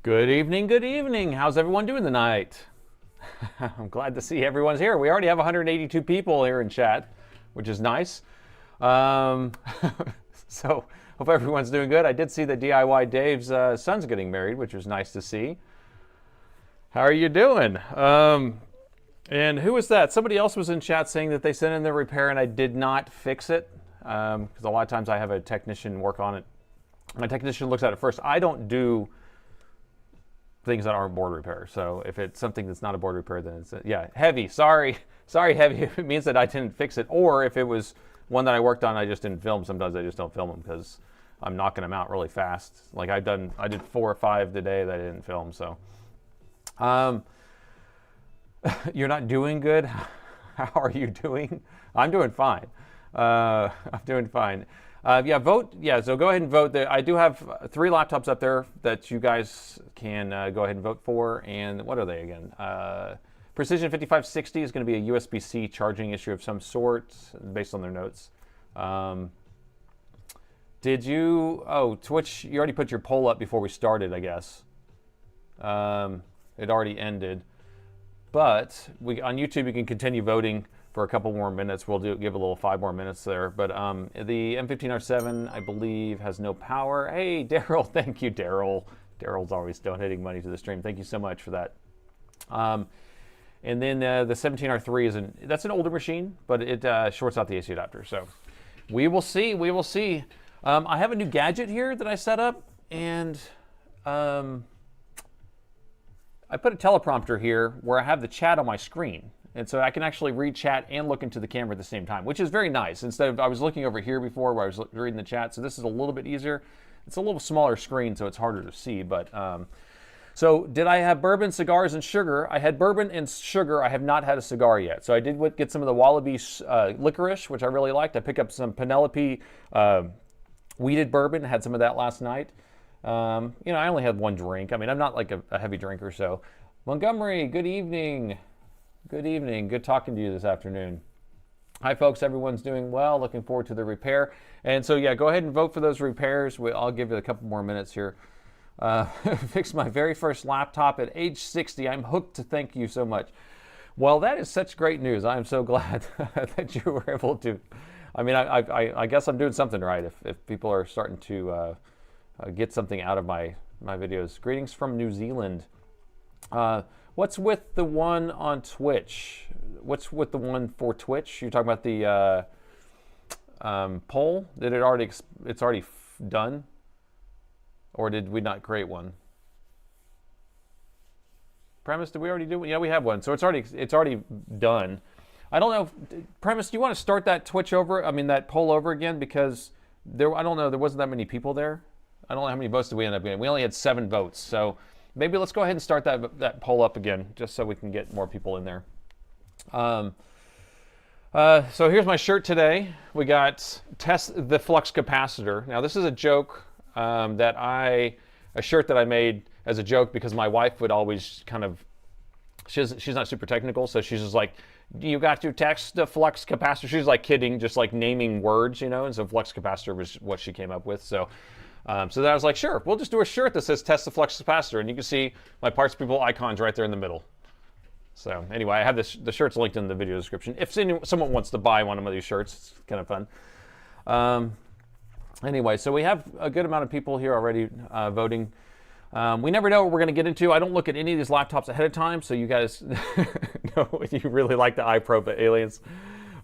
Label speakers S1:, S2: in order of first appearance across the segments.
S1: Good evening, good evening. How's everyone doing tonight? I'm glad to see everyone's here. We already have 182 people here in chat, which is nice. Um, so, hope everyone's doing good. I did see that DIY Dave's son's getting married, which was nice to see. How are you doing? And who was that? Somebody else was in chat saying that they sent in their repair and I did not fix it. Because a lot of times I have a technician work on it. My technician looks at it first. I don't do things that aren't board repair. So if it's something that's not a board repair, then it's, yeah, heavy. Sorry, heavy. If it means that I didn't fix it, or if it was one that I worked on, I just didn't film. Sometimes I just don't film them because I'm knocking them out really fast. Like I did 4 or 5 today that I didn't film. So, you're not doing good. How are you doing? I'm doing fine. I'm doing fine. Yeah, vote. Yeah, so go ahead and vote. I do have 3 laptops up there that you guys can go ahead and vote for. And what are they again? Precision 5560 is going to be a USB-C charging issue of some sort, based on their notes. Did you? Oh, Twitch, you already put your poll up before we started, I guess. It already ended. But on YouTube, you can continue voting for a couple more minutes. We'll give a little 5 more minutes there. But the M15 R7, I believe, has no power. Hey, Daryl, thank you, Daryl. Daryl's always donating money to the stream. Thank you so much for that. And then the 17R3 is that's an older machine, but it shorts out the AC adapter. So we will see. We will see. I have a new gadget here that I set up, and I put a teleprompter here where I have the chat on my screen. And so I can actually read chat and look into the camera at the same time, which is very nice. Instead of, I was looking over here before where I was reading the chat, so this is a little bit easier. It's a little smaller screen, so it's harder to see. But so did I have bourbon, cigars, and sugar? I had bourbon and sugar. I have not had a cigar yet. So I did get some of the Wallaby licorice, which I really liked. I picked up some Penelope wheated bourbon. Had some of that last night. You know, I only had 1 drink. I mean, I'm not like a heavy drinker. So Montgomery, good evening. Good evening. Good talking to you this afternoon. Hi, folks. Everyone's doing well. Looking forward to the repair. And so, yeah, go ahead and vote for those repairs. I'll give you a couple more minutes here. Fixed my very first laptop at age 60. I'm hooked. Thank you so much. Well, that is such great news. I am so glad that you were able to. I mean, I guess I'm doing something right if people are starting to get something out of my videos. Greetings from New Zealand. What's with the one on Twitch? What's with the one for Twitch? You're talking about the poll? Did it already? It's already done, or did we not create one? Premise, did we already do one? Yeah, we have one, so it's already done. I don't know. Premise, do you want to start that Twitch over? I mean that poll over again because I don't know. There wasn't that many people there. I don't know how many votes did we end up getting. We only had 7 votes, so. Maybe let's go ahead and start that poll up again, just so we can get more people in there. So here's my shirt today. We got test the flux capacitor. Now this is a joke a shirt that I made as a joke because my wife would always kind of, she's not super technical, so she's just like, you got to test the flux capacitor. She's like kidding, just like naming words, you know, and so flux capacitor was what she came up with. So then I was like, sure, we'll just do a shirt that says test the flux capacitor. And you can see my parts people icons right there in the middle. So anyway, I have the shirt's linked in the video description. If someone wants to buy one of these shirts, it's kind of fun. Anyway, so we have a good amount of people here already voting. We never know what we're going to get into. I don't look at any of these laptops ahead of time, so you guys know you really like the iPro aliens.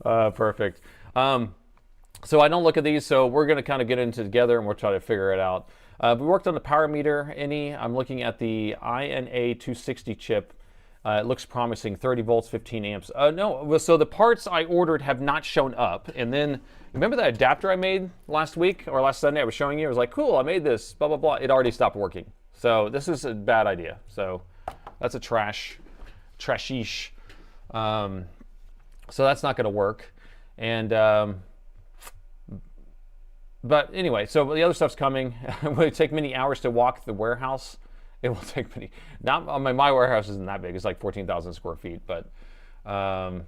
S1: Perfect. So I don't look at these, so we're going to kind of get into together and we'll try to figure it out. We worked on the power meter. I'm looking at the INA 260 chip. It looks promising, 30 volts, 15 amps. No, so the parts I ordered have not shown up. And then, remember that adapter I made last week or last Sunday I was showing you? I was like, cool, I made this, blah, blah, blah. It already stopped working. So this is a bad idea. So that's a trashish. So that's not going to work. And but anyway, so the other stuff's coming. It will take many hours to walk the warehouse. It will take many. Not my warehouse isn't that big. It's like 14,000 square feet. But hi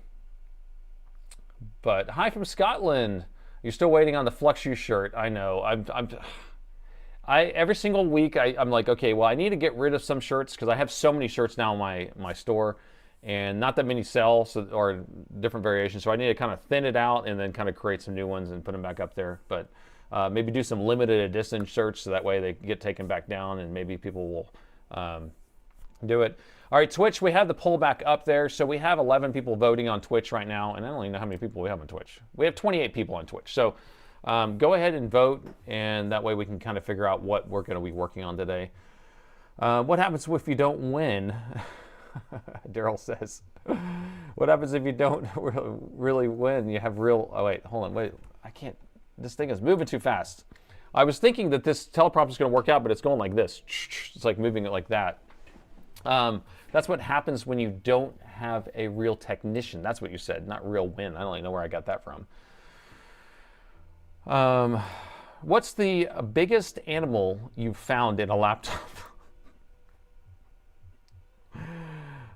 S1: from Scotland. You're still waiting on the Flux U shirt. I know. Every single week I'm like, okay, well, I need to get rid of some shirts because I have so many shirts now in my store, and not that many sell, so, or different variations. So I need to kind of thin it out and then kind of create some new ones and put them back up there. But maybe do some limited edition shirts so that way they get taken back down and maybe people will do it. All right, Twitch, we have the poll back up there. So we have 11 people voting on Twitch right now, and I don't even know how many people we have on Twitch. We have 28 people on Twitch. So go ahead and vote, and that way we can kind of figure out what we're going to be working on today. What happens if you don't win? Daryl says, what happens if you don't really win? You have real, oh wait, hold on, wait, I can't, this thing is moving too fast. I was thinking that this teleprompter is going to work out, but it's going like this. It's like moving it like that. That's what happens when you don't have a real technician. That's what you said, not real win. I don't even know where I got that from. What's the biggest animal you've found in a laptop?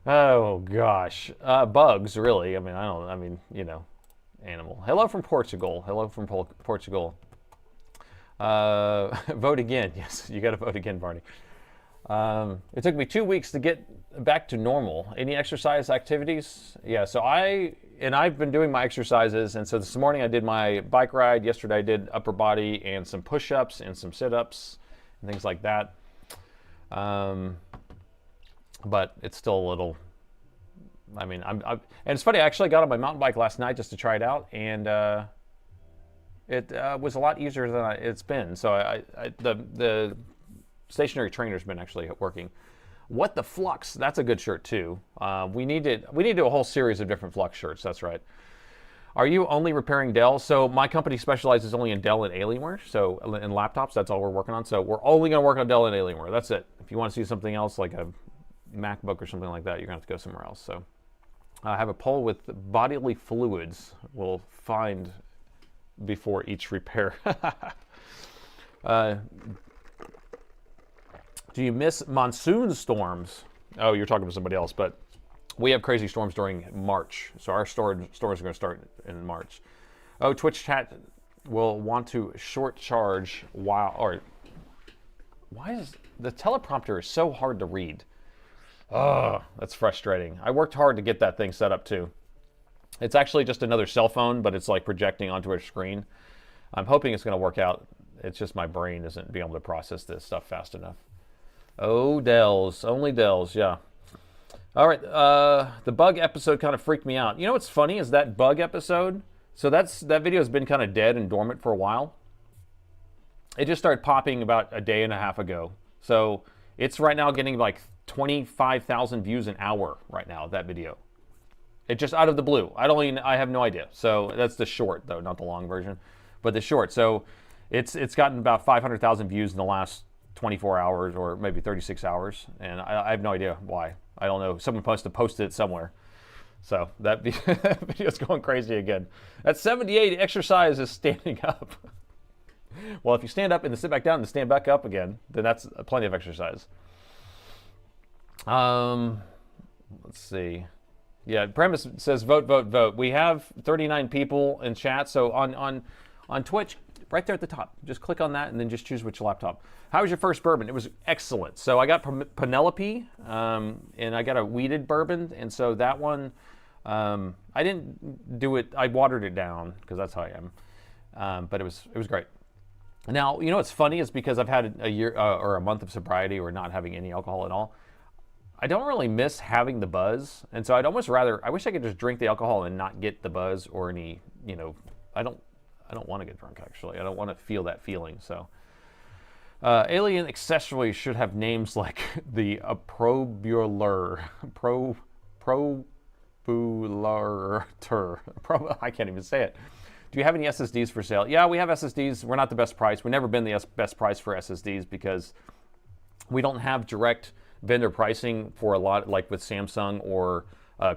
S1: Oh gosh, bugs really. I mean, you know, animal. Hello from Portugal. Hello from Portugal. Vote again. Yes, you got to vote again, Barney. It took me 2 weeks to get back to normal. Any exercise activities? Yeah, so I've been doing my exercises, and so this morning I did my bike ride. Yesterday I did upper body and some push-ups and some sit-ups and things like that. But it's still a little, I mean, and it's funny, I actually got on my mountain bike last night just to try it out, and it was a lot easier than it's been. So the stationary trainer's been actually working. What the Flux? That's a good shirt too. We need to do a whole series of different Flux shirts. That's right. Are you only repairing Dell? So my company specializes only in Dell and Alienware. So in laptops, that's all we're working on. So we're only going to work on Dell and Alienware. That's it. If you want to see something else like a MacBook or something like that, you're going to have to go somewhere else. So I have a poll with bodily fluids we'll find before each repair. Do you miss monsoon storms? Oh, you're talking to somebody else, but we have crazy storms during March. So our storms are going to start in March. Oh, Twitch chat will want to short charge while, or why is the teleprompter is so hard to read? Oh, that's frustrating. I worked hard to get that thing set up too. It's actually just another cell phone, but it's like projecting onto a screen. I'm hoping it's going to work out. It's just my brain isn't being able to process this stuff fast enough. Oh, Dells. Only Dells, yeah. All right, the bug episode kind of freaked me out. You know what's funny is that bug episode, so that video has been kind of dead and dormant for a while. It just started popping about a day and a half ago. So it's right now getting like 25,000 views an hour right now, that video. It just out of the blue. I have no idea. So that's the short though, not the long version, but the short. So it's gotten about 500,000 views in the last 24 hours or maybe 36 hours. And I have no idea why. I don't know. Someone must have posted it somewhere. So that video's going crazy again. At 78, exercise is standing up. Well, if you stand up and then sit back down and stand back up again, then that's plenty of exercise. Let's see. Yeah, Premise says vote, vote, vote. We have 39 people in chat. So on Twitch, right there at the top, just click on that and then just choose which laptop. How was your first bourbon? It was excellent. So I got Penelope, and I got a wheated bourbon, and so that one, I didn't do it. I watered it down because that's how I am. But it was great. Now, you know what's funny is because I've had a year or a month of sobriety or not having any alcohol at all, I don't really miss having the buzz. And so I'd almost rather, I wish I could just drink the alcohol and not get the buzz or any, you know, I don't want to get drunk actually. I don't want to feel that feeling. So alien accessories should have names like the probulator. I can't even say it. Do you have any SSDs for sale? Yeah, we have SSDs. We're not the best price. We've never been the best price for SSDs because we don't have direct vendor pricing for a lot, like with Samsung or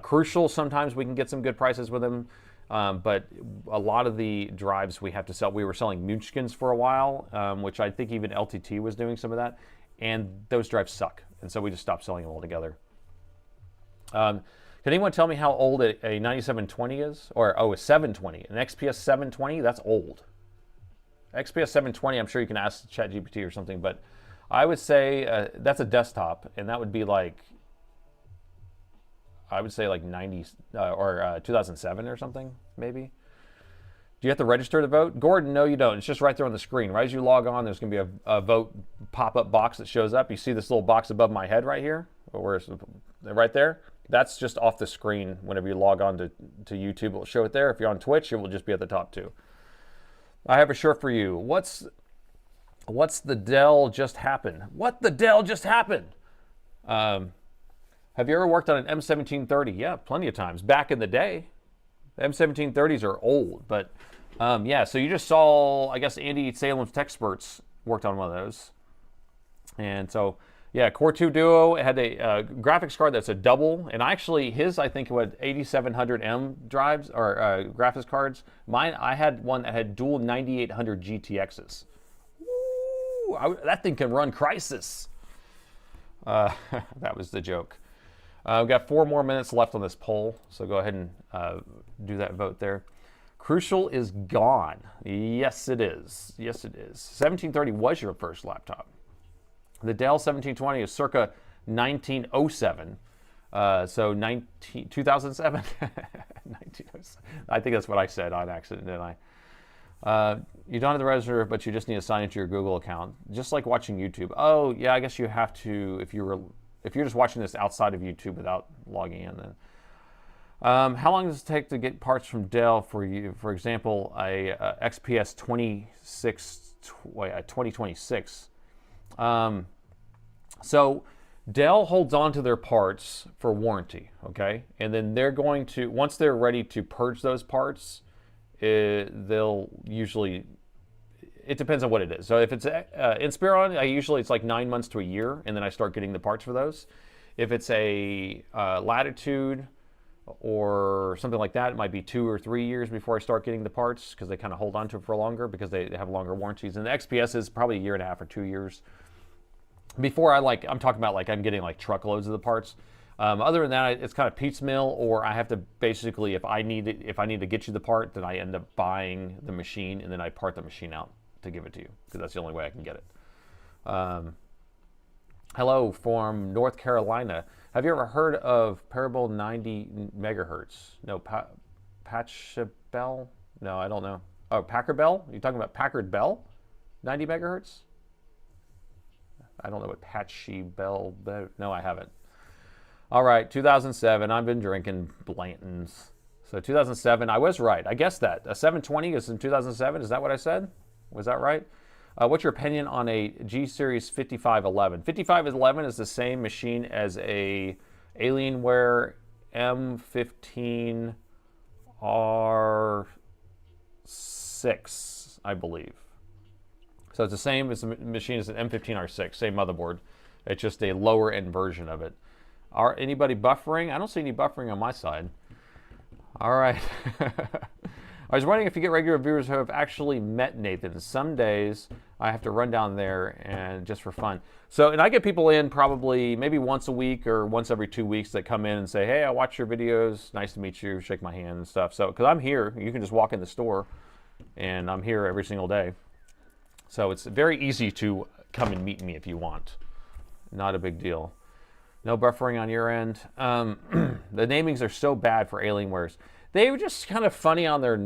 S1: Crucial. Sometimes we can get some good prices with them, but a lot of the drives we have to sell. We were selling Munchkins for a while, which I think even LTT was doing some of that, and those drives suck, and so we just stopped selling them altogether. Can anyone tell me how old a 9720 is? Or, oh, a 720. An XPS 720? That's old. XPS 720, I'm sure you can ask ChatGPT or something, but I would say that's a desktop, and that would be like, I would say like 90 or 2007 or something, maybe. Do you have to register to vote? Gordon, no, you don't. It's just right there on the screen. Right as you log on, there's going to be a vote pop-up box that shows up. You see this little box above my head right here, or right there? That's just off the screen. Whenever you log on to YouTube, it will show it there. If you're on Twitch, it will just be at the top too. I have a shirt for you. What's the Dell just happened? What the Dell just happened? Have you ever worked on an M1730? Yeah, plenty of times. Back in the day. The M1730s are old, but yeah, so you just saw, I guess, Andy Salem's Techsperts worked on one of those. And so, yeah, Core 2 Duo, it had a graphics card that's a double, and actually his, I think, had 8700M drives, or graphics cards. Mine, I had one that had dual 9800 GTXs. Woo, that thing can run Crysis. That was the joke. We've got 4 more minutes left on this poll, so go ahead and do that vote there. Crucial is gone. Yes, it is. Yes, it is. 1730 was your first laptop. The Dell 1720 is circa 1907. So 2007? 1907. I think that's what I said on accident, didn't I? You don't have the register, but you just need to sign into your Google account. Just like watching YouTube. Oh, yeah, I guess you have to, if you're just watching this outside of YouTube without logging in, then. How long does it take to get parts from Dell for you? For example, a XPS 2026. So Dell holds on to their parts for warranty, okay? And then they're going to, once they're ready to purge those parts, they'll usually, it depends on what it is. So if it's Inspiron, usually it's like 9 months to a year, and then I start getting the parts for those. If it's a Latitude or something like that, it might be 2 or 3 years before I start getting the parts, because they kind of hold on to it for longer because they have longer warranties. And the XPS is probably 1.5 years or 2 years before I'm talking about like I'm getting like truckloads of the parts. Other than that, it's kind of piecemeal, or I have to basically, if I need to get you the part, then I end up buying the machine and then I part the machine out to give it to you, because that's the only way I can get it. Hello from North Carolina. Have you ever heard of Parable 90 megahertz? No, Patchabell? No, I don't know. Oh, Packard Bell? Are you talking about Packard Bell? 90 megahertz? I don't know what Patchy Bell. No, I haven't. All right, 2007. I've been drinking Blanton's. So 2007, I was right. I guessed that. A 720 is in 2007. Is that what I said? Was that right? What's your opinion on a G Series 5511? 5511 is the same machine as a Alienware M15 R7, I believe. So it's the same as the machine as an M15 R6, same motherboard. It's just a lower end version of it. Are anybody buffering? I don't see any buffering on my side. All right. I was wondering if you get regular viewers who have actually met Nathan. Some days I have to run down there and just for fun. So, and I get people in probably maybe once a week or once every 2 weeks that come in and say, hey, I watch your videos. Nice to meet you. Shake my hand and stuff. So, because I'm here, you can just walk in the store and I'm here every single day. So it's very easy to come and meet me if you want. Not a big deal. No buffering on your end. The namings are so bad for Alienwares. They were just kind of funny on their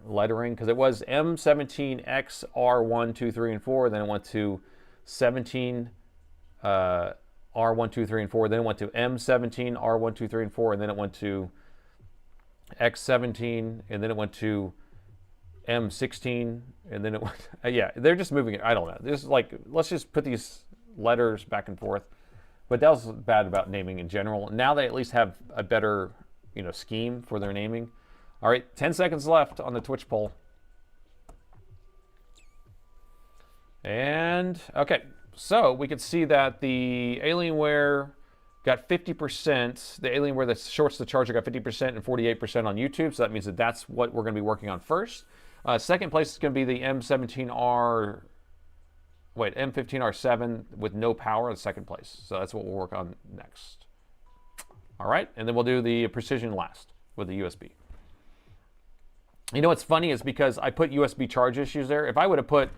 S1: lettering, because it was M17X R1, 2, 3, and 4. Then it went to 17 R1, 2, 3, and 4. Then it went to M17 R1, 2, 3, and 4. And then it went to X17. And then it went to M16. And then it went, yeah, they're just moving it. I don't know. This is like, let's just put these letters back and forth. But Dell's bad about naming in general. Now they at least have a better, scheme for their naming. All right, 10 seconds left on the Twitch poll. And, okay, so we could see that the Alienware got 50%. The Alienware that shorts the charger got 50% and 48% on YouTube. So that means that that's what we're going to be working on first. Second place is going to be the M15 R7 with no power in second place. So that's what we'll work on next. All right, and then we'll do the precision last with the USB. You know what's funny is because I put USB charge issues there. If I would have put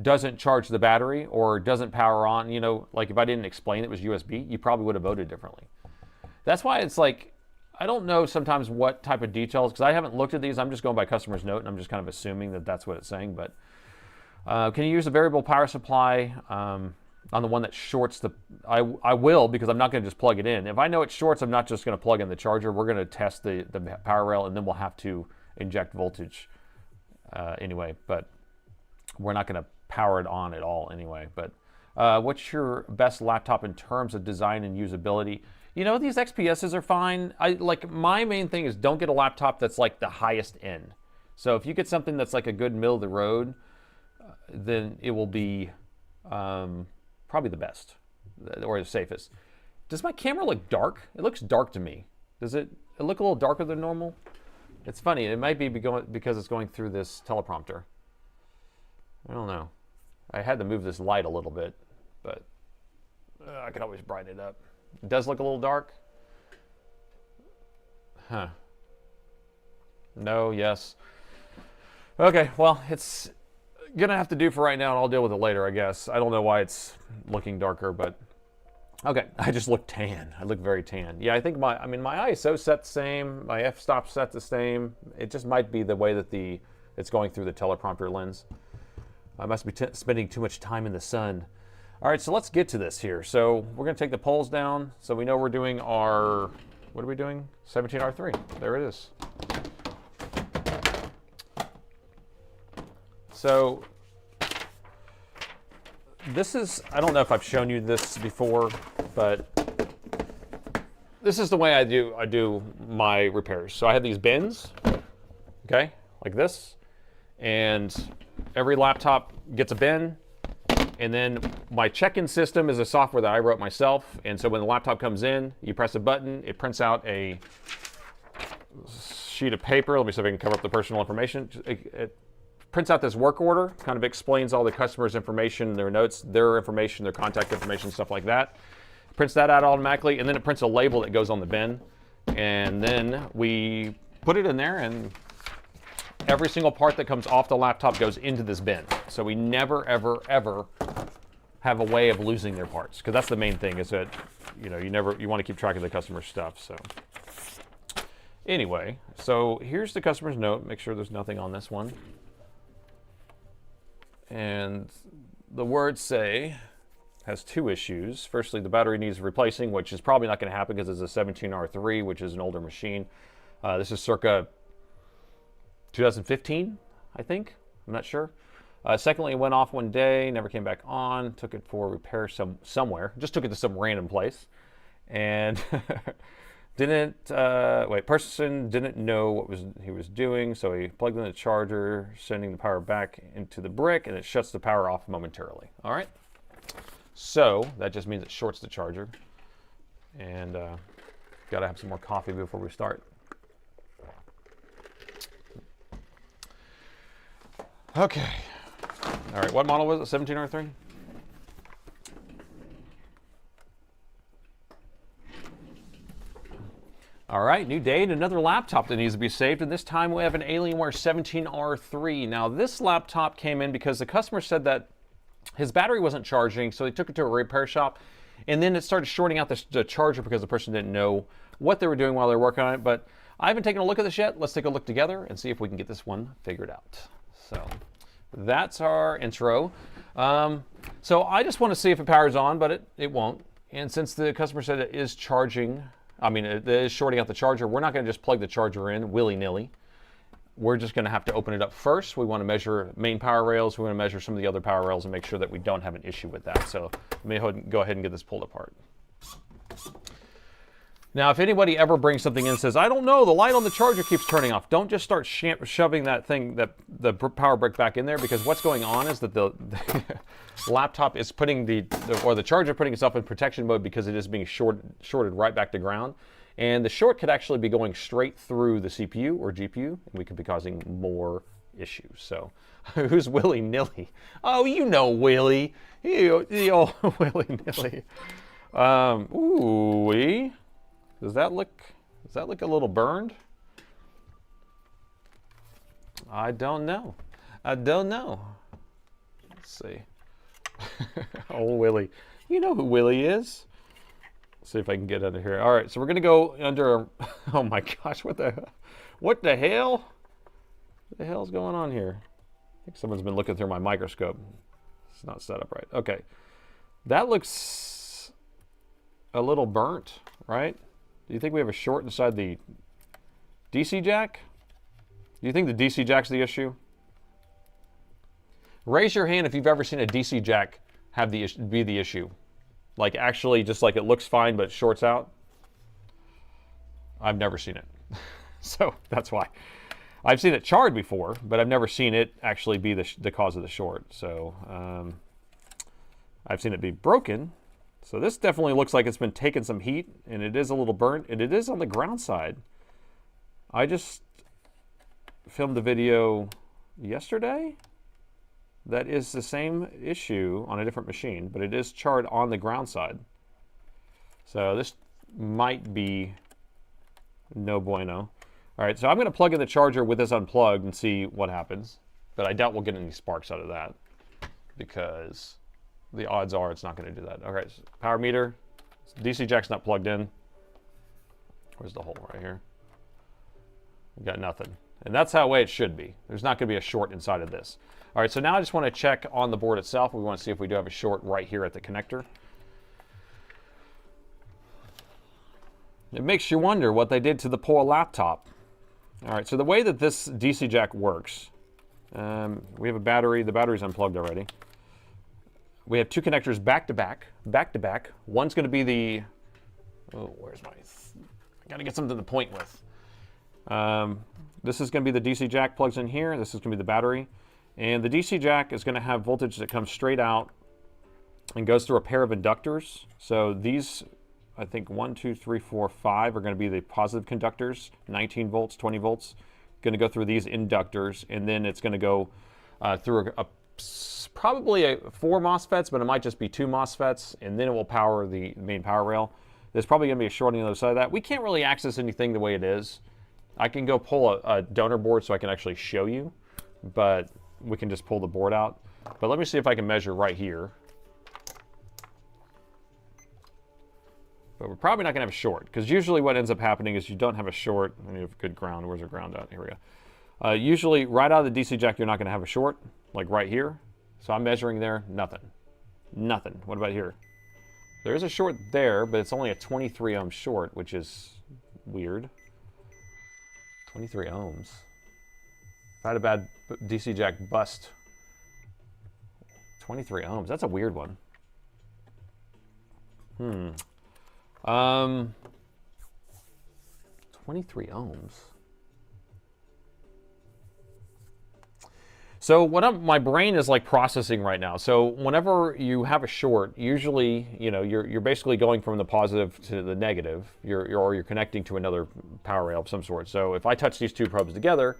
S1: doesn't charge the battery or doesn't power on, you know, like if I didn't explain it was USB, you probably would have voted differently. That's why it's like, I don't know sometimes what type of details, because I haven't looked at these. I'm just going by customer's note, and I'm just kind of assuming that that's what it's saying. But can you use a variable power supply on the one that shorts the... I will, because I'm not going to just plug it in. If I know it shorts, I'm not just going to plug in the charger. We're going to test the power rail, and then we'll have to inject voltage anyway. But we're not going to power it on at all anyway. But what's your best laptop in terms of design and usability? You know, these XPSs are fine. My main thing is don't get a laptop that's like the highest end. So if you get something that's like a good middle of the road, then it will be probably the best or the safest. Does my camera look dark? It looks dark to me. Does it look a little darker than normal? It's funny. It might be because it's going through this teleprompter. I don't know. I had to move this light a little bit, but I could always brighten it up. It does look a little dark. Huh. No, yes. Okay, well, it's gonna have to do for right now, and I'll deal with it later, I guess. I don't know why it's looking darker, but okay. I just look tan. I look very tan. Yeah, I think my ISO set the same. My f-stop set the same. It just might be the way that it's going through the teleprompter lens. I must be spending too much time in the sun. All right, so let's get to this here. So we're going to take the poles down. So we know we're doing our, what are we doing? 17R3. There it is. So this is, I don't know if I've shown you this before, but this is the way I do my repairs. So I have these bins, okay, like this, and every laptop gets a bin, and then my check-in system is a software that I wrote myself, and so when the laptop comes in, you press a button, it prints out a sheet of paper. Let me see if I can cover up the personal information. It prints out this work order, kind of explains all the customer's information, their notes, their information, their contact information, stuff like that. It prints that out automatically, and then it prints a label that goes on the bin, and then we put it in there, and every single part that comes off the laptop goes into this bin. So we never, ever, ever have a way of losing their parts, because that's the main thing, is that you want to keep track of the customer's stuff. So anyway, so here's the customer's note. Make sure there's nothing on this one. And the words say, has two issues. Firstly, the battery needs replacing, which is probably not going to happen because it's a 17R3, which is an older machine. This is circa 2015, I think. I'm not sure. Secondly, it went off one day, never came back on, took it for repair somewhere. Just took it to some random place. And person didn't know what he was doing, so he plugged in the charger, sending the power back into the brick, and it shuts the power off momentarily. All right? So that just means it shorts the charger. And gotta have some more coffee before we start. Okay. All right, what model was it? 17R3? All right, new day and another laptop that needs to be saved, and this time we have an Alienware 17R3. Now, this laptop came in because the customer said that his battery wasn't charging, so they took it to a repair shop, and then it started shorting out the charger because the person didn't know what they were doing while they were working on it. But I haven't taken a look at this yet. Let's take a look together and see if we can get this one figured out. So that's our intro. So I just want to see if it powers on, but it won't. And since the customer said it is charging, it is shorting out the charger, we're not going to just plug the charger in willy-nilly. We're just going to have to open it up first. We want to measure main power rails. We want to measure some of the other power rails and make sure that we don't have an issue with that. So let me go ahead and get this pulled apart. Now, if anybody ever brings something in and says, I don't know, the light on the charger keeps turning off, don't just start shoving that thing, the power brick back in there, because what's going on is that the laptop is putting the charger putting itself in protection mode because it is being shorted right back to ground. And the short could actually be going straight through the CPU or GPU, and we could be causing more issues. So who's willy-nilly? Oh, you know Willy. The old willy-nilly. Ooh-wee. Does that look a little burned? I don't know. I don't know. Let's see. Oh, Willie. You know who Willie is. Let's see if I can get under here. All right, so we're going to go under... Oh, my gosh. What the hell? What the hell? What the hell's going on here? I think someone's been looking through my microscope. It's not set up right. Okay. That looks a little burnt, right? Do you think we have a short inside the DC jack? Do you think the DC jack's the issue? Raise your hand if you've ever seen a DC jack have be the issue. Like actually just like it looks fine but shorts out. I've never seen it. So that's why. I've seen it charred before, but I've never seen it actually be the cause of the short. So I've seen it be broken. So this definitely looks like it's been taking some heat, and it is a little burnt, and it is on the ground side. I just filmed a video yesterday that is the same issue on a different machine, but it is charred on the ground side. So this might be no bueno. All right, so I'm going to plug in the charger with this unplugged and see what happens. But I doubt we'll get any sparks out of that because the odds are it's not going to do that. All right, so power meter. DC jack's not plugged in. Where's the hole? Right here. We got nothing. And that's how way it should be. There's not going to be a short inside of this. All right, so now I just want to check on the board itself. We want to see if we do have a short right here at the connector. It makes you wonder what they did to the poor laptop. All right, so the way that this DC jack works, we have a battery. The battery's unplugged already. We have two connectors back to back. One's going to be the, oh, where's my, I got to get something to point with. This is going to be the DC jack plugs in here. This is going to be the battery. And the DC jack is going to have voltage that comes straight out and goes through a pair of inductors. So these, I think 1, 2, 3, 4, 5 are going to be the positive conductors, 19 volts, 20 volts. Going to go through these inductors, and then it's going to go through probably 4 MOSFETs, but it might just be 2 MOSFETs, and then it will power the main power rail. There's probably going to be a short on the other side of that. We can't really access anything the way it is. I can go pull a donor board so I can actually show you, but we can just pull the board out. But let me see if I can measure right here. But we're probably not going to have a short, because usually what ends up happening is you don't have a short. I need a good ground. Where's our ground at? Here we go. Usually right out of the DC jack, you're not going to have a short, like right here. So I'm measuring there, nothing. Nothing. What about here? There is a short there, but it's only a 23 ohm short, which is weird. 23 ohms. If I had a bad DC jack bust, 23 ohms, that's a weird one. 23 ohms. So what my brain is like processing right now. So whenever you have a short, usually, you know, you're basically going from the positive to the negative. Or you're connecting to another power rail of some sort. So if I touch these two probes together,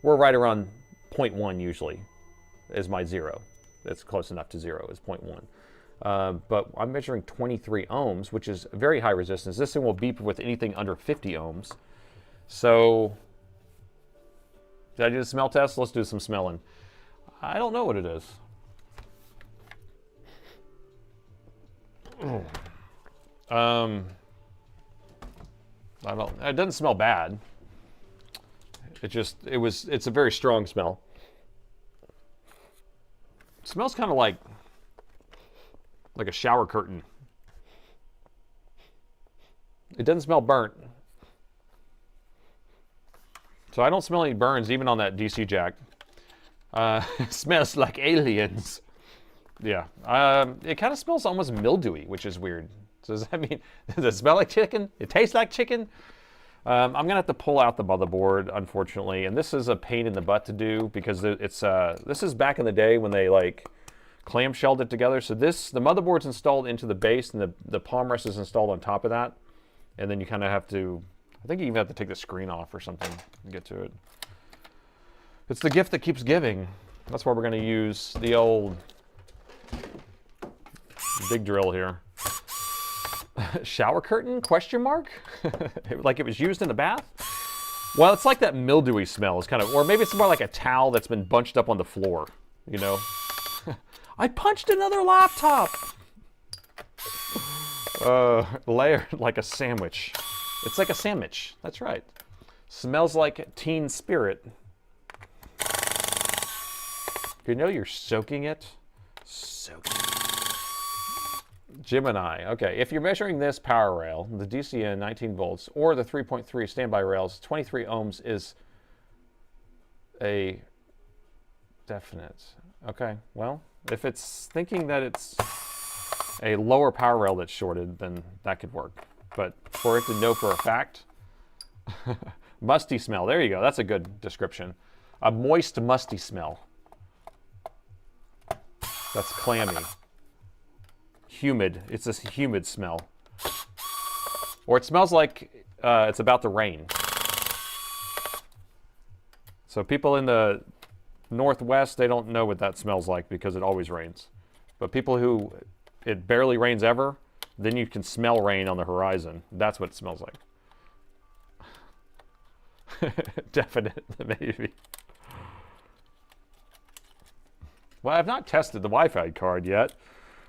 S1: we're right around 0.1 usually is my zero. That's close enough to 0 is 0.1. But I'm measuring 23 ohms, which is very high resistance. This thing will beep with anything under 50 ohms. So did I do the smell test? Let's do some smelling. I don't know what it is. I don't. It doesn't smell bad. It's a very strong smell. It smells kind of like a shower curtain. It doesn't smell burnt. So I don't smell any burns even on that DC jack. It smells like aliens. Yeah. It kind of smells almost mildewy, which is weird. So does that mean, does it smell like chicken? It tastes like chicken? I'm going to have to pull out the motherboard, unfortunately. And this is a pain in the butt to do because this is back in the day when they like clamshelled it together. So the motherboard's installed into the base and the palm rest is installed on top of that. And then you kind of have to, I think you even have to take the screen off or something to get to it. It's the gift that keeps giving. That's why we're going to use the old big drill here. Shower curtain? Question mark? Like it was used in the bath? Well, it's like that mildewy smell. It's kind of, or maybe it's more like a towel that's been bunched up on the floor, you know? I punched another laptop! Layered like a sandwich. It's like a sandwich. That's right. Smells like teen spirit. You know you're soaking it? Soaking it. Gemini. Okay, if you're measuring this power rail, the DCN 19 volts, or the 3.3 standby rails, 23 ohms is a definite. Okay, well, if it's thinking that it's a lower power rail that's shorted, then that could work. But for it to know for a fact, musty smell. There you go. That's a good description. A moist, musty smell. That's clammy. Humid. It's a humid smell. Or it smells like it's about to rain. So people in the Northwest, they don't know what that smells like because it always rains. But people who it barely rains ever, then you can smell rain on the horizon. That's what it smells like. Definite, maybe. Well, I've not tested the Wi-Fi card yet.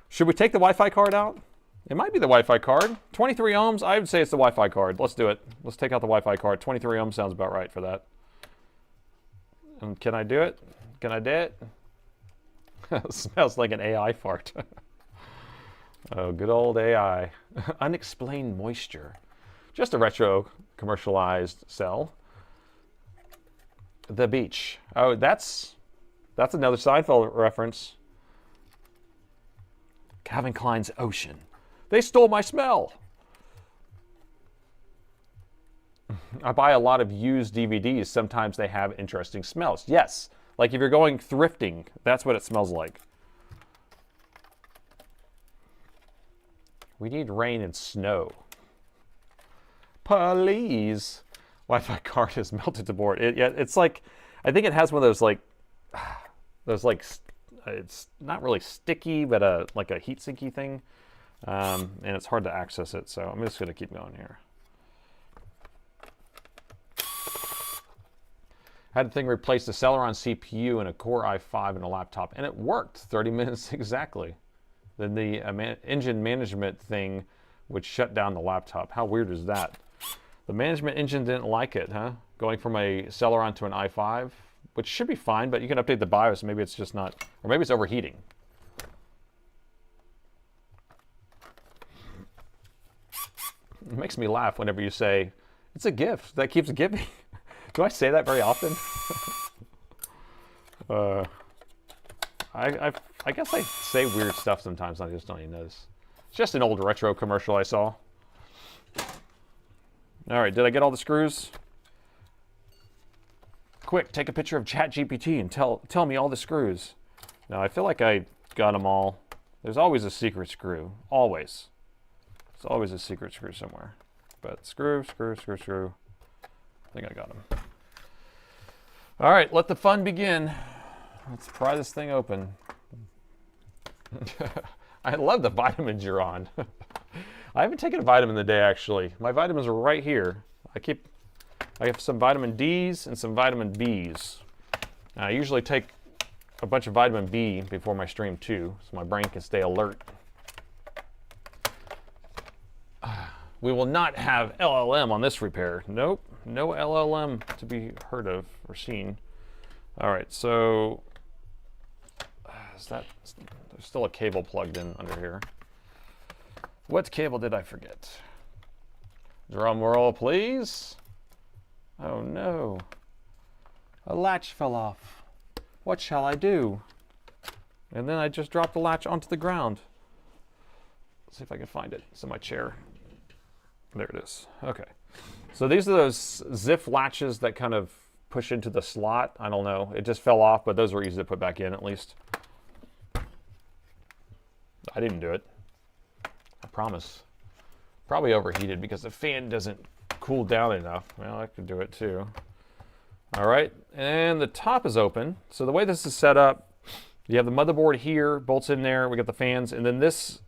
S1: Should we take the Wi-Fi card out? It might be the Wi-Fi card. 23 ohms, I would say it's the Wi-Fi card. Let's do it. Let's take out the Wi-Fi card. 23 ohms sounds about right for that. And can I do it? Can I do it? It smells like an AI fart. Oh, good old AI. Unexplained moisture. Just a retro commercialized cell. The beach. Oh, that's another Seinfeld reference. Calvin Klein's Ocean. They stole my smell. I buy a lot of used DVDs. Sometimes they have interesting smells. Yes, like if you're going thrifting, that's what it smells like. We need rain and snow. Please. Wi-Fi card is melted to board. It's like, I think it has one of those like, it's not really sticky, but like a heat sinky thing. And it's hard to access it, so I'm just gonna keep going here. Had the thing replace the Celeron CPU and a Core i5 in a laptop, and it worked 30 minutes exactly. Then the engine management thing would shut down the laptop. How weird is that? The management engine didn't like it, huh? Going from a Celeron to an i5, which should be fine, but you can update the BIOS. Maybe it's just not, or maybe it's overheating. It makes me laugh whenever you say, it's a gift that keeps giving. Do I say that very often? I guess I say weird stuff sometimes, and I just don't even notice. It's just an old retro commercial I saw. All right, did I get all the screws? Quick, take a picture of ChatGPT and tell me all the screws. Now, I feel like I got them all. There's always a secret screw. Always. There's always a secret screw somewhere. But screw. I think I got them. All right, let the fun begin. Let's pry this thing open. I love the vitamins you're on. I haven't taken a vitamin today, actually. My vitamins are right here. I have some vitamin D's and some vitamin B's. I usually take a bunch of vitamin B before my stream too, so my brain can stay alert. We will not have LLM on this repair. Nope, no LLM to be heard of or seen. All right, so there's still a cable plugged in under here. What cable did I forget? Drum roll, please. Oh no, a latch fell off. What shall I do? And then I just dropped the latch onto the ground. Let's see if I can find it. It's in my chair. There it is. Okay. So these are those Ziff latches that kind of push into the slot. I don't know. It just fell off, but those were easy to put back in at least. I didn't do it. I promise. Probably overheated because the fan doesn't cool down enough. Well, I could do it too. All right. And the top is open. So the way this is set up, you have the motherboard here, bolts in there. We got the fans. And then this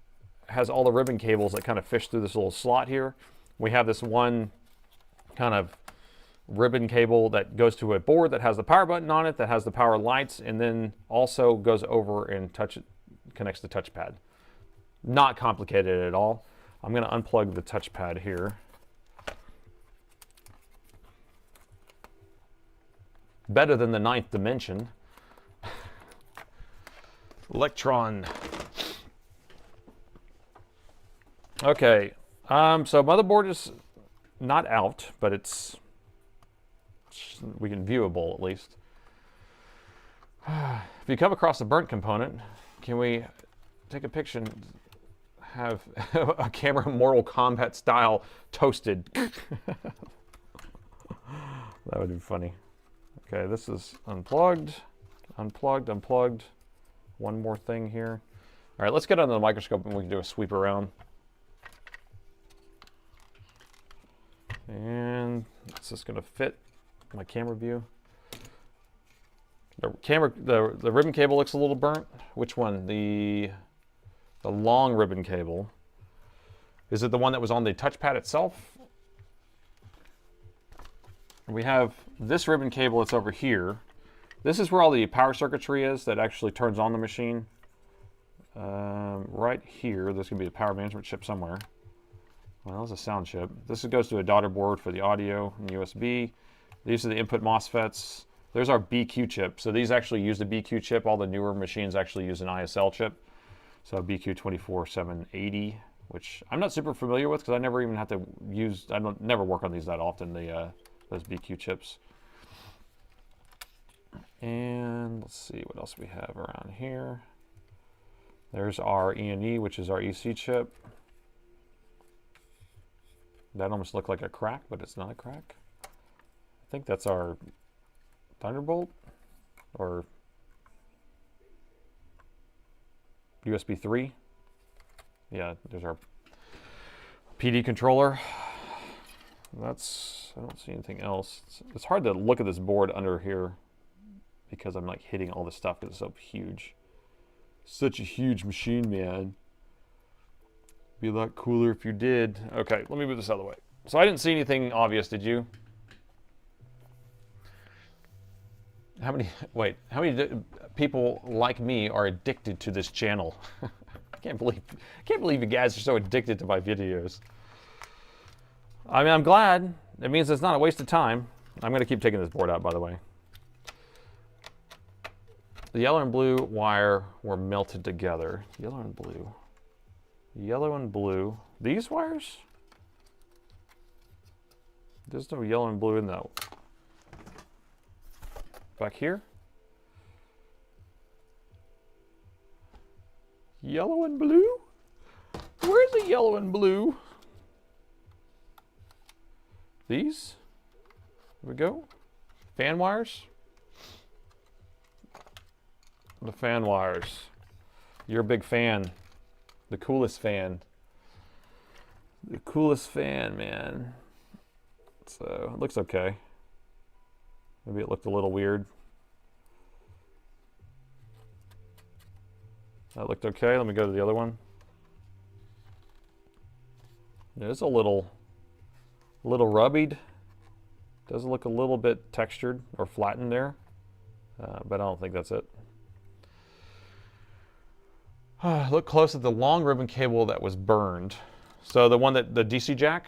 S1: has all the ribbon cables that kind of fish through this little slot here. We have this one kind of ribbon cable that goes to a board that has the power button on it, that has the power lights, and then also goes over and connects the touchpad. Not complicated at all. I'm going to unplug the touchpad here. Better than the ninth dimension. Electron. Okay, so motherboard is not out, but we can viewable at least. If you come across a burnt component, can we take a picture and have a camera Mortal Kombat style toasted? That would be funny. Okay, this is unplugged, unplugged. One more thing here. All right, let's get under the microscope and we can do a sweep around. And it's just going to fit my camera view. The ribbon cable looks a little burnt. Which one? The long ribbon cable. Is it the one that was on the touchpad itself? We have this ribbon cable that's over here. This is where all the power circuitry is that actually turns on the machine. Right here, there's going to be a power management chip somewhere. Well, that's a sound chip. This goes to a daughter board for the audio and USB. These are the input MOSFETs. There's our BQ chip. So these actually use the BQ chip. All the newer machines actually use an ISL chip. So BQ 24780, which I'm not super familiar with because I never even have to use, never work on these that often, those BQ chips. And let's see what else we have around here. There's our E&E, which is our EC chip. That almost looked like a crack, but it's not a crack. I think that's our Thunderbolt or USB 3. Yeah, there's our PD controller. I don't see anything else. It's hard to look at this board under here because I'm like hitting all this stuff because it's so huge. Such a huge machine, man. Be a lot cooler if you did. Okay, let me move this out of the way. So I didn't see anything obvious, did you? How many people like me are addicted to this channel? I can't believe you guys are so addicted to my videos. I mean, I'm glad. It means it's not a waste of time. I'm going to keep taking this board out, by the way. The yellow and blue wire were melted together. Yellow and blue. Yellow and blue. These wires? There's no yellow and blue in that. Back here? Yellow and blue? Where's the yellow and blue? These? Here we go. Fan wires? The fan wires. You're a big fan. The coolest fan. The coolest fan, man. So, it looks okay. Maybe it looked a little weird. That looked okay. Let me go to the other one. It's a little rubbied. Does look a little bit textured or flattened there, but I don't think that's it. Look close at the long ribbon cable that was burned. So the one that, the DC jack,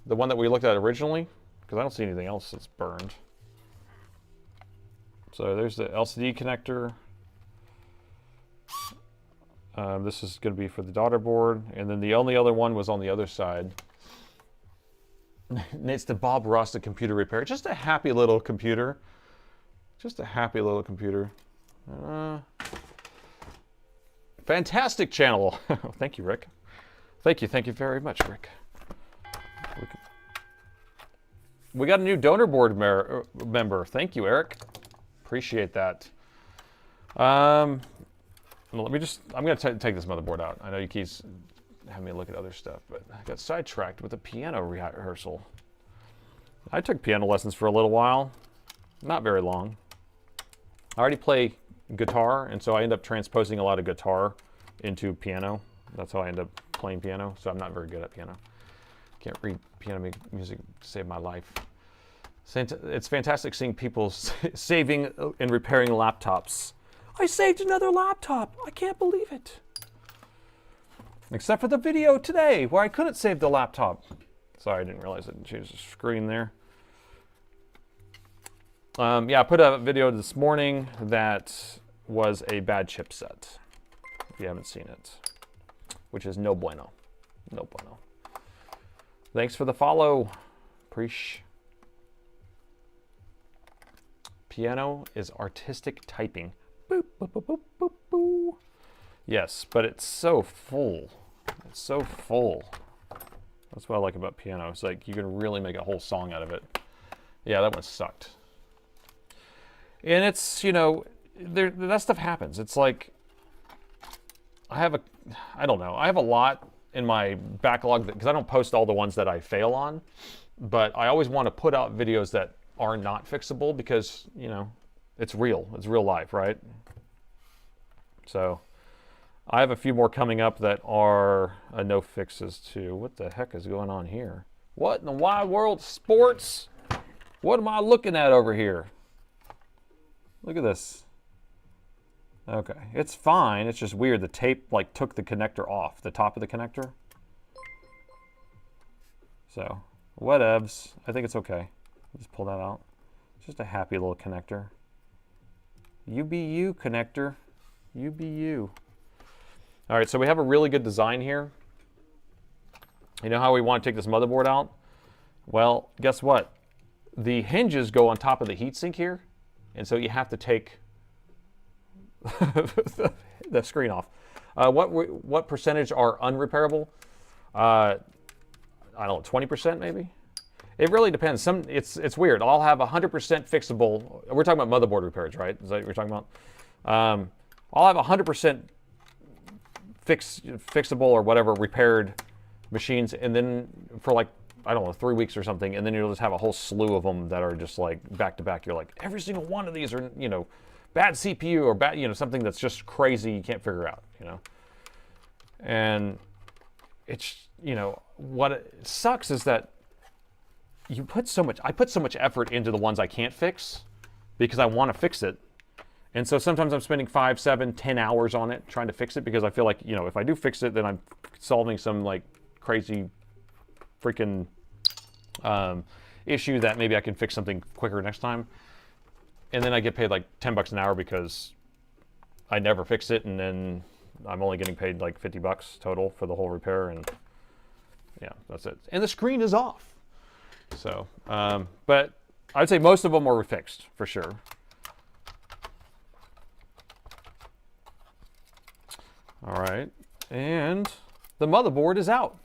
S1: the one that we looked at originally, because I don't see anything else that's burned. So there's the LCD connector. This is going to be for the daughter board, and then the only other one was on the other side. It's the Bob Ross, the computer repair. Just a happy little computer. Just a happy little computer. Fantastic channel. Thank you, Rick. Thank you very much, Rick. We got a new donor board member. Thank you, Eric. Appreciate that. Let me just, I'm going to take this motherboard out. I know you keep having me look at other stuff, but I got sidetracked with a piano rehearsal. I took piano lessons for a little while. Not very long. I already play guitar, and so I end up transposing a lot of guitar into piano. That's how I end up playing piano, so I'm not very good at piano. Can't read piano music to save my life. It's fantastic seeing people saving and repairing laptops. I saved another laptop. I can't believe it. Except for the video today where I couldn't save the laptop. Sorry, I didn't realize I didn't change the screen there. Yeah, I put a video this morning that was a bad chipset, if you haven't seen it, which is no bueno. No bueno. Thanks for the follow. Preach. Piano is artistic typing. Boop, boop, boop, boop, boop, boop. Yes, but it's so full. It's so full. That's what I like about piano. It's like you can really make a whole song out of it. Yeah, that one sucked. And it's, you know, that stuff happens. It's like, I don't know, I have a lot in my backlog because I don't post all the ones that I fail on, but I always want to put out videos that are not fixable because, you know, it's real life, right? So I have a few more coming up that are no fixes too. What the heck is going on here? What in the wide world, sports? What am I looking at over here? Look at this. Okay, it's fine. It's just weird. The tape like took the connector off, the top of the connector. So, whatevs. I think it's okay. Just pull that out. It's just a happy little connector. You be you, connector. You be you. All right, so we have a really good design here. You know how we want to take this motherboard out? Well, guess what? The hinges go on top of the heatsink here, and so you have to take the screen off. What percentage are unrepairable? I don't know, 20% maybe? It really depends. It's weird. I'll have 100% fixable. We're talking about motherboard repairs, right? Is that what you're talking about? I'll have 100% fixable or whatever repaired machines, and then for like, I don't know, 3 weeks or something, and then you'll just have a whole slew of them that are just like back to back. You're like, every single one of these are, you know, bad CPU or bad, you know, something that's just crazy you can't figure out, you know. And it's, you know, what it sucks is that I put so much effort into the ones I can't fix because I want to fix it. And so sometimes I'm spending 5, 7, 10 hours on it trying to fix it because I feel like, you know, if I do fix it, then I'm solving some like crazy freaking issue that maybe I can fix something quicker next time. And then I get paid like 10 bucks an hour because I never fix it, and then I'm only getting paid like 50 bucks total for the whole repair, and yeah, that's it. And the screen is off. So, but I'd say most of them are fixed for sure. All right, and the motherboard is out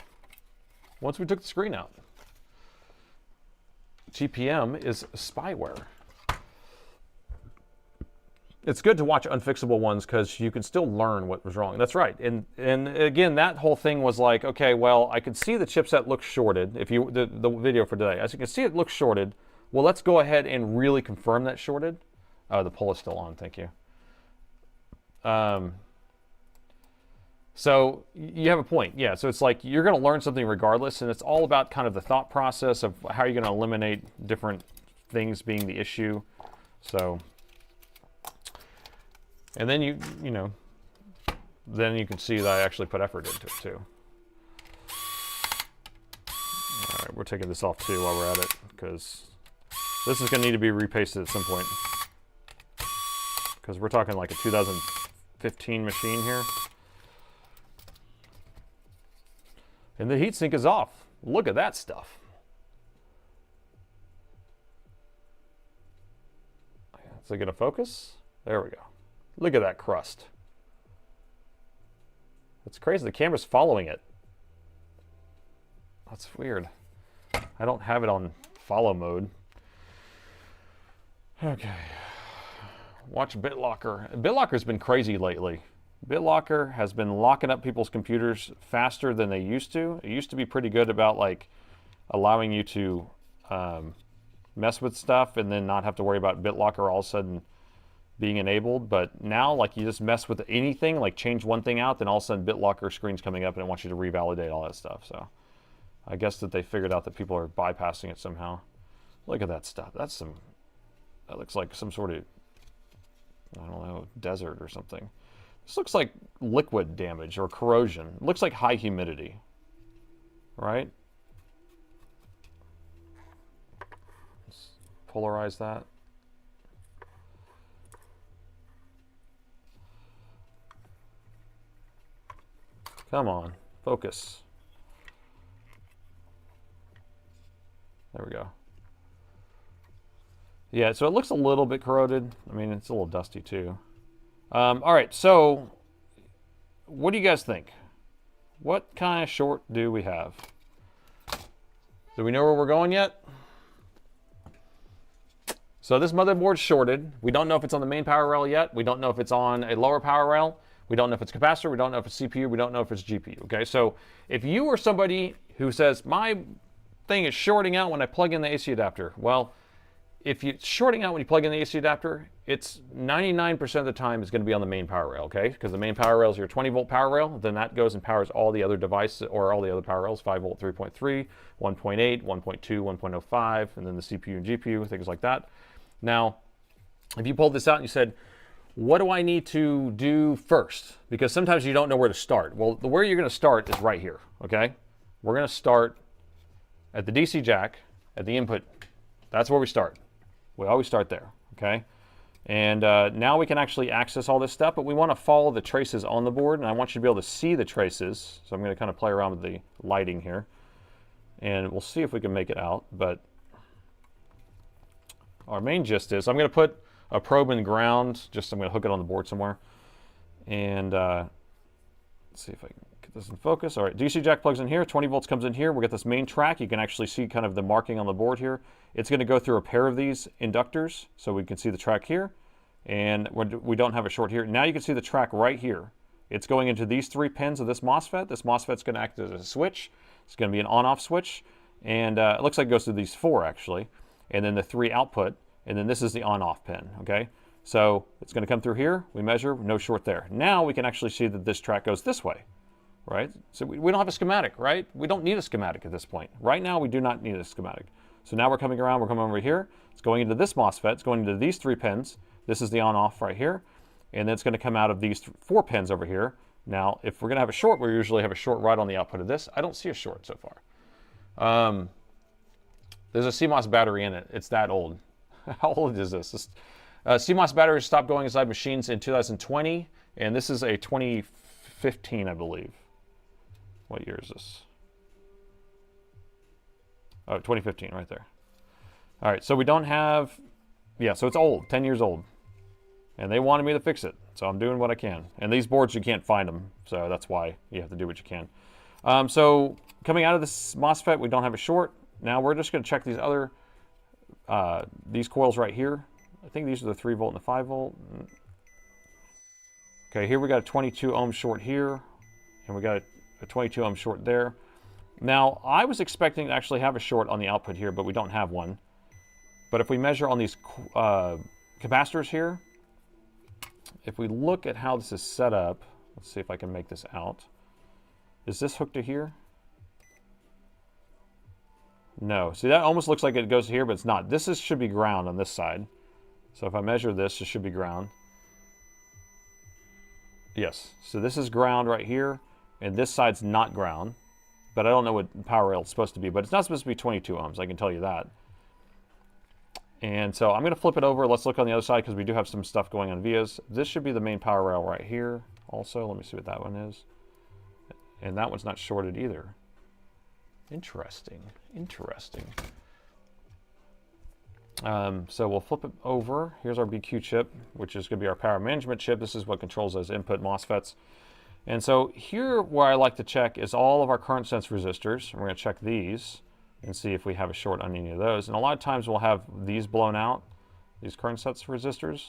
S1: once we took the screen out. GPM is spyware. It's good to watch unfixable ones because you can still learn what was wrong. That's right. And again, that whole thing was like, okay, well, I could see the chipset looks shorted. If you the video for today, as you can see, it looks shorted. Well, let's go ahead and really confirm that shorted. Oh, the poll is still on. Thank you. So you have a point. Yeah. So it's like you're going to learn something regardless, and it's all about kind of the thought process of how you're going to eliminate different things being the issue. So. And then you know, then you can see that I actually put effort into it too. All right, we're taking this off too while we're at it because this is going to need to be repasted at some point because we're talking like a 2015 machine here. And the heatsink is off. Look at that stuff. Is it going to focus? There we go. Look at that crust. That's crazy. The camera's following it. That's weird. I don't have it on follow mode. Okay. Watch BitLocker. BitLocker's been crazy lately. BitLocker has been locking up people's computers faster than they used to. It used to be pretty good about like allowing you to mess with stuff and then not have to worry about BitLocker all of a sudden being enabled, but now like you just mess with anything, like change one thing out, then all of a sudden BitLocker screen's coming up and it wants you to revalidate all that stuff. So I guess that they figured out that people are bypassing it somehow. Look at that stuff. That's some, that looks like some sort of, I don't know, desert or something. This looks like liquid damage or corrosion. It looks like high humidity, right? Let's polarize that. Come on, focus. There we go. Yeah, so it looks a little bit corroded. I mean, it's a little dusty too. All right, so what do you guys think? What kind of short do we have? Do we know where we're going yet? So this motherboard's shorted. We don't know if it's on the main power rail yet. We don't know if it's on a lower power rail. We don't know if it's capacitor. We don't know if it's CPU. We don't know if it's GPU. Okay, so if you are somebody who says, my thing is shorting out when I plug in the AC adapter, well, if it's shorting out when you plug in the AC adapter, it's 99% of the time is going to be on the main power rail, okay? Because the main power rail is your 20-volt power rail. Then that goes and powers all the other devices, or all the other power rails, 5-volt, 3.3, 1.8, 1.2, 1.05, and then the CPU and GPU, things like that. Now, if you pulled this out and you said, what do I need to do first? Because sometimes you don't know where to start. Well, where you're going to start is right here, okay? We're going to start at the DC jack, at the input. That's where we start. We always start there, okay? And now we can actually access all this stuff, but we want to follow the traces on the board, and I want you to be able to see the traces. So I'm going to kind of play around with the lighting here, and we'll see if we can make it out. But our main gist is I'm going to put a probe in ground. I'm going to hook it on the board somewhere. And let's see if I can get this in focus. All right, DC jack plugs in here, 20 volts comes in here. We'll get this main track. You can actually see kind of the marking on the board here. It's going to go through a pair of these inductors, so we can see the track here. And we don't have a short here. Now you can see the track right here. It's going into these 3 pins of this MOSFET. This MOSFET's going to act as a switch. It's going to be an on-off switch. And it looks like it goes through these 4, actually. And then the 3 output. And then this is the on-off pin, okay? So it's going to come through here. We measure, no short there. Now we can actually see that this track goes this way, right? So we don't have a schematic, right? We don't need a schematic at this point. Right now, we do not need a schematic. So now we're coming around, we're coming over here. It's going into this MOSFET. It's going into these 3 pins. This is the on-off right here. And then it's going to come out of these 4 pins over here. Now, if we're going to have a short, we usually have a short right on the output of this. I don't see a short so far. There's a CMOS battery in it. It's that old. How old is this? CMOS batteries stopped going inside machines in 2020, and this is a 2015, I believe. What year is this? Oh, 2015, right there. All right, so we don't have, yeah, so it's old, 10 years old. And they wanted me to fix it, so I'm doing what I can. And these boards, you can't find them, so that's why you have to do what you can. So coming out of this MOSFET, we don't have a short. Now we're just going to check these other, these coils right here. I think these are the 3 volt and the 5 volt. Okay, here we got a 22 ohm short here, and we got a 22 ohm short there. Now, I was expecting to actually have a short on the output here, but we don't have one. But if we measure on these capacitors here, if we look at how this is set up, let's see if I can make this out. Is this hooked to here? No. See, that almost looks like it goes here, but it's not. This should be ground on this side. So if I measure this, it should be ground. Yes. So this is ground right here, and this side's not ground. But I don't know what power rail is supposed to be, but it's not supposed to be 22 ohms, I can tell you that. And so I'm going to flip it over. Let's look on the other side because we do have some stuff going on vias. This should be the main power rail right here also. Let me see what that one is. And that one's not shorted either. Interesting. Interesting. So we'll flip it over. Here's our BQ chip, which is going to be our power management chip. This is what controls those input MOSFETs. And so here where I like to check is all of our current sense resistors. We're going to check these and see if we have a short on any of those. And a lot of times we'll have these blown out, these current sense resistors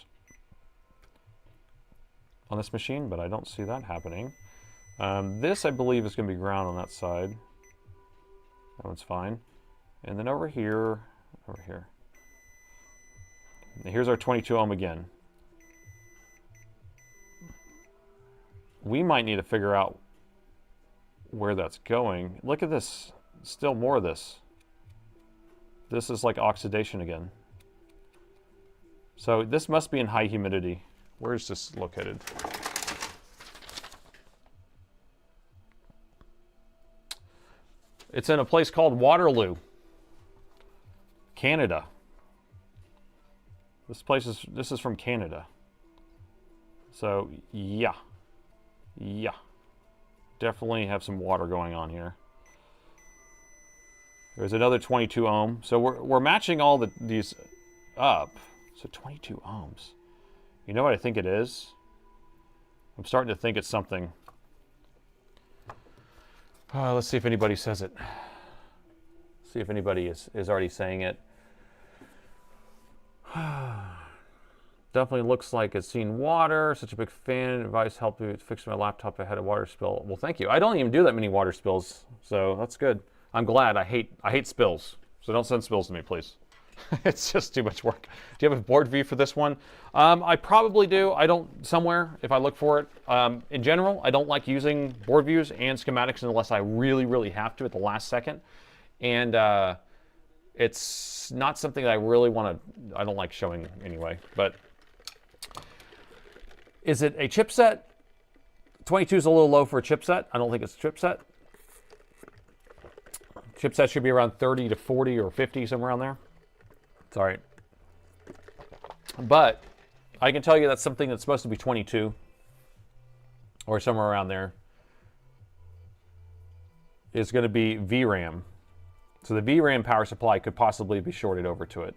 S1: on this machine, but I don't see that happening. This, I believe, is going to be ground on that side. That one's fine. And then over here, here's our 22 ohm again. We might need to figure out where that's going. Look at this, still more of this. This is like oxidation again. So this must be in high humidity. Where is this located? It's in a place called Waterloo, Canada. This is from Canada. So yeah. Definitely have some water going on here. There's another 22 ohm. So we're matching all these up. So 22 ohms. You know what I think it is? I'm starting to think it's something. Let's see if anybody says it. See if anybody is already saying it. Definitely looks like it's seen water. Such a big fan. Advice helped me fix my laptop. I had a water spill. Well, thank you. I don't even do that many water spills, so that's good. I'm glad. I hate spills, so don't send spills to me, please. It's just too much work. Do you have a board view for this one? I probably do. I don't, somewhere, if I look for it. In general, I don't like using board views and schematics unless I really, really have to at the last second. And it's not something that I really want to, I don't like showing anyway. But is it a chipset? 22 is a little low for a chipset. I don't think it's a chipset. Chipset should be around 30 to 40 or 50, somewhere around there. It's all right. But I can tell you that's something that's supposed to be 22 or somewhere around there. It's going to be VRAM. So the VRAM power supply could possibly be shorted over to it.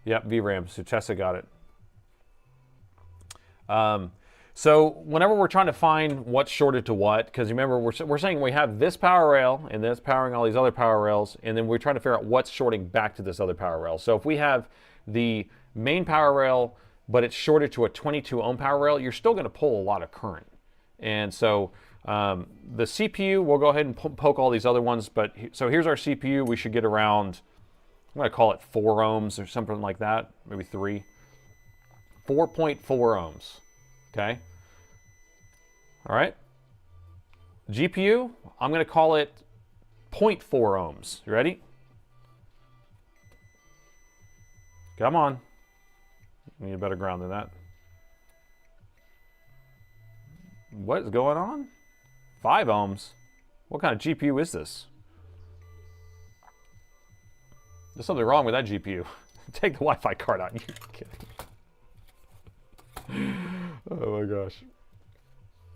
S1: Yep, VRAM. So Tessa got it. So whenever we're trying to find what's shorted to what, because remember we're saying we have this power rail and this powering all these other power rails, and then we're trying to figure out what's shorting back to this other power rail. So if we have the main power rail, but it's shorted to a 22 ohm power rail, you're still going to pull a lot of current. And so the CPU, we'll go ahead and poke all these other ones, but so here's our CPU. We should get around, I'm going to call it 4 ohms or something like that, maybe 3. 4.4 ohms. Okay. All right. GPU, I'm going to call it 0.4 ohms. You ready? Come on. We need a better ground than that. What is going on? 5 ohms. What kind of GPU is this? There's something wrong with that GPU. Take the Wi-Fi card out. You're kidding. Oh my gosh.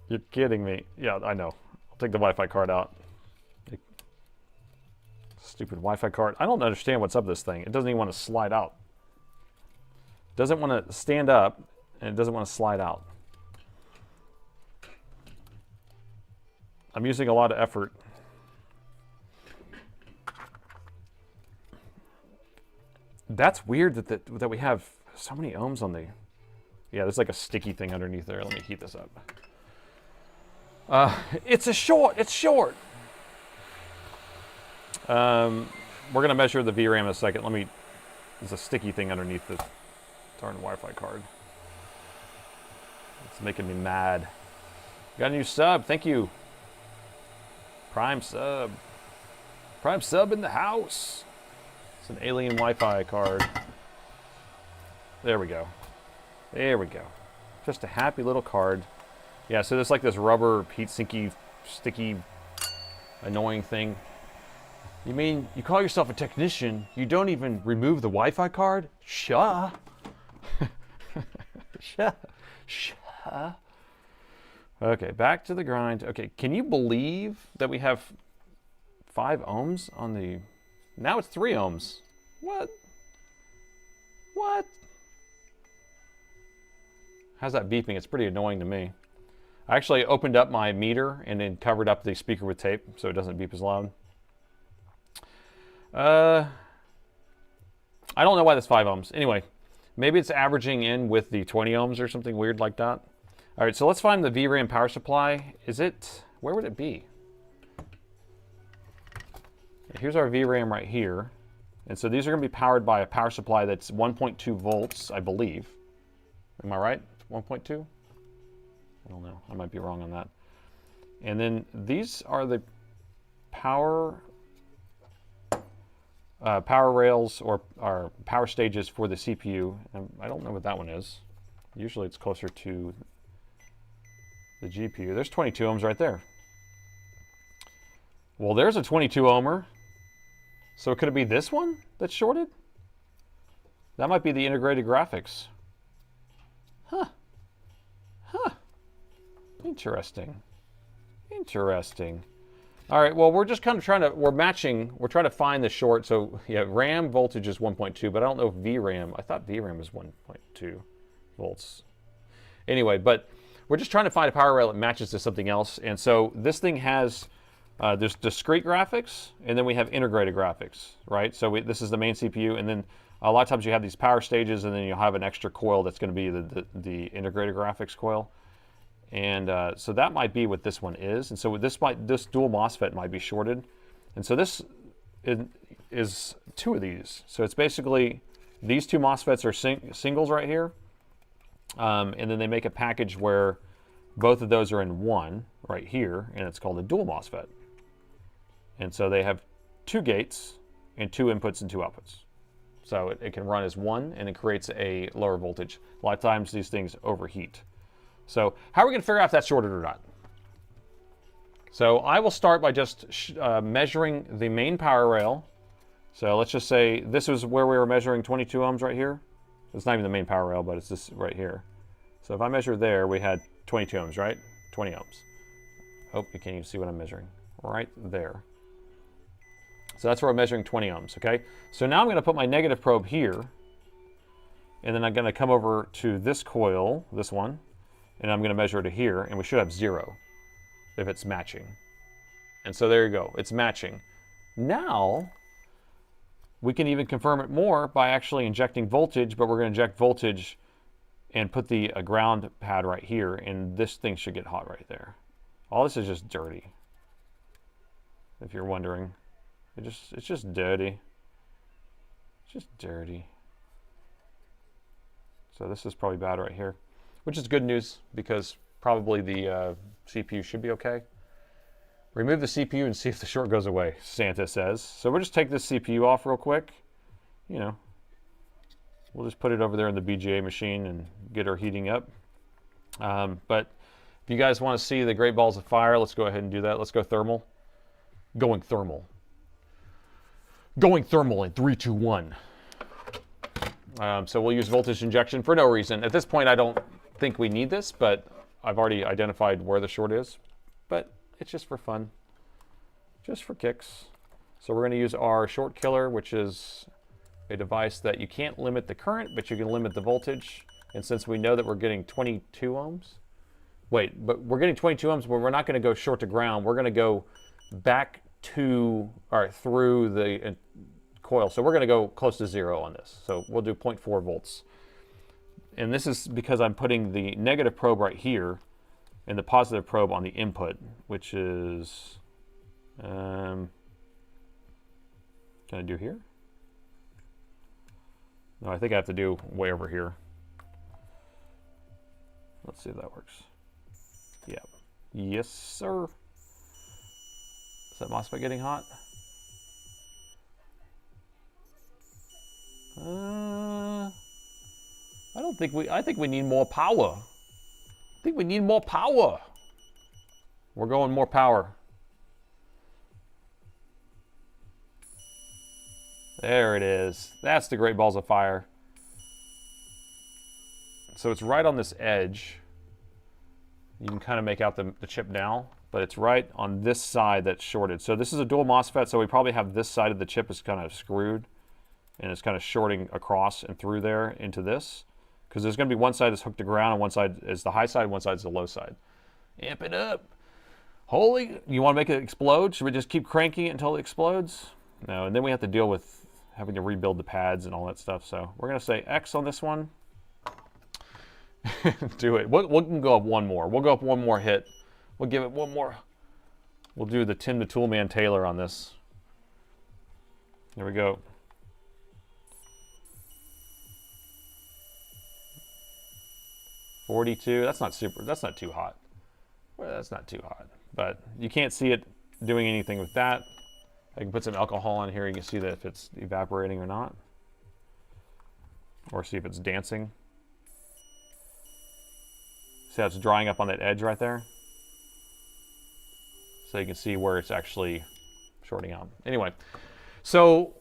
S1: You're kidding me. Yeah, I know. I'll take the Wi-Fi card out. Stupid Wi-Fi card. I don't understand what's up with this thing. It doesn't even want to slide out. It doesn't want to stand up, and it doesn't want to slide out. I'm using a lot of effort. That's weird that we have so many ohms on the... Yeah, there's like a sticky thing underneath there. Let me heat this up. It's short. We're going to measure the VRAM in a second. There's a sticky thing underneath the darn Wi-Fi card. It's making me mad. Got a new sub. Thank you. Prime sub. Prime sub in the house. It's an alien Wi-Fi card. There we go. There we go. Just a happy little card. Yeah, so there's like this rubber, heat-sinky, sticky, annoying thing. You mean you call yourself a technician, you don't even remove the Wi-Fi card? Sure. Sure. Okay, back to the grind. Okay, can you believe that we have 5 ohms on the... Now it's 3 ohms. What? What? How's that beeping? It's pretty annoying to me. I actually opened up my meter and then covered up the speaker with tape so it doesn't beep as loud. I don't know why that's 5 ohms. Anyway, maybe it's averaging in with the 20 ohms or something weird like that. All right, so let's find the VRAM power supply. Where would it be? Here's our VRAM right here. And so these are going to be powered by a power supply that's 1.2 volts, I believe. Am I right? 1.2? I don't know. I might be wrong on that. And then these are the power power rails or power stages for the CPU. I don't know what that one is. Usually it's closer to the GPU. There's 22 ohms right there. Well, there's a 22 ohmer. So could it be this one that's shorted? That might be the integrated graphics. Huh. Huh. Interesting. Interesting. All right, well, we're just kind of trying to, we're trying to find the short. So yeah, RAM voltage is 1.2, but I don't know if VRAM, I thought VRAM was 1.2 volts. Anyway, but we're just trying to find a power rail that matches to something else. And so this thing has, there's discrete graphics, and then we have integrated graphics, right? So this is the main CPU, and then a lot of times you have these power stages, and then you'll have an extra coil that's going to be the integrated graphics coil. And so that might be what this one is. And so this dual MOSFET might be shorted. And so this is two of these. So it's basically these two MOSFETs are singles right here. And then they make a package where both of those are in one right here, and it's called a dual MOSFET. And so they have two gates and two inputs and two outputs. So it can run as one, and it creates a lower voltage. A lot of times these things overheat. So how are we going to figure out if that's shorted or not? So I will start by just measuring the main power rail. So let's just say this is where we were measuring 22 ohms right here. It's not even the main power rail, but it's this right here. So if I measure there, we had 22 ohms, right? 20 ohms. Oh, you can't even see what I'm measuring. Right there. So that's where I'm measuring 20 ohms, okay? So now I'm going to put my negative probe here, and then I'm going to come over to this coil, this one, and I'm going to measure it here, and we should have 0 if it's matching. And so there you go, it's matching. Now, we can even confirm it more by actually injecting voltage, but we're going to inject voltage and put the ground pad right here, and this thing should get hot right there. All this is just dirty, if you're wondering. It's just dirty. It's just dirty. So this is probably bad right here, which is good news because probably the CPU should be okay. Remove the CPU and see if the short goes away, Santa says. So we'll just take this CPU off real quick. You know, we'll just put it over there in the BGA machine and get her heating up. But if you guys want to see the great balls of fire, let's go ahead and do that. Let's go thermal. Going thermal. Going thermal in 3, 2, 1. So we'll use voltage injection for no reason. At this point, I don't think we need this, but I've already identified where the short is. But it's just for fun, just for kicks. So we're going to use our short killer, which is a device that you can't limit the current, but you can limit the voltage. And since we know that we're getting 22 ohms, wait, but we're getting 22 ohms, but we're not going to go short to ground. We're going to go back to, or through the coil. So we're going to go close to 0 on this. So we'll do 0.4 volts. And this is because I'm putting the negative probe right here and the positive probe on the input, which is, can I do here? No, I think I have to do way over here. Let's see if that works. Yeah. Yes, sir. Is that MOSFET getting hot? I think we need more power. I think we need more power. We're going more power. There it is. That's the great balls of fire. So it's right on this edge. You can kind of make out the chip now, but it's right on this side that's shorted. So this is a dual MOSFET, so we probably have this side of the chip is kind of screwed, and it's kind of shorting across and through there into this. Because there's going to be one side that's hooked to ground, and one side is the high side, one side is the low side. Amp it up. Holy, you want to make it explode? Should we just keep cranking it until it explodes? No, and then we have to deal with having to rebuild the pads and all that stuff. So we're going to say X on this one. Do it. We can go up one more. We'll go up one more hit. We'll give it one more. We'll do the Tim the Toolman Taylor on this. There we go. $42. That's not super. That's not too hot. Well, that's not too hot. But you can't see it doing anything with that. I can put some alcohol on here. You can see that if it's evaporating or not. Or see if it's dancing. See how it's drying up on that edge right there? So you can see where it's actually shorting out. Anyway, so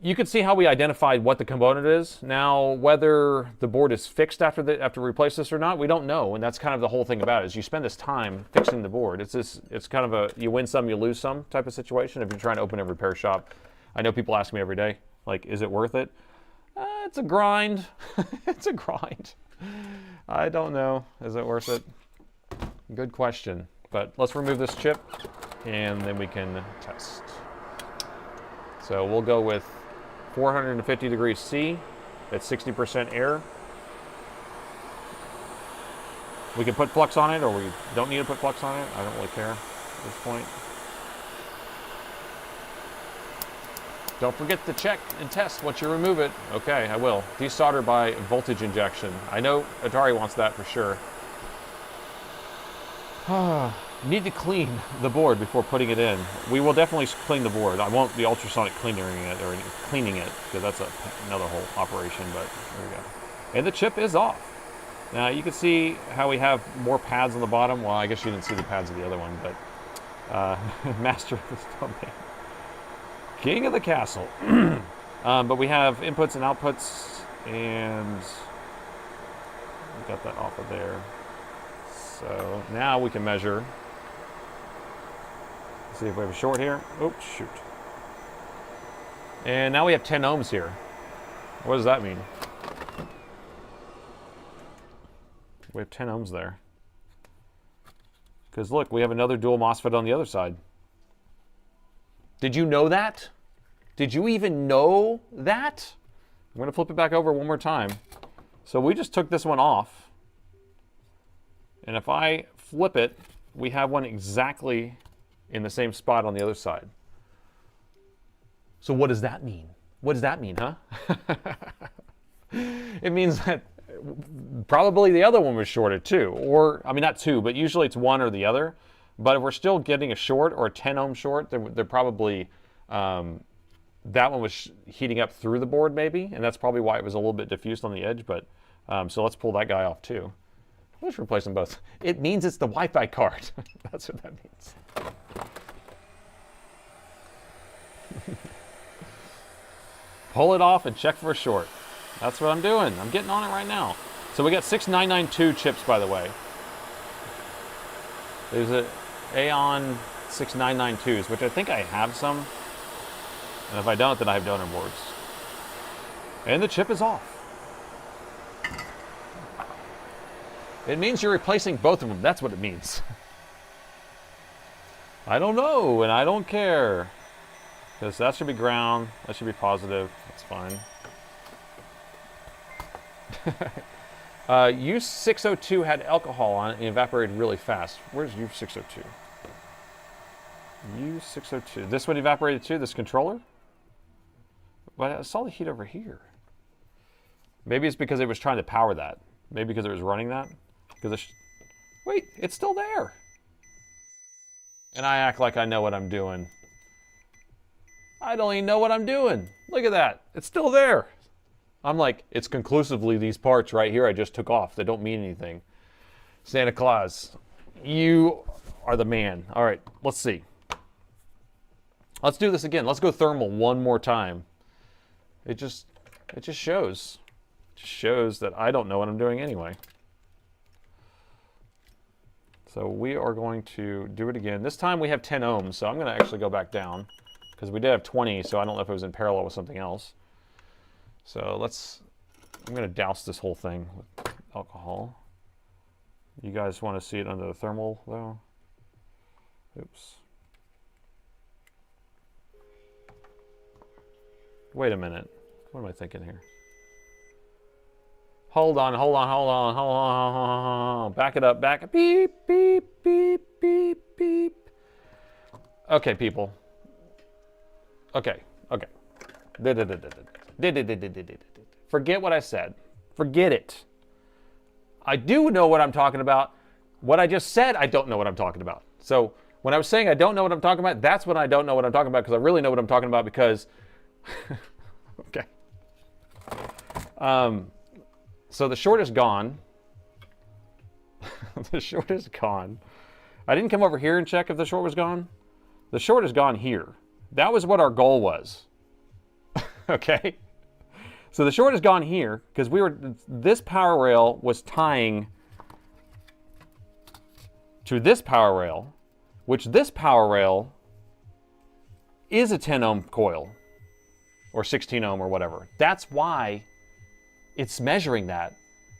S1: you can see how we identified what the component is. Now, whether the board is fixed after we replace this or not, we don't know. And that's kind of the whole thing about it, is you spend this time fixing the board. It's kind of a you win some, you lose some type of situation if you're trying to open a repair shop. I know people ask me every day, like, is it worth it? It's a grind. It's a grind. I don't know. Is it worth it? Good question. But let's remove this chip, and then we can test. So we'll go with 450 degrees C at 60% air. We can put flux on it, or we don't need to put flux on it. I don't really care at this point. Don't forget to check and test once you remove it. Okay, I will. Desolder by voltage injection. I know Atari wants that for sure. Need to clean the board before putting it in. We will definitely clean the board. I won't be ultrasonic cleaning it because that's another whole operation, but there we go. And the chip is off. Now you can see how we have more pads on the bottom. Well, I guess you didn't see the pads of the other one, but master of the thumbnail. King of the castle. But we have inputs and outputs, and we got that off of there. So now we can measure. See if we have a short here. Oops, shoot. And now we have 10 ohms here. What does that mean? We have 10 ohms there. Because look, we have another dual MOSFET on the other side. Did you know that? Did you even know that? I'm going to flip it back over one more time. So we just took this one off. And if I flip it, we have one exactly in the same spot on the other side. So what does that mean? What does that mean, huh? It means that probably the other one was shorted too. Or, I mean, not two, but usually it's one or the other. But if we're still getting a short or a 10 ohm short, they're probably, that one was heating up through the board maybe, and that's probably why it was a little bit diffused on the edge, but, so let's pull that guy off too. Let's replace them both. It means it's the Wi-Fi card. That's what that means. Pull it off and check for a short. That's what I'm doing. I'm getting on it right now. So we got 6992 chips, by the way. There's a Aeon 6992s, which I think I have some. And if I don't, then I have donor boards. And the chip is off. It means you're replacing both of them. That's what it means. I don't know, and I don't care. Because that should be ground. That should be positive. That's fine. U602 had alcohol on it and evaporated really fast. Where's U602? U602. This one evaporated too, this controller? But I saw the heat over here. Maybe it's because it was trying to power that. Maybe because it was running that. Wait, it's still there. And I act like I know what I'm doing. I don't even know what I'm doing. Look at that. It's still there. I'm like, it's conclusively these parts right here I just took off. They don't mean anything. Santa Claus, you are the man. All right, let's see. Let's do this again. Let's go thermal one more time. It just shows. It just shows that I don't know what I'm doing anyway. So we are going to do it again. This time we have 10 ohms, so I'm going to actually go back down because we did have 20, so I don't know if it was in parallel with something else. So I'm going to douse this whole thing with alcohol. You guys want to see it under the thermal though? Oops. Wait a minute. What am I thinking here? Hold on. Back it up, back. Beep, beep, beep, beep, beep. Okay, people. Okay. Forget what I said. Forget it. I do know what I'm talking about. What I just said, I don't know what I'm talking about. So When I was saying I don't know what I'm talking about, that's when I don't know what I'm talking about, because I really know what I'm talking about because, okay. So the short is gone. The short is gone. I didn't come over here and check if the short was gone. The short is gone here. That was what our goal was. Okay. So the short is gone here because this power rail was tying to this power rail, which this power rail is a 10 ohm coil or 16 ohm or whatever. That's why it's measuring that.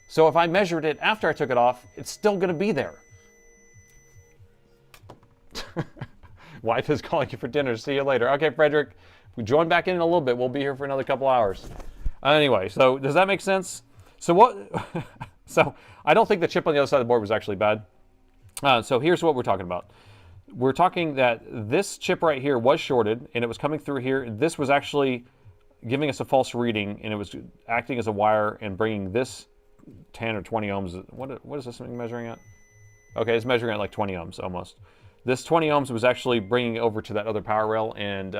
S1: So if I measured it after I took it off, it's still going to be there. Wife is calling you for dinner. See you later. Okay, Frederick, we join back in a little bit. We'll be here for another couple hours. Anyway, so does that make sense? So what? So I don't think the chip on the other side of the board was actually bad. So here's what we're talking about. We're talking that this chip right here was shorted, and it was coming through here. This was actually giving us a false reading, and it was acting as a wire and bringing this 10 or 20 ohms. What is this thing measuring at? Okay, it's measuring at like 20 ohms almost. This 20 ohms was actually bringing it over to that other power rail, and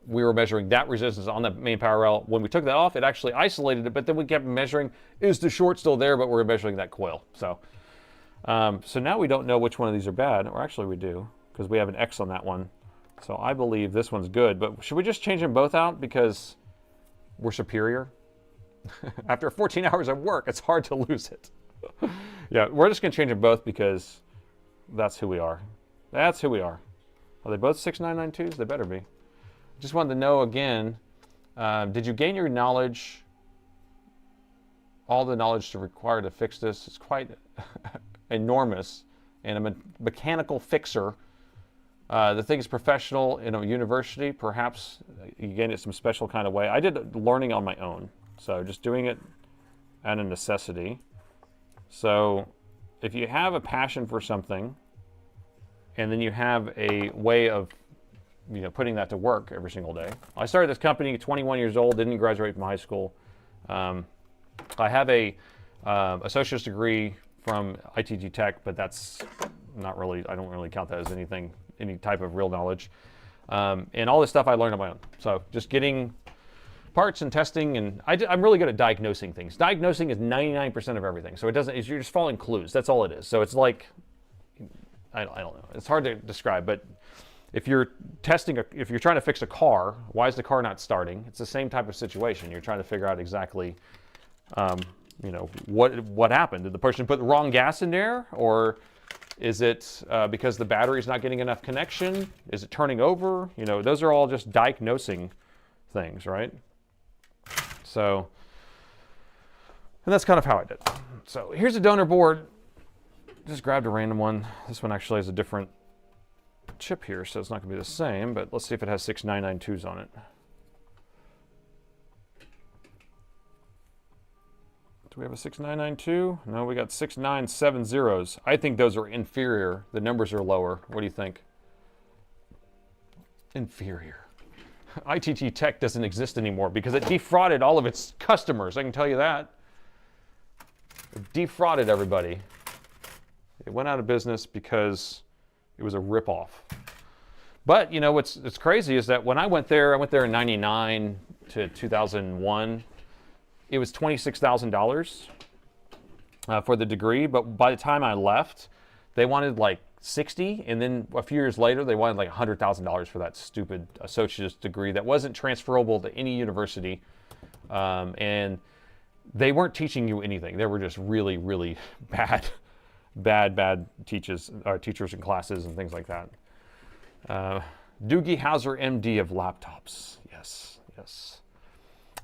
S1: we were measuring that resistance on the main power rail. When we took that off, it actually isolated it, but then we kept measuring, is the short still there, but we're measuring that coil. So now we don't know which one of these are bad, or actually we do, because we have an X on that one. So I believe this one's good, but should we just change them both out because we're superior? After 14 hours of work, it's hard to lose it. Yeah, we're just gonna change them both because that's who we are. That's who we are. Are they both 6992s? They better be. Just wanted to know again, did you gain your knowledge, all the knowledge required to fix this? It's quite enormous, and a mechanical fixer. The thing is professional in a university. Perhaps you gain it some special kind of way. I did learning on my own, so just doing it out of necessity. So if you have a passion for something, and then you have a way of putting that to work every single day. I started this company at 21 years old, didn't graduate from high school. I have a associate's degree from ITG Tech, but that's not really, I don't really count that as anything, any type of real knowledge. And all this stuff I learned on my own. So just getting parts and testing, and I'm really good at diagnosing things. Diagnosing is 99% of everything. So you're just following clues. That's all it is. So it's like, I don't know. It's hard to describe, but if you're if you're trying to fix a car, why is the car not starting? It's the same type of situation. You're trying to figure out exactly, what happened. Did the person put the wrong gas in there, or is it because the battery's not getting enough connection? Is it turning over? Those are all just diagnosing things, right? So, and that's kind of how I did it. So here's a donor board. Just grabbed a random one. This one actually has a different chip here, so it's not going to be the same, but let's see if it has 6992s on it. Do we have a 6992? No, we got 6970s. I think those are inferior. The numbers are lower. What do you think? Inferior. ITT Tech doesn't exist anymore because it defrauded all of its customers. I can tell you that. It defrauded everybody. It went out of business because it was a ripoff. But what's crazy is that when I went there in '99 to 2001. It was $26,000 for the degree, but by the time I left, they wanted like 60, and then a few years later, they wanted like $100,000 for that stupid associate's degree that wasn't transferable to any university, and they weren't teaching you anything. They were just really, really bad teachers and classes and things like that. Doogie Howser, MD of laptops. Yes.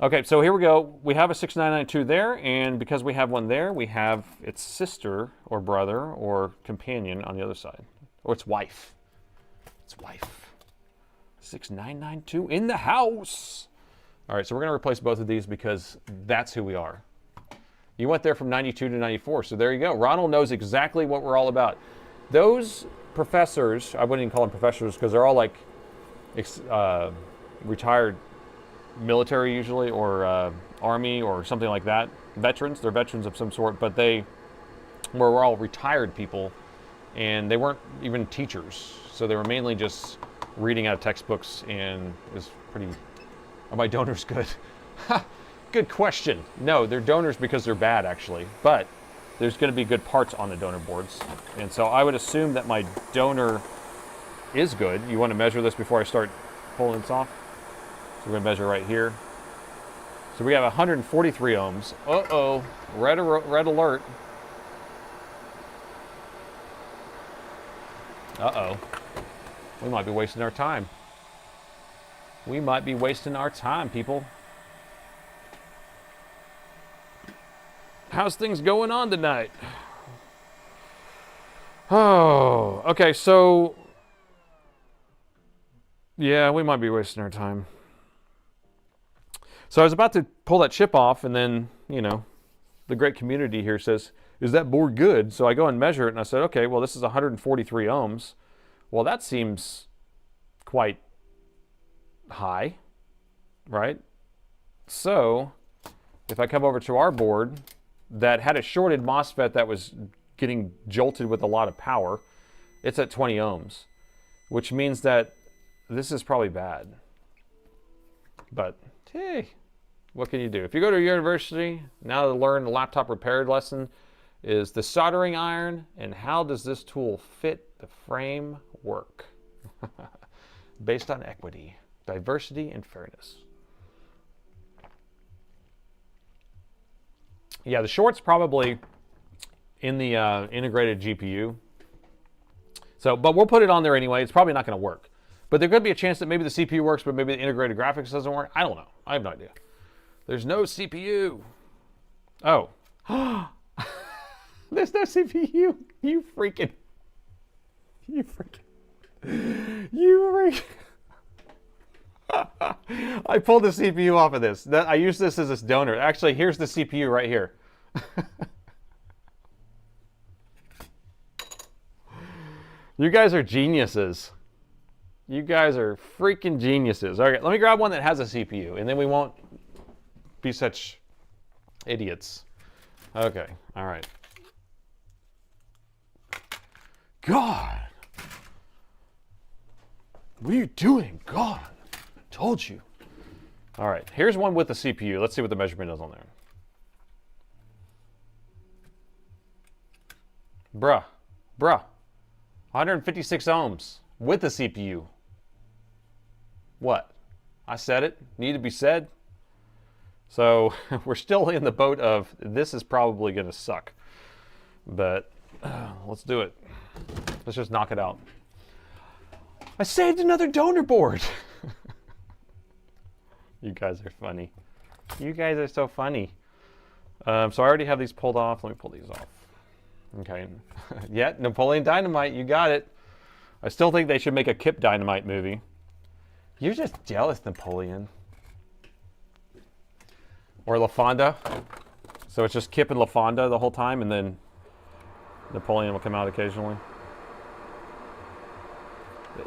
S1: Okay, so here we go. We have a 6992 there, and because we have one there, we have its sister or brother or companion on the other side, or its wife. Its wife. 6992 in the house. All right, so we're going to replace both of these because that's who we are. You went there from 92 to 94, so there you go. Ronald knows exactly what we're all about. Those professors, I wouldn't even call them professors because they're all like retired military usually, or army or something like that. Veterans, they're veterans of some sort, but we're all retired people and they weren't even teachers. So they were mainly just reading out of textbooks, and it was pretty... Are my donors good? Good question. No, they're donors because they're bad, actually. But there's going to be good parts on the donor boards. And so I would assume that my donor is good. You want to measure this before I start pulling this off? So we're going to measure right here. So we have 143 ohms. Uh-oh. Red alert. Uh-oh. We might be wasting our time. We might be wasting our time, people. How's things going on tonight? Oh, okay, so... Yeah, we might be wasting our time. So I was about to pull that chip off, and then, you know, the great community here says, is that board good? So I go and measure it, and I said, okay, well, this is 143 ohms. Well, that seems quite high, right? So if I come over to our board that had a shorted MOSFET that was getting jolted with a lot of power, it's at 20 ohms, which means that this is probably bad. But hey, what can you do? If you go to a university, now to learn the laptop repair lesson is the soldering iron and how does this tool fit the framework based on equity, diversity, and fairness. Yeah, the short's probably in the integrated GPU. So, but we'll put it on there anyway. It's probably not going to work. But there could be a chance that maybe the CPU works, but maybe the integrated graphics doesn't work. I don't know. I have no idea. There's no CPU. Oh. There's no CPU. You freaking. I pulled the CPU off of this. I use this as a donor. Actually, here's the CPU right here. You guys are geniuses. You guys are freaking geniuses. All right, let me grab one that has a CPU, and then we won't be such idiots. Okay, all right. God. What are you doing? God. Told you. All right, here's one with the CPU. Let's see what the measurement is on there. Bruh. 156 ohms with the CPU. What? I said it. Need to be said. So we're still in the boat of this is probably going to suck. But let's do it. Let's just knock it out. I saved another donor board. You guys are funny. You guys are so funny. So I already have these pulled off. Let me pull these off. Okay. Yeah, Napoleon Dynamite. You got it. I still think they should make a Kip Dynamite movie. You're just jealous, Napoleon. Or LaFonda. So it's just Kip and LaFonda the whole time, and then Napoleon will come out occasionally.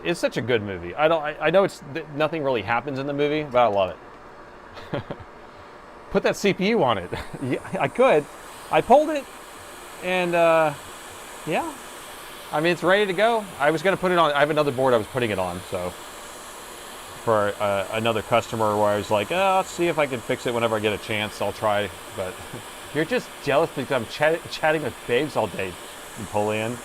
S1: It's such a good movie. I know it's nothing really happens in the movie, but I love it. Put that CPU on it. Yeah, I could. I pulled it, and yeah. I mean, it's ready to go. I was going to put it on. I have another board I was putting it on, so for another customer where I was like, let's see if I can fix it whenever I get a chance. I'll try. But you're just jealous because I'm chatting with babes all day, Napoleon.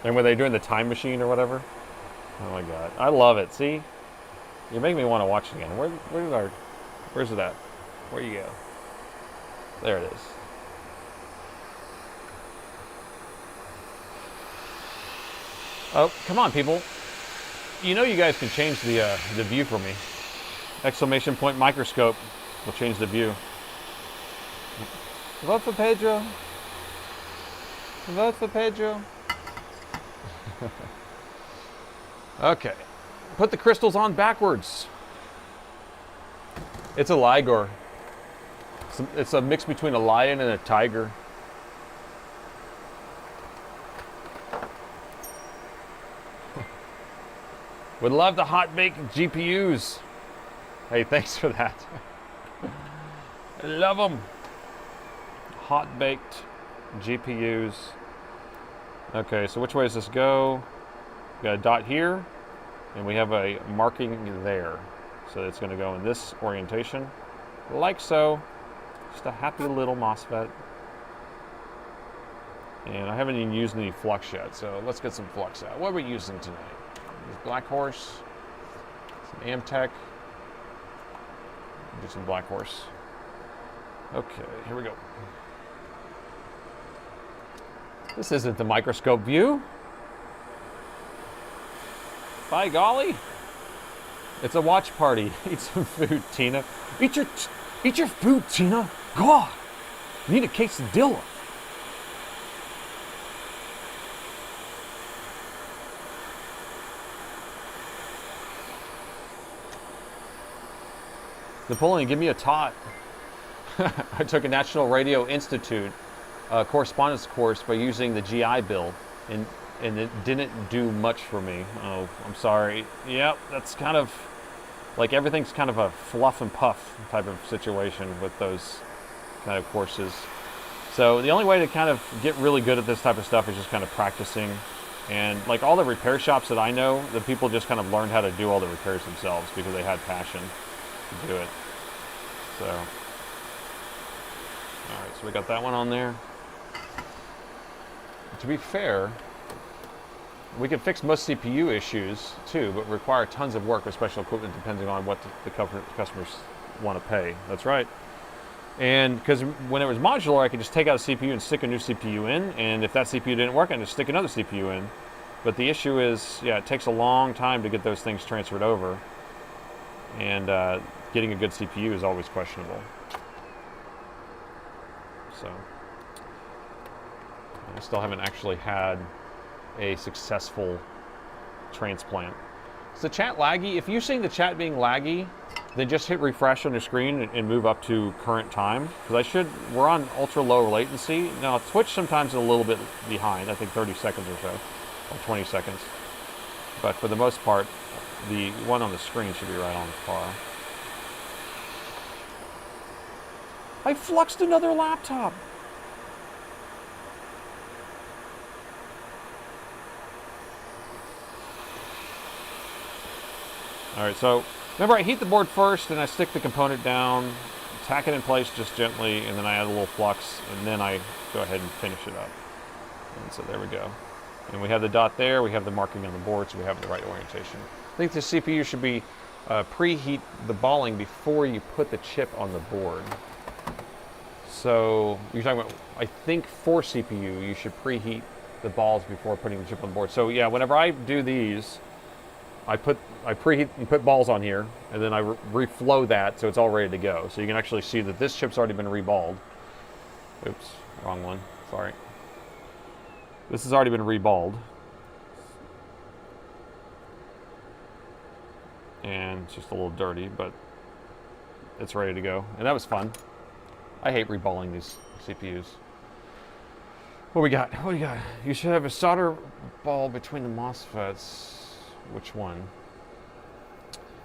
S1: And were they doing the time machine or whatever? Oh my God, I love it. See, you're making me want to watch it again. Where's it at? Where you go? There it is. Oh, come on, people. You know you guys can change the view for me. Exclamation point microscope will change the view. Vote for Pedro. Vote for Pedro. Okay. Put the crystals on backwards. It's a Ligor. It's a mix between a lion and a tiger. Would love the hot bake GPUs. Hey, thanks for that. I love them. Hot baked. GPUs. Okay, so which way does this go? We got a dot here, and we have a marking there. So it's going to go in this orientation, like so. Just a happy little MOSFET. And I haven't even used any flux yet, so let's get some flux out. What are we using tonight? Black Horse, some Amtech. Do some Black Horse. Okay, here we go. This isn't the microscope view. By golly. It's a watch party. Eat some food, Tina. Eat your food, Tina. God, you need a quesadilla. Napoleon, give me a tot. I took a National Radio Institute correspondence course by using the GI Bill, and it didn't do much for me. Oh, I'm sorry. Yep, that's kind of like everything's kind of a fluff and puff type of situation with those kind of courses. So the only way to kind of get really good at this type of stuff is just kind of practicing. And like all the repair shops that I know, the people just kind of learned how to do all the repairs themselves because they had passion to do it. So, all right, so we got that one on there. To be fair, we can fix most CPU issues too, but require tons of work with special equipment depending on what the customers want to pay. That's right. And because when it was modular, I could just take out a CPU and stick a new CPU in, and if that CPU didn't work, I could just stick another CPU in. But the issue is, yeah, it takes a long time to get those things transferred over, and getting a good CPU is always questionable. So, I still haven't actually had a successful transplant. Is the chat laggy? If you're seeing the chat being laggy, then just hit refresh on your screen and move up to current time. Because we're on ultra low latency. Now Twitch sometimes is a little bit behind, I think 30 seconds or so, or 20 seconds. But for the most part, the one on the screen should be right on par. I fluxed another laptop. All right, so remember I heat the board first and I stick the component down, tack it in place just gently, and then I add a little flux, and then I go ahead and finish it up. And so there we go. And we have the dot there, we have the marking on the board, so we have the right orientation. I think the CPU should be preheat the balling before you put the chip on the board. So you're talking about, I think for CPU, you should preheat the balls before putting the chip on the board. So yeah, whenever I do these, I preheat and put balls on here, and then I reflow that so it's all ready to go. So you can actually see that this chip's already been reballed. Oops, wrong one, sorry. This has already been reballed. And it's just a little dirty, but it's ready to go. And that was fun. I hate reballing these CPUs. What we got? What do you got? You should have a solder ball between the MOSFETs. Which one?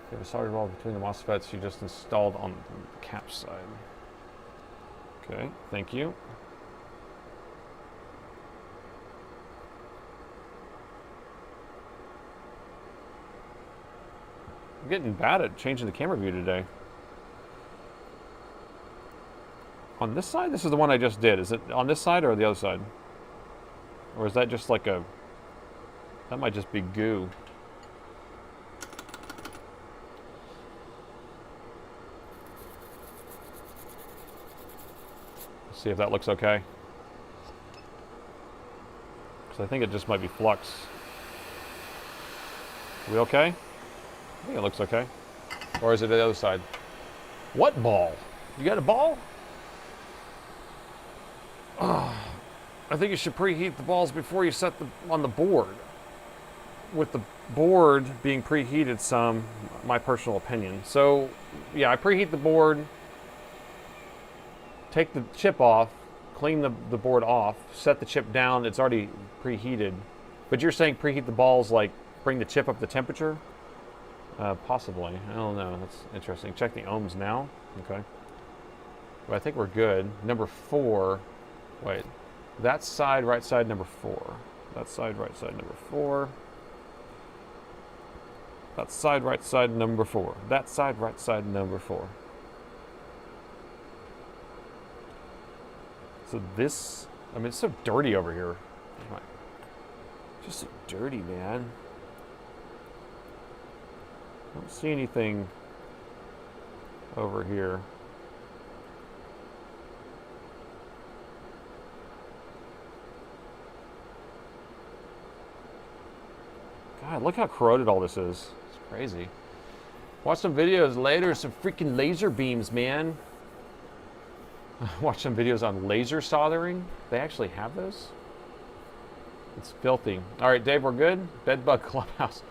S1: You have a solder ball between the MOSFETs you just installed on the cap side. Okay, thank you. I'm getting bad at changing the camera view today. On this side? This is the one I just did. Is it on this side or the other side? Or is that just like a... That might just be goo. Let's see if that looks okay. Because I think it just might be flux. Are we okay? I think it looks okay. Or is it the other side? What ball? You got a ball? Oh, I think you should preheat the balls before you set them on the board. With the board being preheated some, my personal opinion. So, yeah, I preheat the board, take the chip off, clean the board off, set the chip down, it's already preheated. But you're saying preheat the balls like bring the chip up the temperature? Possibly, I don't know, that's interesting. Check the ohms now, okay. But I think we're good. Number 4, wait, That side, right side, number 4. That side, right side, number 4. That side, right side, number 4. That side, right side, number 4. So this, I mean, it's so dirty over here. Just so dirty, man. I don't see anything over here. God, look how corroded all this is. It's crazy. Watch some videos later, some freaking laser beams, man. Watch some videos on laser soldering. They actually have those? It's filthy. All right, Dave, we're good? Bedbug Clubhouse.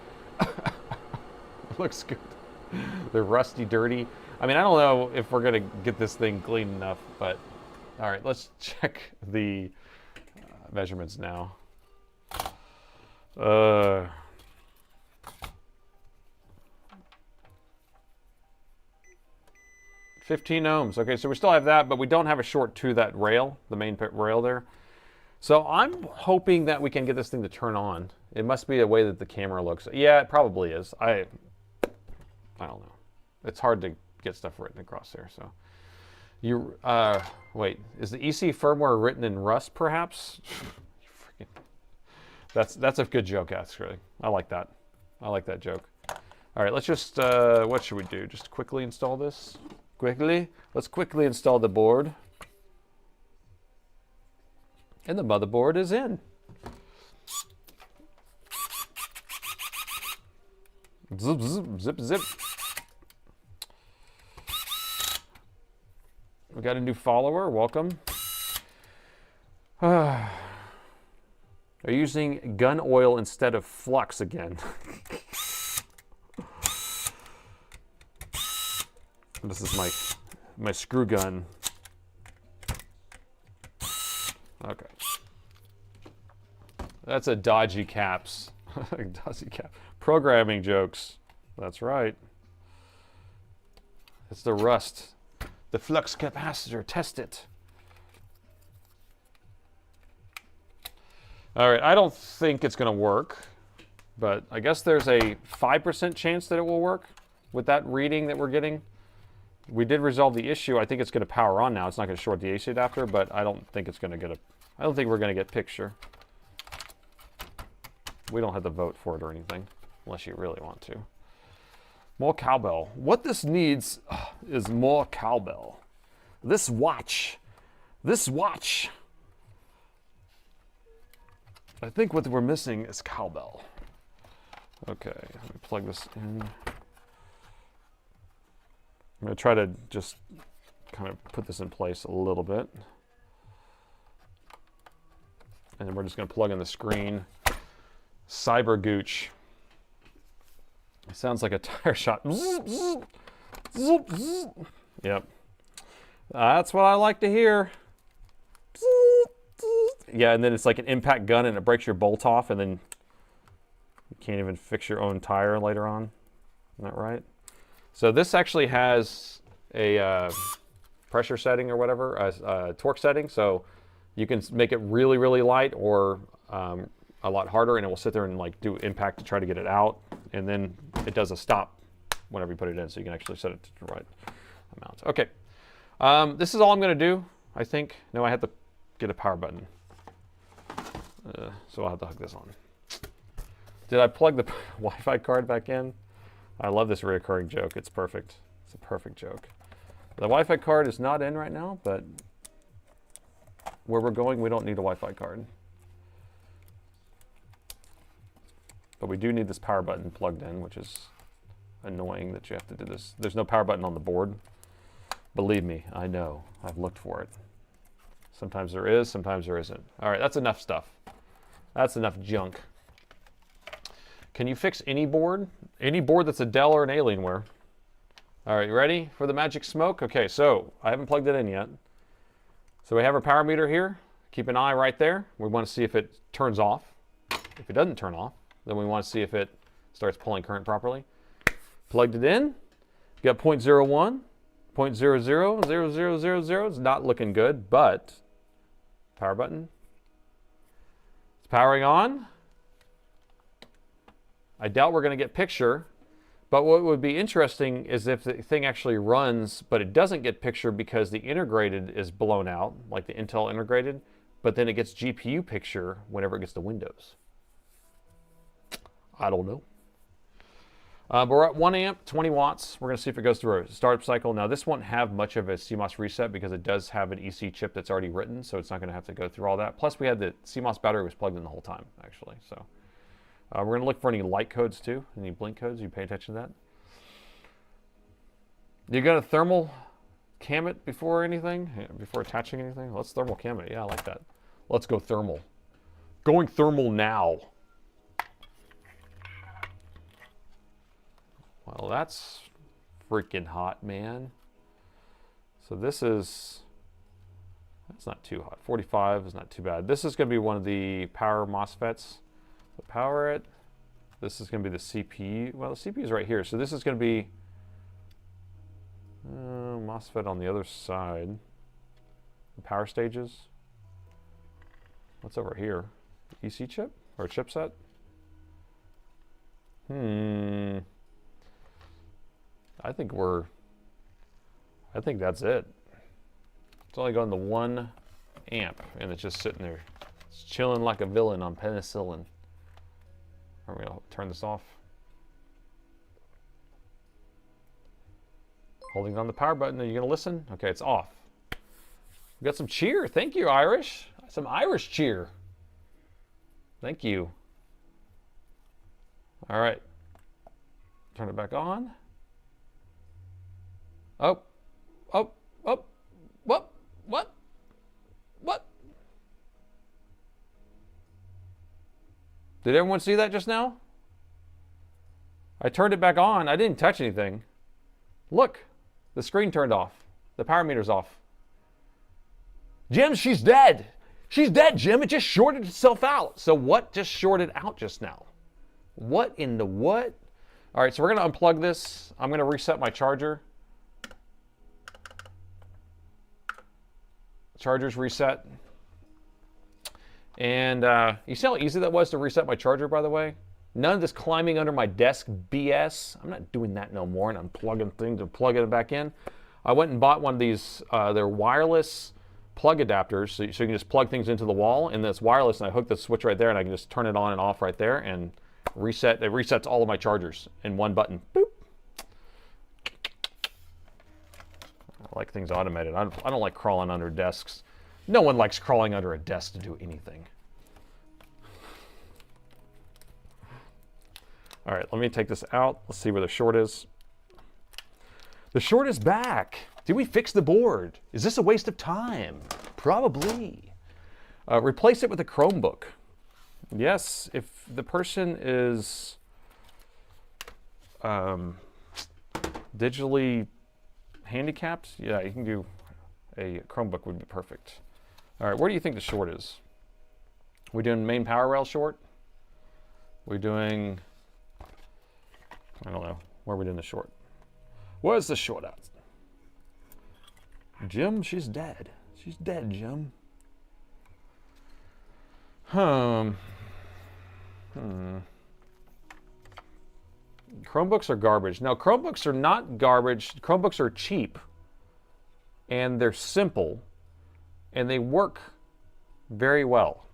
S1: Looks good. They're rusty, dirty. I mean, I don't know if we're going to get this thing clean enough, but all right, let's check the measurements now. 15 ohms. Okay, so we still have that, but we don't have a short to that rail, the main rail there. So I'm hoping that we can get this thing to turn on. It must be a way that the camera looks. Yeah, it probably is. I don't know. It's hard to get stuff written across there. So you wait, is the EC firmware written in Rust perhaps? That's a good joke, actually. I like that. I like that joke. All right, let's just what should we do? Just quickly install this. Quickly, let's quickly install the board. And the motherboard is in. Zip, zip, zip, zip. We got a new follower, welcome. Are using gun oil instead of flux again. This is my screw gun. Okay. That's a dodgy caps. Dodgy cap. Programming jokes. That's right. It's the rust. The flux capacitor. Test it. All right. I don't think it's going to work, but I guess there's a 5% chance that it will work with that reading that we're getting. We did resolve the issue. I think it's going to power on now. It's not going to short the AC adapter, but I don't think it's going to get a... I don't think we're going to get picture. We don't have to vote for it or anything, unless you really want to. More cowbell. What this needs is more cowbell. This watch. This watch. I think what we're missing is cowbell. Okay, let me plug this in. I'm going to try to just kind of put this in place a little bit. And then we're just going to plug in the screen. Cyber Gooch. It sounds like a tire shot. Yep. That's what I like to hear. Yeah, and then it's like an impact gun and it breaks your bolt off and then you can't even fix your own tire later on. Isn't that right? So this actually has a pressure setting or whatever, a torque setting. So you can make it really, really light or a lot harder, and it will sit there and like do impact to try to get it out. And then it does a stop whenever you put it in, so you can actually set it to the right amount. Okay, this is all I'm going to do, I think. No, I have to get a power button. So I'll have to hook this on. Did I plug the Wi-Fi card back in? I love this reoccurring joke. It's perfect. It's a perfect joke. The Wi-Fi card is not in right now, but where we're going, we don't need a Wi-Fi card. But we do need this power button plugged in, which is annoying that you have to do this. There's no power button on the board. Believe me, I know. I've looked for it. Sometimes there is, sometimes there isn't. All right, that's enough stuff. That's enough junk. Can you fix any board? Any board that's a Dell or an Alienware. All right, you ready for the magic smoke? Okay, so I haven't plugged it in yet. So we have our power meter here. Keep an eye right there. We want to see if it turns off. If it doesn't turn off, then we want to see if it starts pulling current properly. Plugged it in. Got 0.01, 0.00, 0000. It's not looking good, but power button, It's powering on. I doubt we're going to get picture. But what would be interesting is if the thing actually runs, but it doesn't get picture because the integrated is blown out, like the Intel integrated, but then it gets GPU picture whenever it gets to Windows. I don't know. But we're at 1 amp, 20 watts. We're going to see if it goes through a startup cycle. Now, this won't have much of a CMOS reset because it does have an EC chip that's already written, so it's not going to have to go through all that. Plus, we had the CMOS battery was plugged in the whole time, actually. So we're going to look for any light codes, too, any blink codes. You pay attention to that. You going to thermal cam it before anything? Yeah, before attaching anything? Let's thermal cam it. Yeah, I like that. Let's go thermal. Going thermal now. Well, that's freaking hot, man. So this is, that's not too hot. 45 is not too bad. This is going to be one of the power MOSFETs. So power it. This is going to be the CPU. Well, the CPU is right here. So this is going to be MOSFET on the other side. The power stages. What's over here? EC chip or chipset? I think that's it. It's only going to 1 amp, and it's just sitting there. It's chilling like a villain on penicillin. Are we gonna turn this off? Holding on the power button. Are you gonna listen? Okay, it's off. We got some cheer. Thank you, Irish. Some Irish cheer. Thank you. All right. Turn it back on. Oh, oh, oh, what? Did everyone see that just now? I turned it back on. I didn't touch anything. Look, the screen turned off. The power meter's off. Jim, she's dead. She's dead, Jim. It just shorted itself out. So what just shorted out just now? What in the what? All right, so we're going to unplug this. I'm going to reset my charger. Charger's reset. And you see how easy that was to reset my charger, by the way? None of this climbing under my desk BS. I'm not doing that no more and unplugging things and plugging it back in. I went and bought one of these, they're wireless plug adapters, so you can just plug things into the wall, and then it's wireless, and I hook the switch right there, and I can just turn it on and off right there, and reset. It resets all of my chargers in one button. Boop. I like things automated. I don't like crawling under desks. No one likes crawling under a desk to do anything. All right, let me take this out. Let's see where the short is. The short is back. Did we fix the board? Is this a waste of time? Probably. Replace it with a Chromebook. Yes, if the person is digitally handicapped, yeah, you can do a Chromebook would be perfect. All right, where do you think the short is? We doing main power rail short? We're doing, I don't know, where are we doing the short? Where's the short at? Jim, she's dead. She's dead, Jim. Chromebooks are garbage. Now, Chromebooks are not garbage. Chromebooks are cheap, and they're simple, and they work very well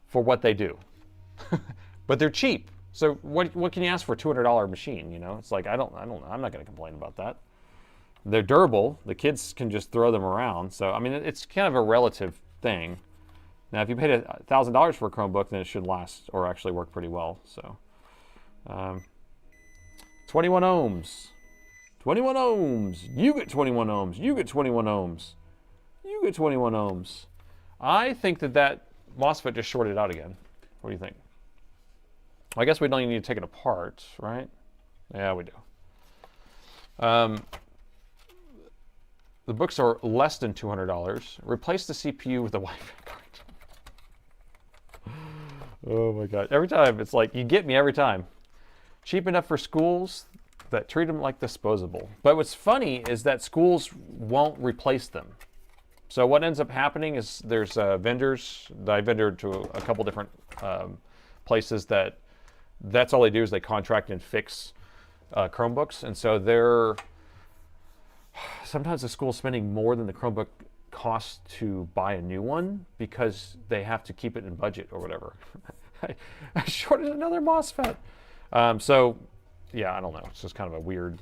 S1: for what they do. But they're cheap. So what can you ask for a $200 machine? You know, it's like I'm not going to complain about that. They're durable. The kids can just throw them around. So I mean, it's kind of a relative thing. Now, if you paid $1,000 for a Chromebook, then it should last or actually work pretty well. So, 21 ohms. 21 ohms. You get 21 ohms. You get 21 ohms. You get 21 ohms. I think that MOSFET just shorted out again. What do you think? Well, I guess we don't even need to take it apart, right? Yeah, we do. The books are less than $200. Replace the CPU with a Wi-Fi card. Oh my God. Every time, it's like, you get me every time. Cheap enough for schools that treat them like disposable. But what's funny is that schools won't replace them. So what ends up happening is there's vendors that I vendored to a couple different places that's all they do is they contract and fix Chromebooks. And so sometimes the school's spending more than the Chromebook costs to buy a new one because they have to keep it in budget or whatever. I shorted another MOSFET. So yeah, I don't know. It's just kind of a weird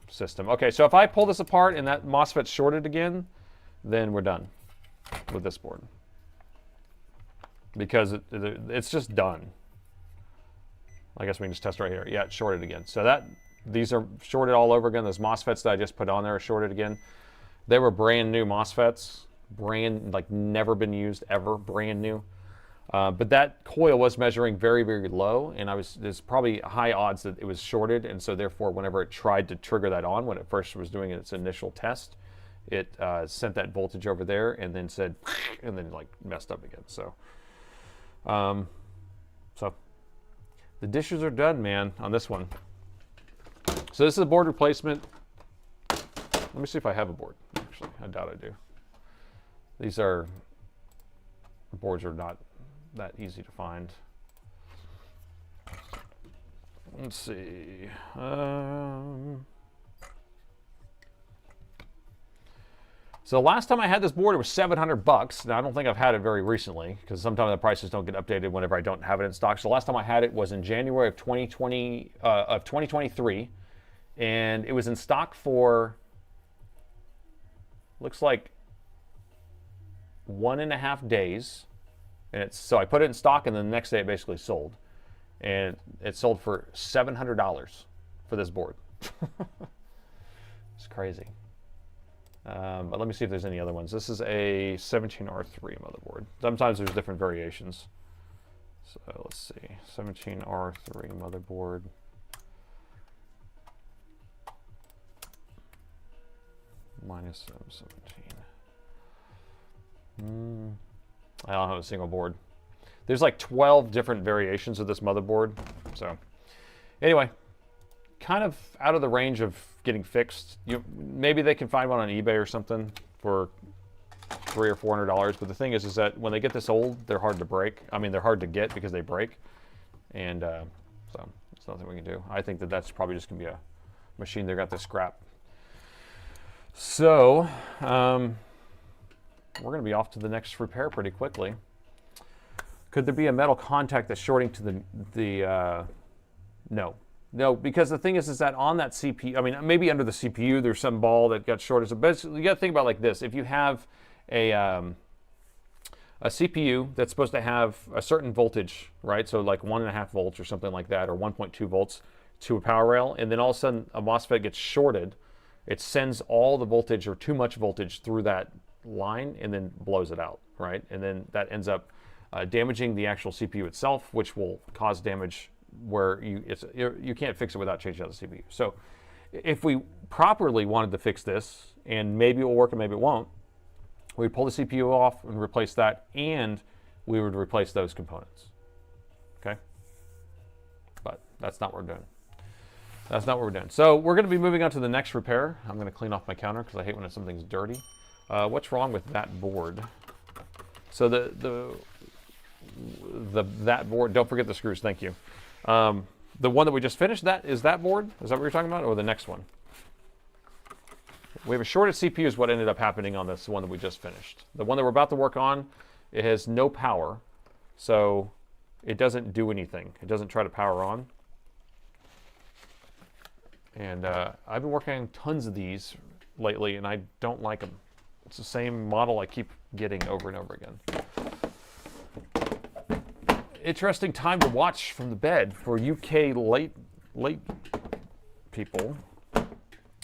S1: system. Okay, so if I pull this apart and that MOSFET's shorted again, then we're done with this board. Because it's just done. I guess we can just test right here. Yeah, it's shorted again. So these are shorted all over again. Those MOSFETs that I just put on there are shorted again. They were brand new MOSFETs. Like never been used ever, brand new. But that coil was measuring very, very low, and there's probably high odds that it was shorted, and so therefore whenever it tried to trigger that on, when it first was doing its initial test, it sent that voltage over there and then said, and then like messed up again. So, so the dishes are done, man, on this one. So this is a board replacement. Let me see if I have a board, actually. I doubt I do. Boards are not that easy to find. Let's see. So last time I had this board, it was $700. Now I don't think I've had it very recently because sometimes the prices don't get updated whenever I don't have it in stock. So last time I had it was in January of 2023, and it was in stock for looks like 1.5 days. And so I put it in stock, and then the next day it basically sold. And it sold for $700 for this board. It's crazy. But let me see if there's any other ones. This is a 17R3 motherboard. Sometimes there's different variations. So let's see. 17R3 motherboard. Minus 717. I don't have a single board. There's like 12 different variations of this motherboard. So anyway, kind of out of the range of getting fixed. Maybe they can find one on eBay or something for $300 or $400. But the thing is that when they get this old, they're hard to break. I mean, they're hard to get because they break. And so there's nothing we can do. I think that's probably just going to be a machine they got to scrap. So we're going to be off to the next repair pretty quickly. Could there be a metal contact that's shorting to the no, because the thing is that on that CPU, I mean, maybe under the CPU there's some ball that got shorted. So basically, you got to think about it like this: if you have a CPU that's supposed to have a certain voltage, right? So like 1.5 volts or something like that, or 1.2 volts to a power rail, and then all of a sudden a MOSFET gets shorted, it sends all the voltage or too much voltage through that line and then blows it out, right? And then that ends up damaging the actual CPU itself, which will cause damage where you can't fix it without changing out the CPU. So if we properly wanted to fix this, and maybe it will work and maybe it won't, we'd pull the CPU off and replace that, and we would replace those components. Okay? But that's not what we're doing. That's not what we're doing. So we're going to be moving on to the next repair. I'm going to clean off my counter because I hate when something's dirty. What's wrong with that board? So that board, don't forget the screws, thank you. The one that we just finished, that board? Is that what you're talking about, or the next one? We have a shorted CPU is what ended up happening on this one that we just finished. The one that we're about to work on, it has no power, so it doesn't do anything. It doesn't try to power on. And I've been working on tons of these lately, and I don't like them. It's the same model I keep getting over and over again. Interesting time to watch from the bed for UK late people.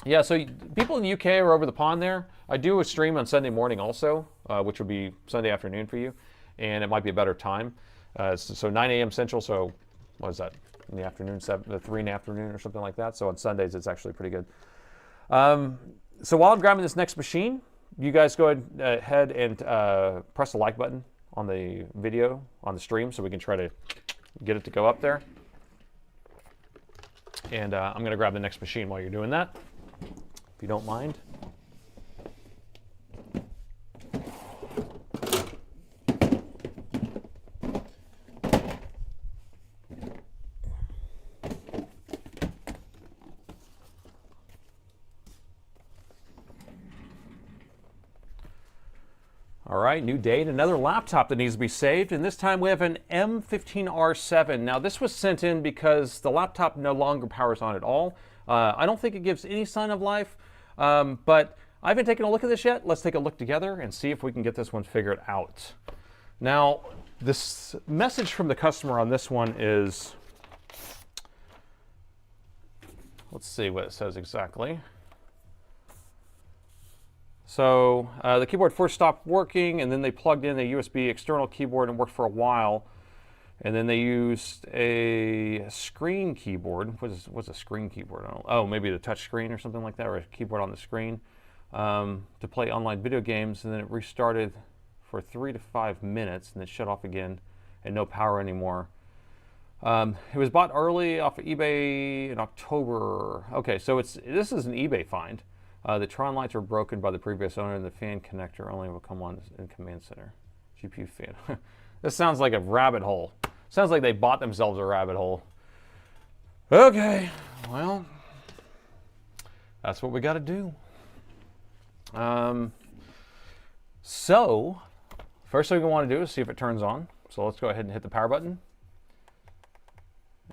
S1: Yeah, so people in the UK are over the pond there. I do a stream on Sunday morning also, which would be Sunday afternoon for you, and it might be a better time. So 9 a.m. Central, so what is that? In the afternoon, 3 in the afternoon or something like that. So on Sundays, it's actually pretty good. So while I'm grabbing this next machine, you guys go ahead and press the like button on the video, on the stream, so we can try to get it to go up there. And I'm going to grab the next machine while you're doing that, if you don't mind. All right, new date, another laptop that needs to be saved, and this time we have an M15 R7. Now this was sent in because the laptop no longer powers on at all. I don't think it gives any sign of life, but I haven't taken a look at this yet. Let's take a look together and see if we can get this one figured out. Now, this message from the customer on this one is, let's see what it says exactly. So the keyboard first stopped working, and then they plugged in a USB external keyboard and worked for a while. And then they used a screen keyboard. What's a screen keyboard? I don't know. Oh, maybe the touch screen or something like that, or a keyboard on the screen to play online video games. And then it restarted for 3 to 5 minutes, and then shut off again, and no power anymore. It was bought early off of eBay in October. Okay, so this is an eBay find. The Tron lights were broken by the previous owner, and the fan connector only will come on in command center. GPU fan. This sounds like a rabbit hole. Sounds like they bought themselves a rabbit hole. Okay, well, that's what we got to do. So, first thing we want to do is see if it turns on. So let's go ahead and hit the power button.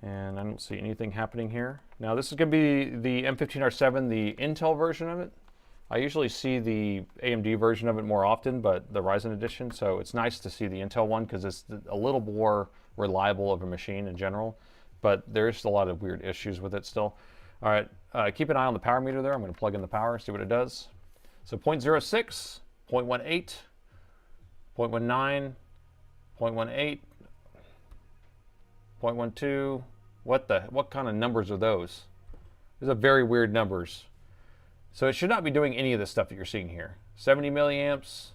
S1: And I don't see anything happening here. Now this is going to be the M15 R7, the Intel version of it. I usually see the AMD version of it more often, but the Ryzen edition, so it's nice to see the Intel one because it's a little more reliable of a machine in general, but there's a lot of weird issues with it still. All right, keep an eye on the power meter there. I'm going to plug in the power, see what it does. So 0.06, 0.18, 0.19, 0.18, 0.12. What kind of numbers are those? Those are very weird numbers. So it should not be doing any of the stuff that you're seeing here. 70 milliamps.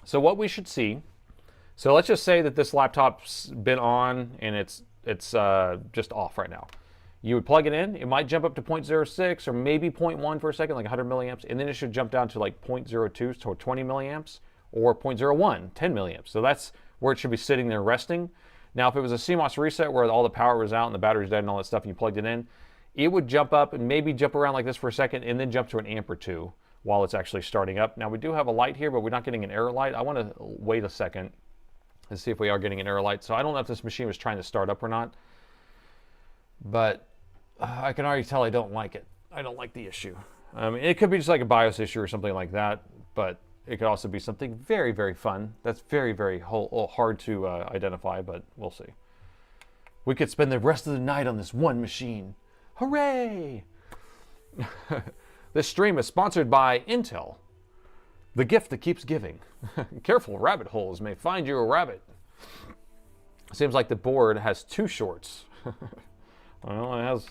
S1: So what we should see, so let's just say that this laptop's been on and it's just off right now. You would plug it in, it might jump up to 0.06 or maybe 0.1 for a second, like 100 milliamps, and then it should jump down to like 0.02, so 20 milliamps, or 0.01, 10 milliamps. So that's where it should be sitting there resting. Now, if it was a CMOS reset where all the power was out and the battery's dead and all that stuff and you plugged it in, it would jump up and maybe jump around like this for a second and then jump to an amp or two while it's actually starting up. Now, we do have a light here, but we're not getting an error light. I want to wait a second and see if we are getting an error light. So I don't know if this machine was trying to start up or not, but I can already tell I don't like it. I don't like the issue. It could be just like a BIOS issue or something like that, but it could also be something very, very fun. That's very, very hard to identify, but we'll see. We could spend the rest of the night on this one machine. Hooray! This stream is sponsored by Intel, the gift that keeps giving. Careful, rabbit holes may find you a rabbit. Seems like the board has 2 shorts. Well, it has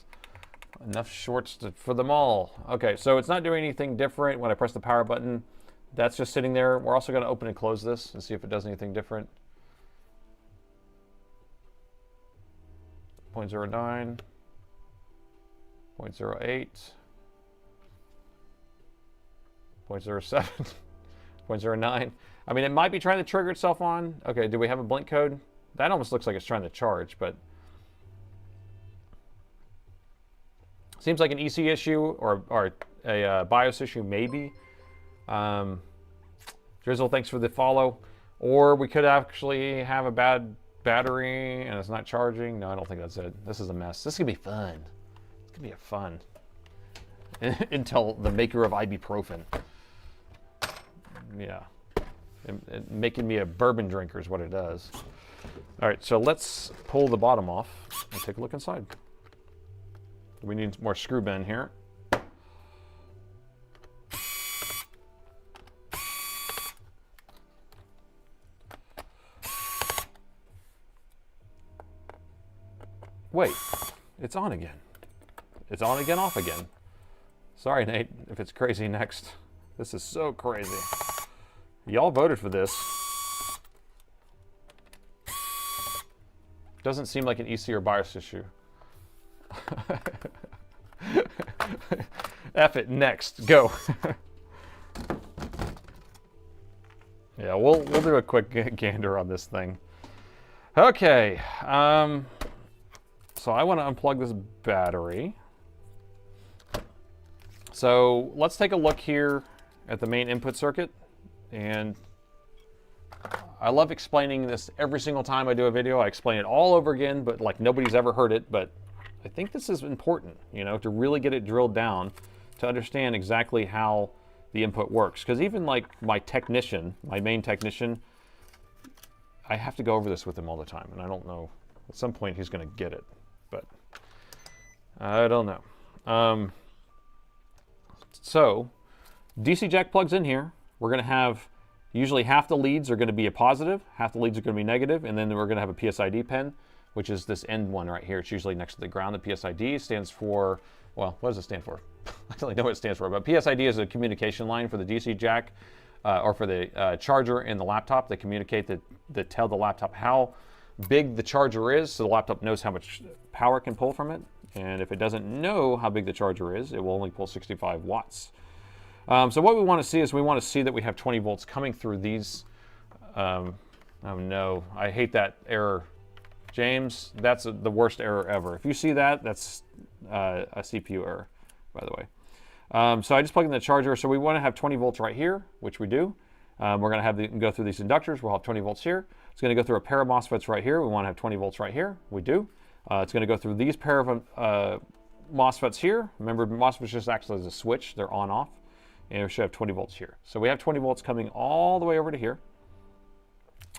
S1: enough shorts for them all. Okay, so it's not doing anything different when I press the power button. That's just sitting there. We're also going to open and close this and see if it does anything different. 0.09, 0.08, 0.07, 0.09. I mean, it might be trying to trigger itself on. Okay, do we have a blink code? That almost looks like it's trying to charge, but seems like an EC issue or a BIOS issue, maybe. Drizzle, thanks for the follow. Or we could actually have a bad battery and it's not charging. No, I don't think that's it. This is a mess. This is gonna be fun. It's gonna be a fun. Intel, the maker of ibuprofen. Yeah, making me a bourbon drinker is what it does. All right, so let's pull the bottom off and take a look inside. We need more screw bend here. Wait, it's on again. It's on again, off again. Sorry, Nate, if it's crazy next. This is so crazy. Y'all voted for this. Doesn't seem like an EC or BIOS issue. F it, next, go. Yeah, we'll do a quick gander on this thing. Okay, so I want to unplug this battery. So let's take a look here at the main input circuit. And I love explaining this every single time I do a video. I explain it all over again, but like nobody's ever heard it. But I think this is important, you know, to really get it drilled down to understand exactly how the input works. Because even like my technician, my main technician, I have to go over this with him all the time. And I don't know, at some point he's going to get it, but I don't know. So DC jack plugs in here. We're going to have usually half the leads are going to be a positive, half the leads are going to be negative, and then we're going to have a PSID pin, which is this end one right here. It's usually next to the ground. The PSID stands for, well, what does it stand for? I don't really know what it stands for, but PSID is a communication line for the DC jack or for the charger and the laptop. They communicate that tell the laptop how big the charger is, so the laptop knows how much power it can pull from it. And if it doesn't know how big the charger is, it will only pull 65 watts. So what we want to see is we want to see that we have 20 volts coming through these. Oh no, I hate that error. James, that's the worst error ever. If you see that, that's a CPU error, by the way. So I just plug in the charger. So we want to have 20 volts right here, which we do. We're going to have go through these inductors. We'll have 20 volts here. It's going to go through a pair of MOSFETs right here. We want to have 20 volts right here. We do. It's going to go through these pair of MOSFETs here. Remember, MOSFETs just act as a switch. They're on off. And we should have 20 volts here. So we have 20 volts coming all the way over to here.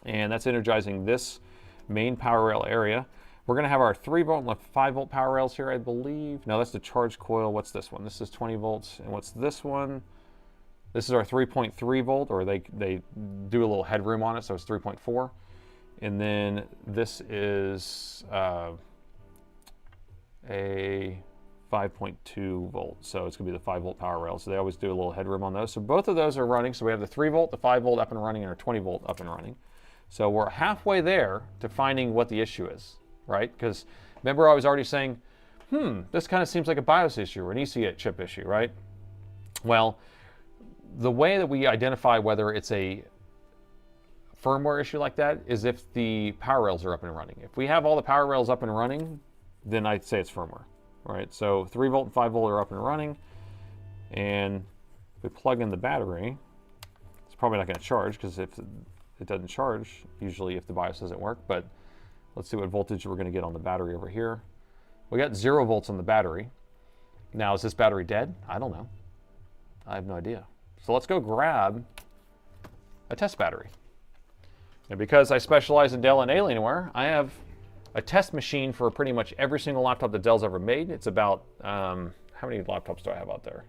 S1: And that's energizing this main power rail area. We're going to have our 3 volt and 5 volt power rails here, I believe. No, that's the charge coil. What's this one? This is 20 volts. And what's this one? This is our 3.3 volt, or they do a little headroom on it, so it's 3.4. And then this is a 5.2 volt, so it's going to be the 5 volt power rail. So they always do a little headroom on those. So both of those are running. So we have the 3 volt, the 5 volt up and running, and our 20 volt up and running. So we're halfway there to finding what the issue is, right? Because remember I was already saying, this kind of seems like a BIOS issue or an EC chip issue, right? Well, the way that we identify whether it's a firmware issue like that is if the power rails are up and running. If we have all the power rails up and running, then I'd say it's firmware, right? So 3 volt and 5 volt are up and running, and if we plug in the battery, it's probably not going to charge, because if it doesn't charge, usually if the BIOS doesn't work. But let's see what voltage we're going to get on the battery over here. We got 0 volts on the battery. Now, is this battery dead? I don't know. I have no idea. So let's go grab a test battery. And because I specialize in Dell and Alienware, I have a test machine for pretty much every single laptop that Dell's ever made. It's about, how many laptops do I have out there?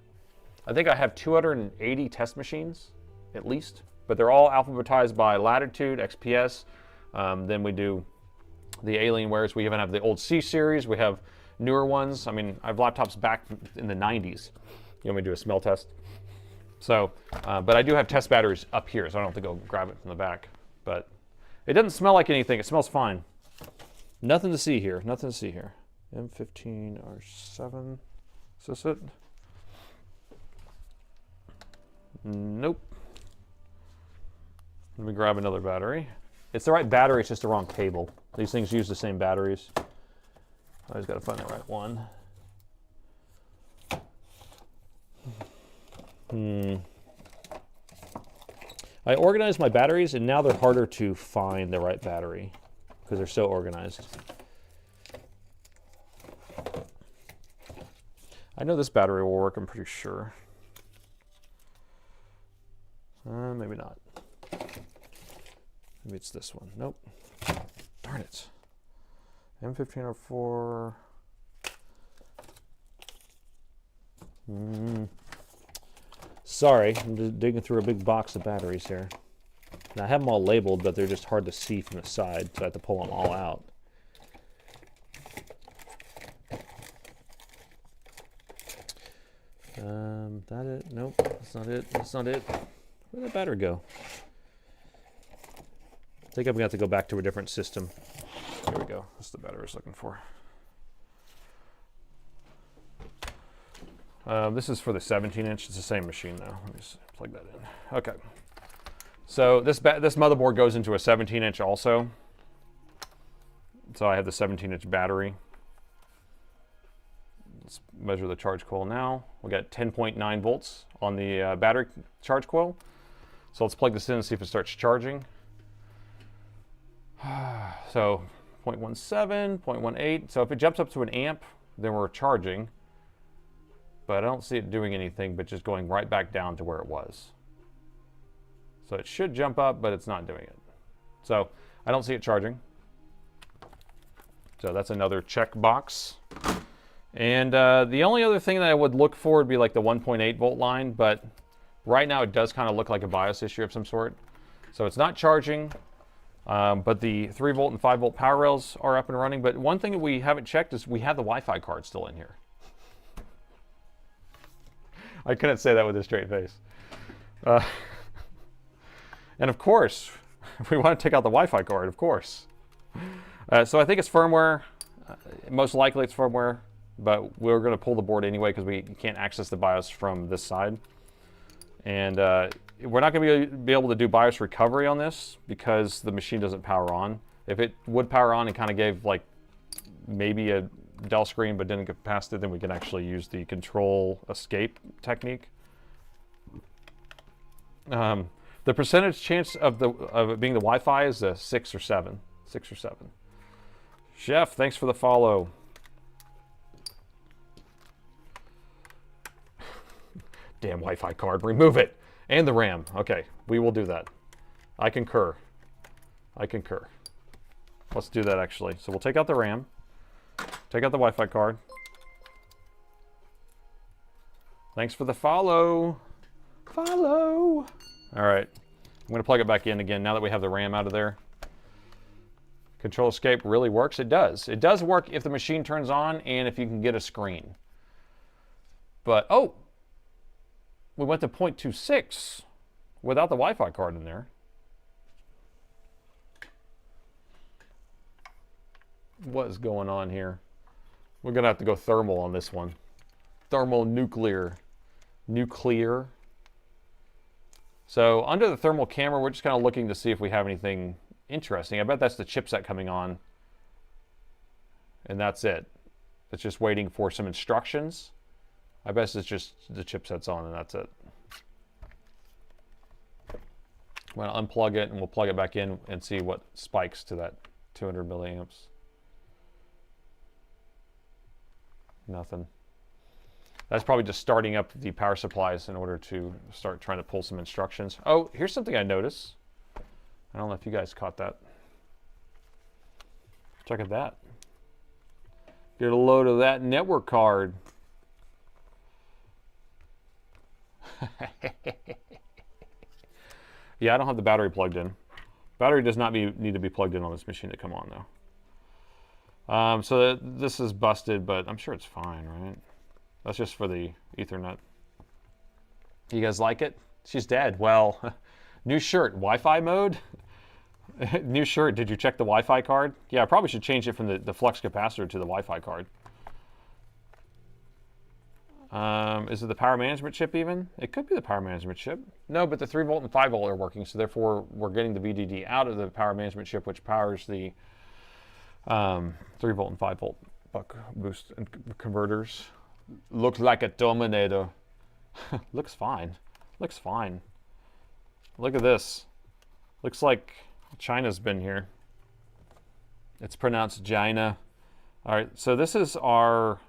S1: I think I have 280 test machines, at least. But they're all alphabetized by latitude, XPS. Then we do the Alienwares. We even have the old C series. We have newer ones. I mean, I have laptops back in the 90s. You want me to do a smell test? So, but I do have test batteries up here, so I don't have to go grab it from the back. But it doesn't smell like anything. It smells fine. Nothing to see here. Nothing to see here. M15 R7. Is this it? Nope. Let me grab another battery. It's the right battery, it's just the wrong cable. These things use the same batteries. I just got to find the right one. I organized my batteries, and now they're harder to find the right battery because they're so organized. I know this battery will work, I'm pretty sure. Maybe not. Maybe it's this one. Nope. Darn it. M15 R4. Sorry, I'm just digging through a big box of batteries here. Now, I have them all labeled, but they're just hard to see from the side, so I have to pull them all out. That it? Nope, that's not it. That's not it. Where'd that battery go? I think I'm going to have to go back to a different system. There we go. That's the battery I was looking for. This is for the 17-inch. It's the same machine, though. Let me just plug that in. Okay. So this motherboard goes into a 17-inch also. So I have the 17-inch battery. Let's measure the charge coil now. We got 10.9 volts on the battery charge coil. So let's plug this in and see if it starts charging. So 0.17, 0.18. So if it jumps up to an amp, then we're charging. But I don't see it doing anything, but just going right back down to where it was. So it should jump up, but it's not doing it. So I don't see it charging. So that's another check box. And the only other thing that I would look for would be like the 1.8 volt line, but right now it does kind of look like a BIOS issue of some sort. So it's not charging, but the 3 volt and 5 volt power rails are up and running. But one thing that we haven't checked is we have the Wi-Fi card still in here. I couldn't say that with a straight face. And of course, we want to take out the Wi-Fi card, of course. So I think it's firmware. Most likely it's firmware, but we're going to pull the board anyway because we can't access the BIOS from this side. And we're not going to be able to do BIOS recovery on this because the machine doesn't power on. If it would power on and kind of gave like maybe a Dell screen but didn't get past it, then we can actually use the control escape technique. The percentage chance of it being the Wi-Fi is a 6 or 7. 6 or 7. Chef, thanks for the follow. Damn Wi-Fi card, remove it. And the RAM. Okay, we will do that. I concur. I concur. Let's do that actually. So we'll take out the RAM. Take out the Wi-Fi card. Thanks for the follow. Follow. All right. I'm going to plug it back in again now that we have the RAM out of there. Control escape really works. It does. It does work if the machine turns on and if you can get a screen. But, oh, we went to 0.26 without the Wi-Fi card in there. What is going on here? We're going to have to go thermal on this one. Thermonuclear. Nuclear. So under the thermal camera, we're just kind of looking to see if we have anything interesting. I bet that's the chipset coming on. And that's it. It's just waiting for some instructions. I bet it's just the chipset's on and that's it. I'm going to unplug it and we'll plug it back in and see what spikes to that 200 milliamps. Nothing. That's probably just starting up the power supplies in order to start trying to pull some instructions. Oh, here's something I noticed. I don't know if you guys caught that. Check at that. Get a load of that network card. Yeah, I don't have the battery plugged in. Battery does not need to be plugged in on this machine to come on though. So this is busted, but I'm sure it's fine, right? That's just for the Ethernet. You guys like it? She's dead. Well, new shirt, Wi-Fi mode. New shirt, did you check the Wi-Fi card? Yeah, I probably should change it from the flux capacitor to the Wi-Fi card. Is it the power management chip even? It could be the power management chip. No, but the 3 volt and 5 volt are working, so therefore we're getting the VDD out of the power management chip, which powers the 3 volt and 5 volt buck boost and converters. Looks like a Terminator. Looks fine. Looks fine. Look at this. Looks like China's been here. It's pronounced China. All right, so this is our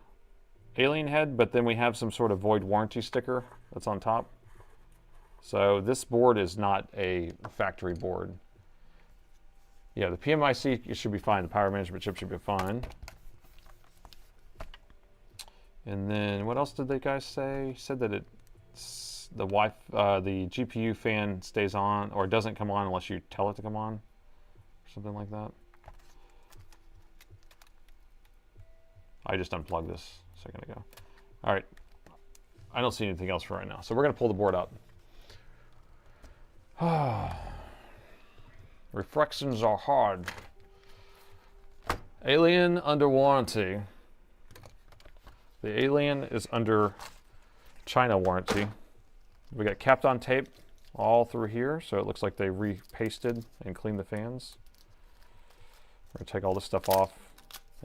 S1: alien head, but then we have some sort of void warranty sticker that's on top. So this board is not a factory board. Yeah, the PMIC, it should be fine. The power management chip should be fine. And then what else did the guys say? Said that it's the GPU fan stays on or doesn't come on unless you tell it to come on, or something like that. I just unplugged this a second ago. All right, I don't see anything else for right now, so we're gonna pull the board out. Reflections are hard. Alien under warranty. The Alien is under China warranty. We got Kapton tape all through here, so it looks like they repasted and cleaned the fans. We're gonna take all this stuff off.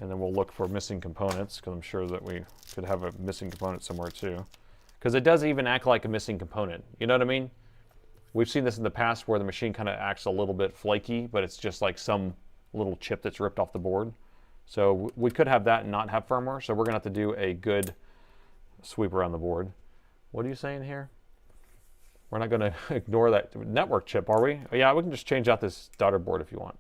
S1: And then we'll look for missing components, because I'm sure that we could have a missing component somewhere too. Because it does even act like a missing component. You know what I mean? We've seen this in the past where the machine kind of acts a little bit flaky, but it's just like some little chip that's ripped off the board. So we could have that and not have firmware. So we're going to have to do a good sweep around the board. What are you saying here? We're not going to ignore that network chip, are we? Oh, yeah, we can just change out this daughter board if you want.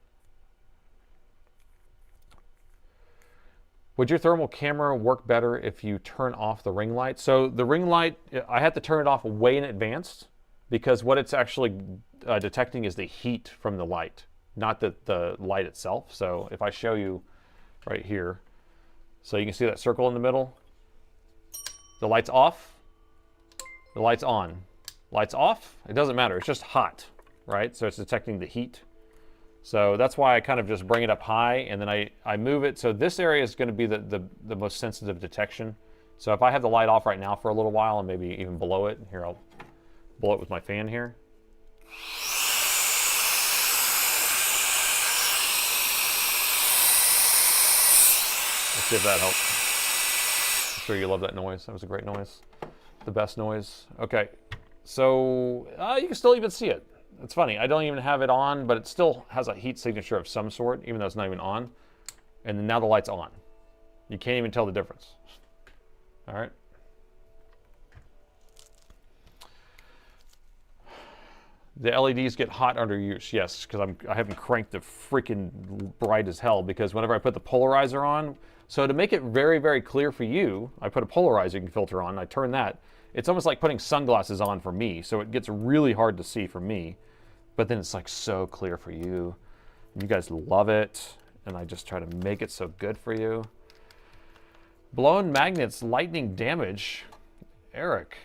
S1: Would your thermal camera work better if you turn off the ring light? So the ring light, I had to turn it off way in advance because what it's actually detecting is the heat from the light, not the light itself. So if I show you right here, so you can see that circle in the middle, the light's off, the light's on. Light's off, it doesn't matter, it's just hot, right? So it's detecting the heat. So that's why I kind of just bring it up high and then I move it. So this area is going to be the most sensitive detection. So if I have the light off right now for a little while and maybe even below it, here I'll blow it with my fan here. Let's see if that helps. I'm sure you love that noise. That was a great noise. The best noise. Okay, so you can still even see it. It's funny, I don't even have it on, but it still has a heat signature of some sort, even though it's not even on. And then now the light's on. You can't even tell the difference. All right. The LEDs get hot under use, yes, because I haven't cranked the freaking bright as hell, because whenever I put the polarizer on, so to make it very, very clear for you, I put a polarizing filter on, I turn that. It's almost like putting sunglasses on for me, so it gets really hard to see for me, but then it's like so clear for you. You guys love it, and I just try to make it so good for you. Blown magnets, lightning damage. Eric.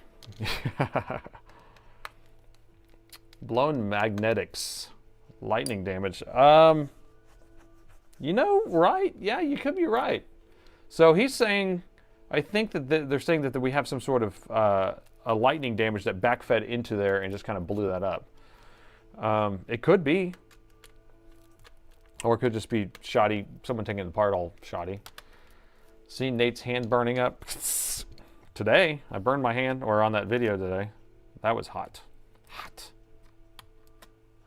S1: Blown magnetics, lightning damage. You know, right? Yeah, you could be right. So he's saying, I think that they're saying that we have some sort of a lightning damage that backfed into there and just kind of blew that up. It could be. Or it could just be shoddy, someone taking it apart all shoddy. See Nate's hand burning up. Today, I burned my hand, or on that video today. That was hot. Hot.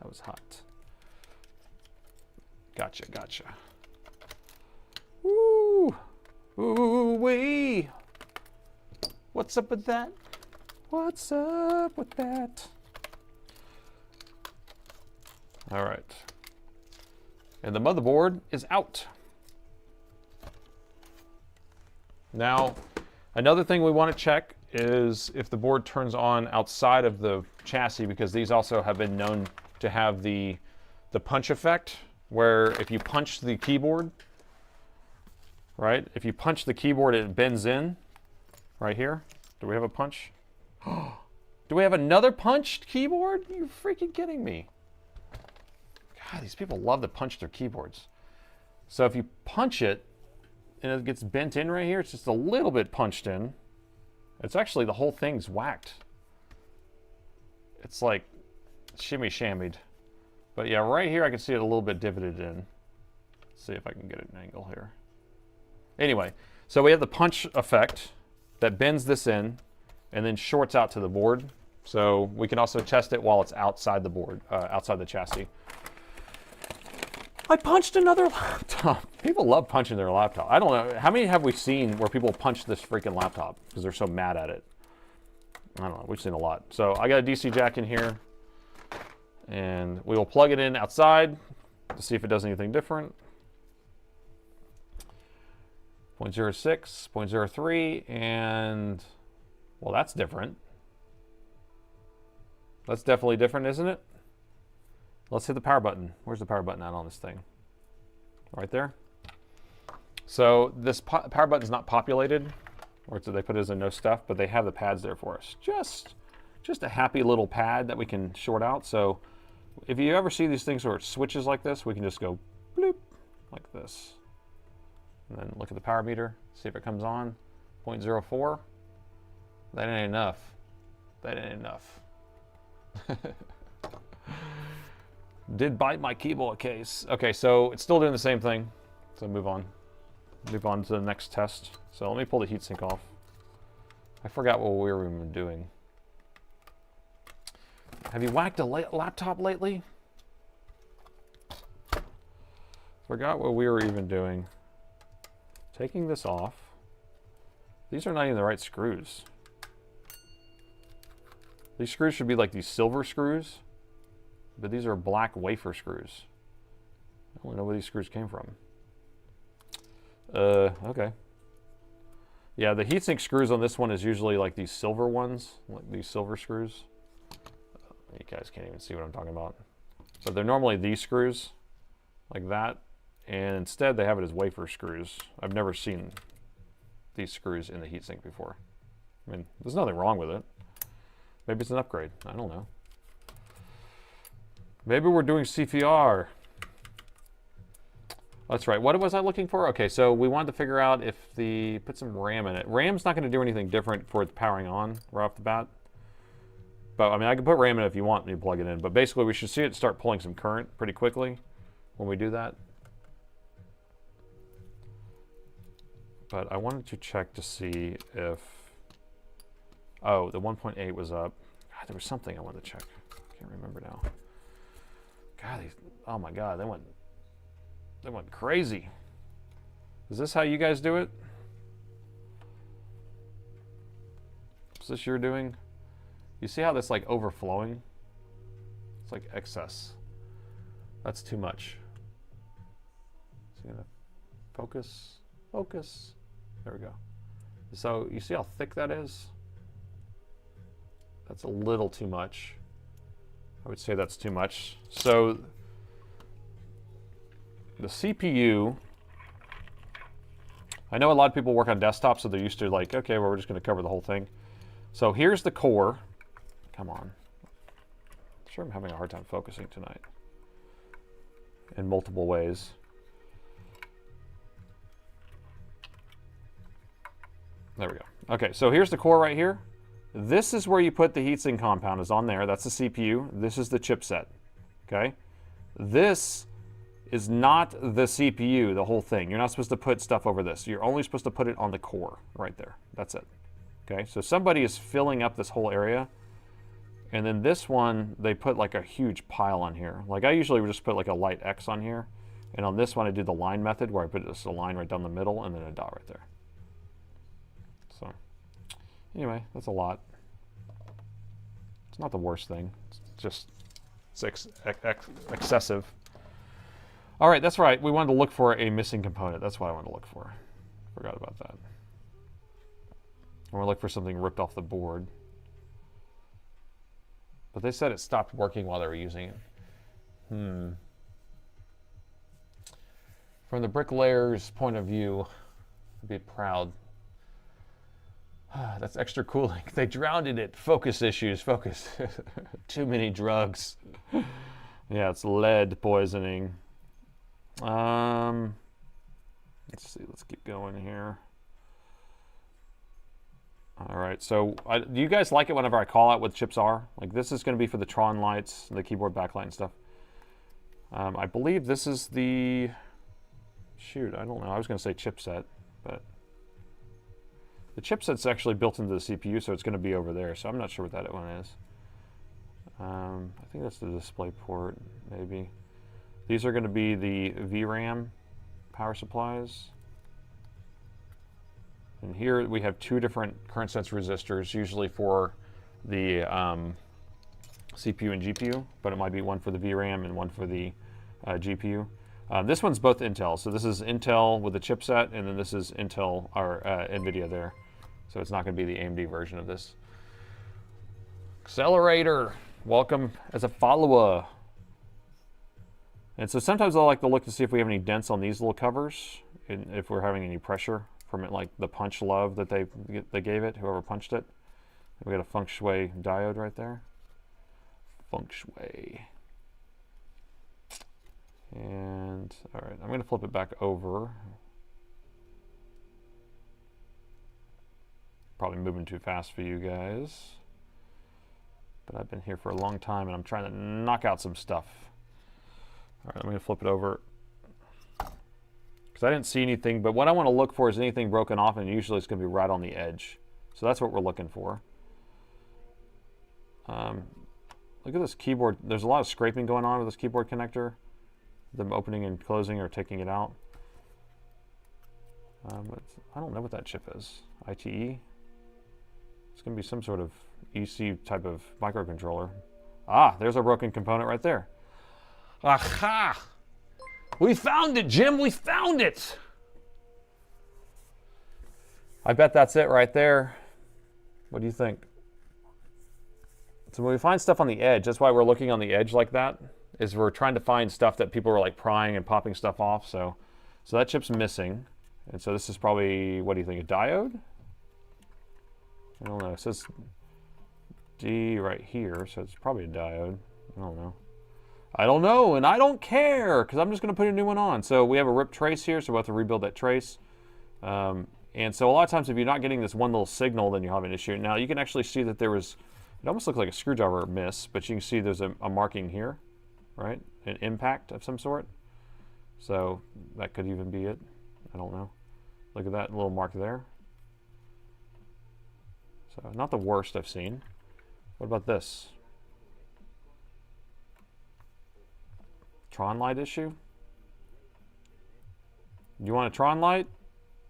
S1: That was hot. Gotcha, gotcha. Woo! Ooh-wee! What's up with that? What's up with that? All right. And the motherboard is out. Now, another thing we want to check is if the board turns on outside of the chassis, because these also have been known to have the punch effect, where if you punch the keyboard, right? If you punch the keyboard, it bends in right here. Do we have a punch? Do we have another punched keyboard? Are you freaking kidding me? God, these people love to punch their keyboards. So if you punch it and it gets bent in right here, it's just a little bit punched in. It's actually, the whole thing's whacked. It's like shimmy shammied. But yeah, right here I can see it a little bit divoted in. Let's see if I can get an angle here. Anyway, so we have the punch effect that bends this in and then shorts out to the board. So we can also test it while it's outside the board, outside the chassis. I punched another laptop. People love punching their laptop. I don't know. How many have we seen where people punch this freaking laptop because they're so mad at it? I don't know. We've seen a lot. So I got a DC jack in here. And we will plug it in outside to see if it does anything different. 0.06, 0.03, and well, that's different. That's definitely different, isn't it? Let's hit the power button. Where's the power button at on this thing? Right there. So this power button is not populated, or they put it as a no stuff, but they have the pads there for us. Just a happy little pad that we can short out. So if you ever see these things where it switches like this, we can just go bloop like this. And then look at the power meter, see if it comes on. 0.04. That ain't enough. That ain't enough. Did bite my keyboard case. Okay, so it's still doing the same thing. So move on. move on to the next test. So let me pull the heatsink off. I forgot what we were even doing. Have you whacked a laptop lately? Forgot what we were even doing. Taking this off. These are not even the right screws. These screws should be like these silver screws, but these are black wafer screws. I don't know where these screws came from. Okay. Yeah, the heatsink screws on this one is usually like these silver ones, like these silver screws. You guys can't even see what I'm talking about. But they're normally these screws, like that, and instead they have it as wafer screws. I've never seen these screws in the heatsink before. I mean, there's nothing wrong with it. Maybe it's an upgrade. I don't know. Maybe we're doing CPR. That's right. What was I looking for? Okay, so we wanted to figure out if put some RAM in it. RAM's not going to do anything different for its powering on right off the bat. But I mean, I can put RAM in it if you want me to plug it in. But basically, we should see it start pulling some current pretty quickly when we do that. But I wanted to check to see if... Oh, the 1.8 was up. God, there was something I wanted to check. I can't remember now. God, oh my God, they went crazy. Is this how you guys do it? Is this you're doing? You see how that's like overflowing? It's like excess. That's too much. Is it gonna focus? Focus. There we go. So you see how thick that is? That's a little too much. I would say that's too much. So the CPU, I know a lot of people work on desktops, so they're used to like, okay, well, we're just going to cover the whole thing. So here's the core. Come on. I'm sure I'm having a hard time focusing tonight in multiple ways. There we go. Okay, so here's the core right here. This is where you put the heatsink compound, is on there. That's the CPU. This is the chipset. Okay? This is not the CPU, the whole thing. You're not supposed to put stuff over this. You're only supposed to put it on the core right there. That's it. Okay? So somebody is filling up this whole area. And then this one, they put like a huge pile on here. Like I usually would just put like a light X on here. And on this one, I do the line method where I put just a line right down the middle and then a dot right there. So anyway, that's a lot. It's not the worst thing. It's just excessive. All right, that's right. We wanted to look for a missing component. That's what I wanted to look for. Forgot about that. I want to look for something ripped off the board. But they said it stopped working while they were using it. From the bricklayer's point of view, I'd be proud. That's extra cooling. They drowned in it. Focus issues. Focus. Too many drugs. Yeah, it's lead poisoning. Let's see. Let's keep going here. All right. So, do you guys like it whenever I call out what chips are? Like this is going to be for the Tron lights, the keyboard backlight and stuff. I believe this is the. Shoot, I don't know. I was going to say chipset, but. The chipset's actually built into the CPU, so it's going to be over there. So I'm not sure what that one is. I think that's the display port, maybe. These are going to be the VRAM power supplies. And here we have two different current sense resistors, usually for the CPU and GPU, but it might be one for the VRAM and one for the GPU. This one's both Intel, so this is Intel with the chipset, and then this is Intel or NVIDIA there. So it's not going to be the AMD version of this. Accelerator, welcome as a follower. And so sometimes I like to look to see if we have any dents on these little covers, and if we're having any pressure from it, like the punch love that they gave it, whoever punched it. We got a feng shui diode right there. Feng shui. And all right, I'm going to flip it back over. Probably moving too fast for you guys, but I've been here for a long time and I'm trying to knock out some stuff. All right, I'm going to flip it over because because I didn't see anything. But what I want to look for is anything broken off, and usually it's going to be right on the edge. So that's what we're looking for. Look at this keyboard. There's a lot of scraping going on with this keyboard connector. Them opening and closing or taking it out. I don't know what that chip is. ITE? It's going to be some sort of EC type of microcontroller. Ah, there's our broken component right there. Aha! We found it, Jim! We found it! I bet that's it right there. What do you think? So when we find stuff on the edge, that's why we're looking on the edge like that, is we're trying to find stuff that people are like prying and popping stuff off. So that chip's missing. And so this is probably, what do you think, a diode? I don't know. It says D right here, so it's probably a diode. I don't know. I don't know, and I don't care, because I'm just going to put a new one on. So we have a ripped trace here, so we'll have to rebuild that trace. And so a lot of times if you're not getting this one little signal, then you have an issue. Now you can actually see that there was, it almost looks like a screwdriver miss, but you can see there's a marking here, right? An impact of some sort. So that could even be it. I don't know. Look at that little mark there. So not the worst I've seen. What about this? Tron light issue? You want a Tron light?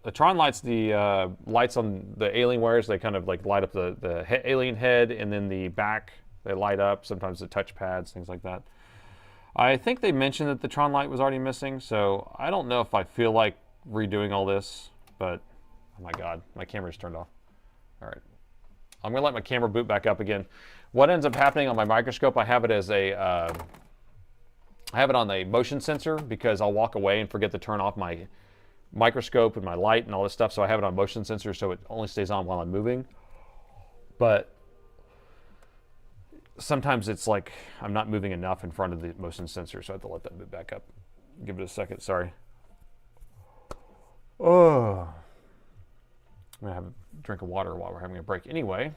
S1: The Tron light's the lights on the Alienwares. They kind of like light up the alien head, and then the back, they light up. Sometimes the touch pads, things like that. I think they mentioned that the Tron light was already missing, so I don't know if I feel like redoing all this, but oh my God, my camera's turned off. All right. I'm gonna let my camera boot back up again. What ends up happening on my microscope, I have it as a, I have it on a motion sensor, because I'll walk away and forget to turn off my microscope and my light and all this stuff, so I have it on motion sensor, so it only stays on while I'm moving. But sometimes it's like I'm not moving enough in front of the motion sensor, so I have to let that boot back up. Give it a second, sorry. Oh, I'm gonna have a drink of water while we're having a break. Anyway,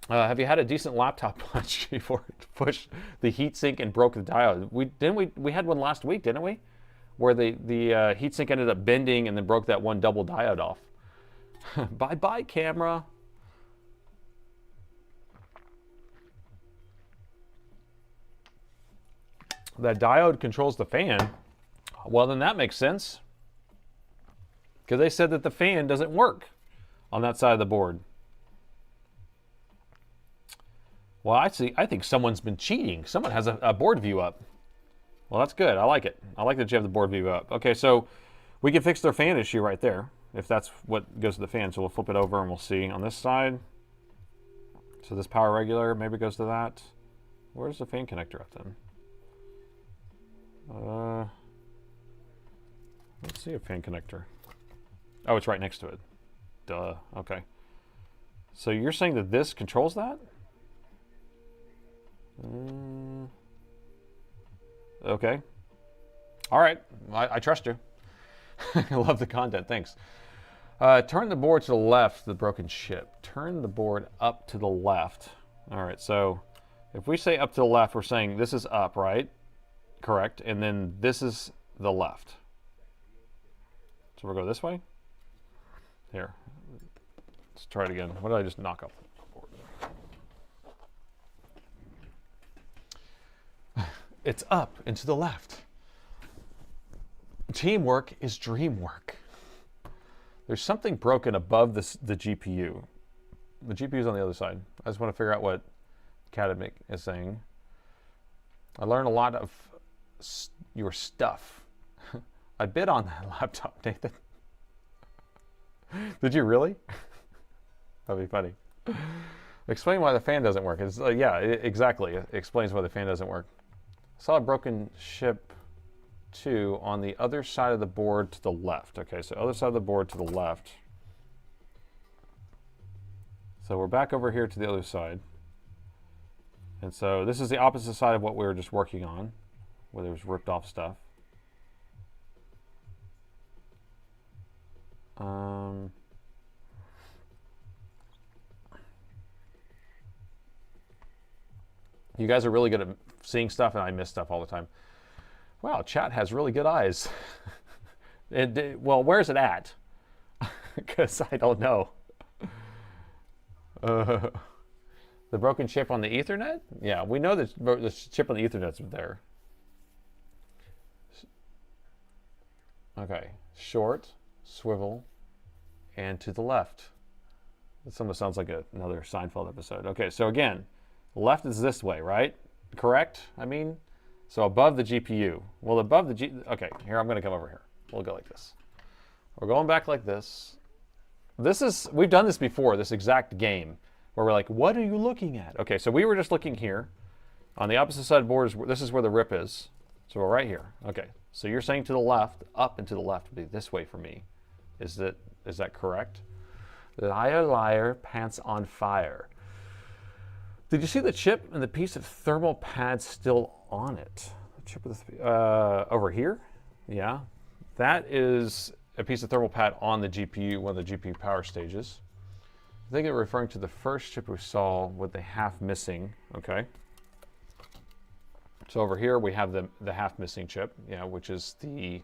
S1: have you had a decent laptop punch before it pushed the heatsink and broke the diode? We had one last week, didn't we? Where the heatsink ended up bending and then broke that one double diode off. Bye-bye, camera. That diode controls the fan. Well, then that makes sense, because they said that the fan doesn't work on that side of the board. Well, I think someone's been cheating. Someone has a board view up. Well, that's good. I like it. I like that you have the board view up. Okay, so we can fix their fan issue right there, if that's what goes to the fan. So we'll flip it over and we'll see on this side. So this power regulator maybe goes to that. Where's the fan connector at then? Let's see a fan connector. Oh, it's right next to it. Duh. Okay. So you're saying that this controls that? Okay. All right. I trust you. I love the content. Thanks. Turn the board to the left, the broken chip. Turn the board up to the left. All right. So if we say up to the left, we're saying this is up, right? Correct. And then this is the left. So we'll go this way. Here. Let's try it again. What did I just knock off the board? It's up and to the left. Teamwork is dream work. There's something broken above this, the GPU. The GPU is on the other side. I just want to figure out what Academic is saying. I learned a lot of your stuff. I bid on that laptop, Nathan. Did you really? That'd be funny. Explain why the fan doesn't work. It's, yeah, exactly. It explains why the fan doesn't work. I saw a broken chip 2 on the other side of the board to the left. Okay, so other side of the board to the left. So we're back over here to the other side. And so this is the opposite side of what we were just working on, where there was ripped off stuff. You guys are really good at seeing stuff, and I miss stuff all the time. Wow, chat has really good eyes. Well, where's it at? Because I don't know. The broken chip on the Ethernet? Yeah, we know that the chip on the Ethernet's there. Okay, short, swivel, and to the left. This almost sounds like another Seinfeld episode. Okay, so again, left is this way, right? Correct? I mean, so above the GPU. Well, above the okay, here, I'm going to come over here. We'll go like this. We're going back like this. We've done this before, this exact game, where we're like, what are you looking at? Okay, so we were just looking here. On the opposite side of the board, this is where the rip is. So we're right here. Okay, so you're saying to the left, up and to the left would be this way for me. Is that correct? Liar, liar, pants on fire. Did you see the chip and the piece of thermal pad still on it? The chip with over here? Yeah. That is a piece of thermal pad on the GPU, one of the GPU power stages. I think they're referring to the first chip we saw with the half missing. Okay. So over here we have the half missing chip, yeah, which is the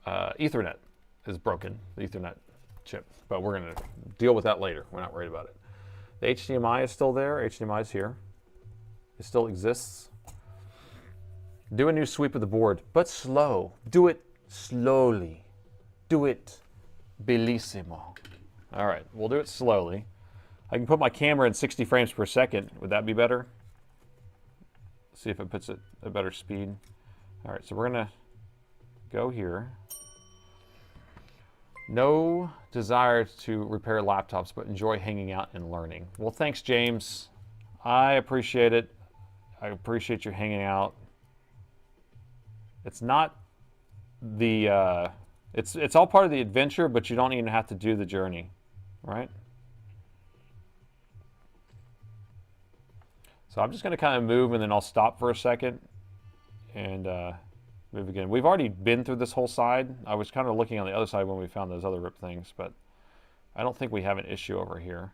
S1: Ethernet is broken, the Ethernet chip. But we're going to deal with that later. We're not worried about it. The HDMI is still there. HDMI is here. It still exists. Do a new sweep of the board, but slow. Do it slowly. Do it bellissimo. All right, we'll do it slowly. I can put my camera in 60 frames per second. Would that be better? See if it puts it at a better speed. All right, so we're gonna go here. No desire to repair laptops, but enjoy hanging out and learning. Well, thanks, James. I appreciate it. I appreciate you hanging out. It's not the, it's all part of the adventure, but you don't even have to do the journey, right? So I'm just going to kind of move, and then I'll stop for a second and move again. We've already been through this whole side. I was kind of looking on the other side when we found those other rip things, but I don't think we have an issue over here.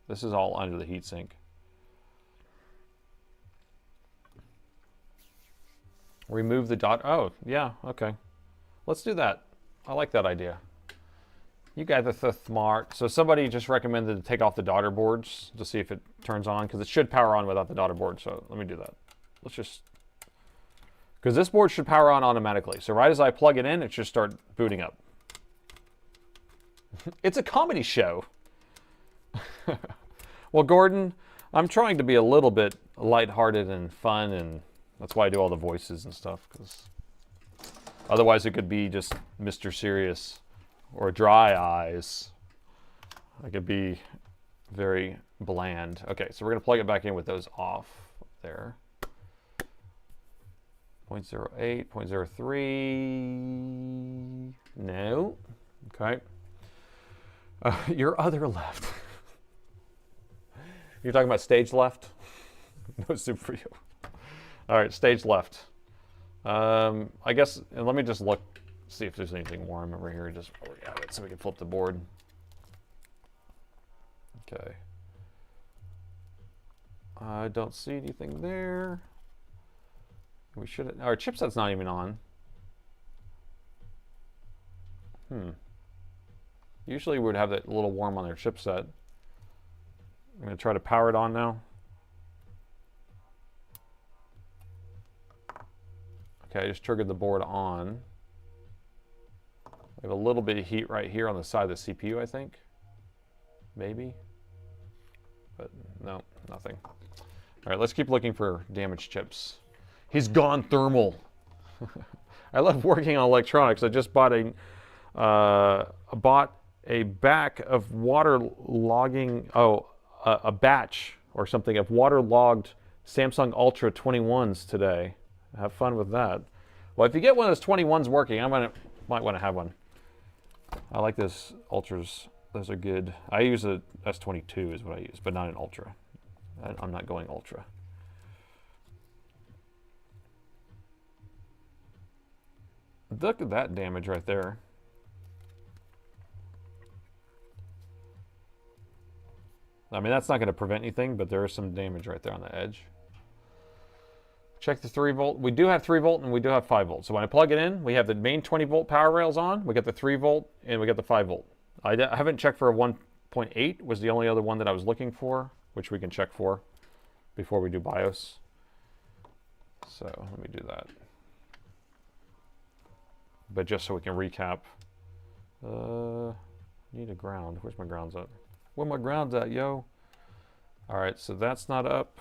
S1: This is all under the heatsink. Remove the dot. Oh, yeah, okay. Let's do that. I like that idea. You guys are so smart. So somebody just recommended to take off the daughter boards to see if it turns on, because it should power on without the daughter board. So let me do that. Let's just, because this board should power on automatically. So right as I plug it in, it should start booting up. It's a comedy show. Well, Gordon, I'm trying to be a little bit lighthearted and fun, and that's why I do all the voices and stuff, because otherwise it could be just Mr. Serious or Dry Eyes. I could be very bland. Okay, so we're going to plug it back in with those off there. 0.08, 0.03. No. Okay. Your other left. You're talking about stage left? No soup for you. All right, stage left. I guess, and let me just look, see if there's anything warm over here, just while we have it, so we can flip the board. Okay. I don't see anything there. We should, our chipset's not even on. Usually we would have that little warm on their chipset. I'm going to try to power it on now. Okay, I just triggered the board on. We have a little bit of heat right here on the side of the CPU, I think. Maybe. But no, nothing. All right, let's keep looking for damaged chips. He's gone thermal. I love working on electronics. I just bought a back of water logging, a batch or something of waterlogged Samsung Ultra 21s today. Have fun with that. Well, if you get one of those 21s working, might want to have one. I like those Ultras. Those are good. I use a S22 is what I use, but not an Ultra. I'm not going Ultra. Look at that damage right there. I mean, that's not going to prevent anything, but there is some damage right there on the edge. Check the 3 volt. We do have 3 volt and we do have 5 volt. So when I plug it in, we have the main 20 volt power rails on. We got the 3 volt and we got the 5 volt. I haven't checked for a 1.8 was the only other one that I was looking for, which we can check for before we do BIOS. So let me do that. But just so we can recap. Need a ground. Where's my grounds at? Where my grounds at, yo? All right, so that's not up.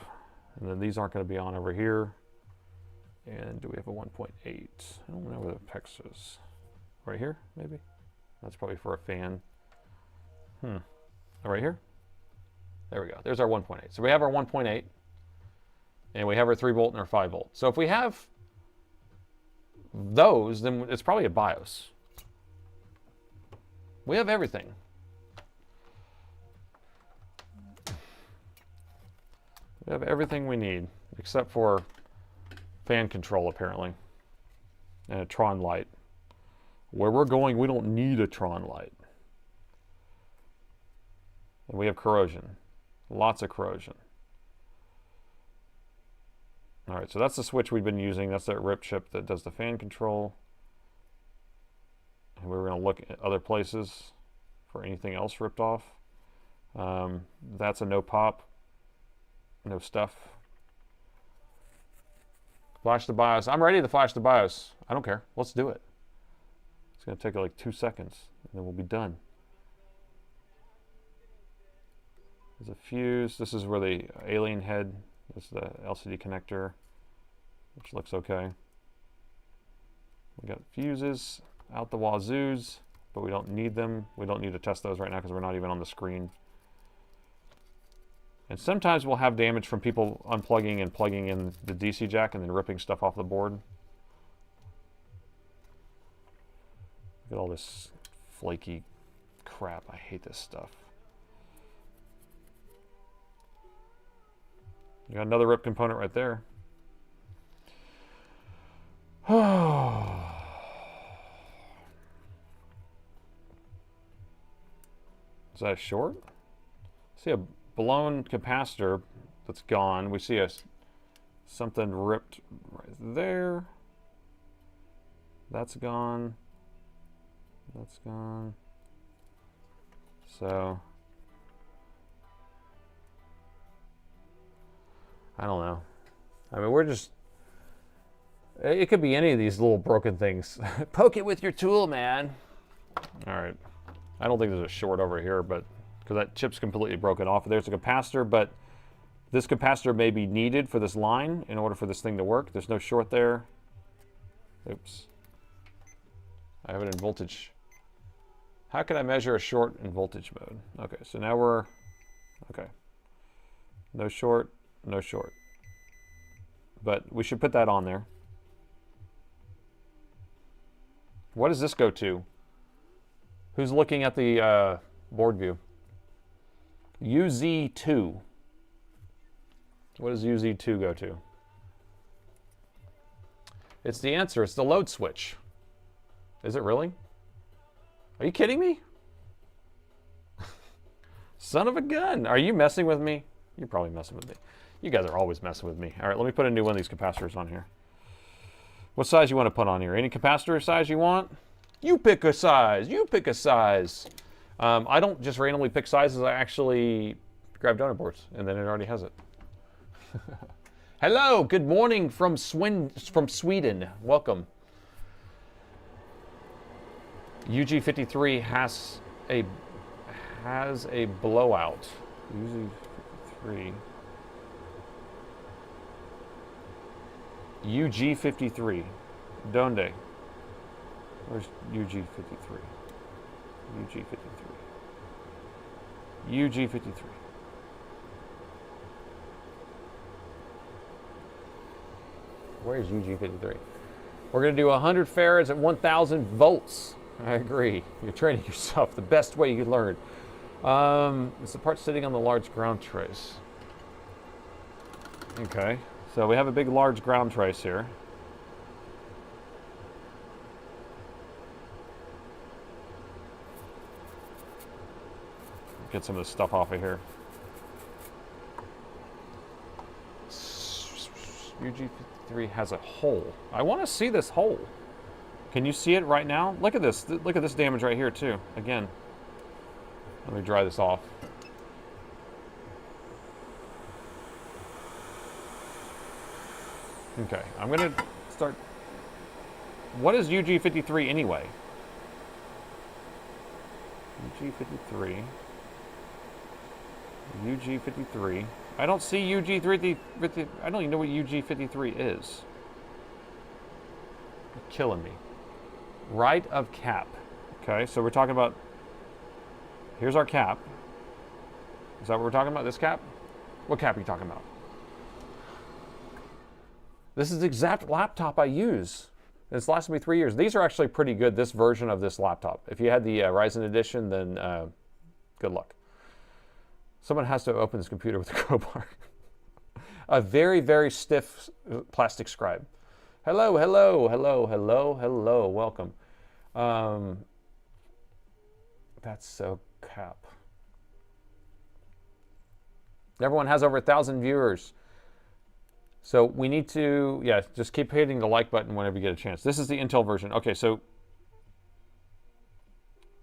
S1: And then these aren't going to be on over here. And do we have a 1.8? I don't know where the PEX is. Right here, maybe? That's probably for a fan. Right here? There we go. There's our 1.8. So we have our 1.8. And we have our 3 volt and our 5 volt. So if we have those, then it's probably a BIOS. We have everything. We have everything we need, except for fan control, apparently, and a Tron light. Where we're going, we don't need a Tron light. And we have corrosion. Lots of corrosion. All right, so that's the switch we've been using. That's that RIP chip that does the fan control. And we were going to look at other places for anything else ripped off. That's a no pop, no stuff. Flash the BIOS. I'm ready to flash the BIOS. I don't care. Let's do it. It's going to take like 2 seconds, and then we'll be done. There's a fuse. This is where the alien head. This is the LCD connector, which looks okay. We got fuses out the wazoos, but we don't need them. We don't need to test those right now because we're not even on the screen. And sometimes we'll have damage from people unplugging and plugging in the DC jack and then ripping stuff off the board. Look at all this flaky crap. I hate this stuff. You got another rip component right there. Is that a short? See a blown capacitor that's gone. We see something ripped right there. That's gone. That's gone. So I don't know. I mean, we're just, it could be any of these little broken things. Poke it with your tool, man. All right. I don't think there's a short over here, but because that chip's completely broken off. There's a capacitor, but this capacitor may be needed for this line in order for this thing to work. There's no short there. Oops. I have it in voltage. How can I measure a short in voltage mode? Okay, so now we're, okay. No short. No short. But we should put that on there. What does this go to? Who's looking at the board view? UZ2. What does UZ2 go to? It's the answer. It's the load switch. Is it really? Are you kidding me? Son of a gun. Are you messing with me? You're probably messing with me. You guys are always messing with me. All right, let me put a new one of these capacitors on here. What size you want to put on here? Any capacitor size you want? You pick a size. You pick a size. I don't just randomly pick sizes. I actually grab donor boards, and then it already has it. Hello. Good morning from Sweden. Welcome. UG53 has a blowout. UG53. UG53. Donde? Where's UG53? UG53. UG53. Where's UG53? We're going to do 100 farads at 1,000 volts. I agree. You're training yourself the best way you can learn. It's the part sitting on the large ground trace. Okay. So we have a big, large ground trace here. Get some of this stuff off of here. UG53 has a hole. I want to see this hole. Can you see it right now? Look at this. Look at this damage right here too. Again. Let me dry this off. Okay, I'm gonna start. What is UG53 anyway? UG53. UG53. I don't see UG53. I don't even know what UG53 is. You're killing me. Right of cap. Okay, so we're talking about. Here's our cap. Is that what we're talking about? This cap? What cap are you talking about? This is the exact laptop I use. It's lasted me 3 years. These are actually pretty good, this version of this laptop. If you had the Ryzen edition, then good luck. Someone has to open this computer with a crowbar. A very, very stiff plastic scribe. Hello, hello, hello, hello, hello, welcome. That's so cap. Everyone has over 1,000 viewers. So we need to, yeah, just keep hitting the like button whenever you get a chance. This is the Intel version. Okay, so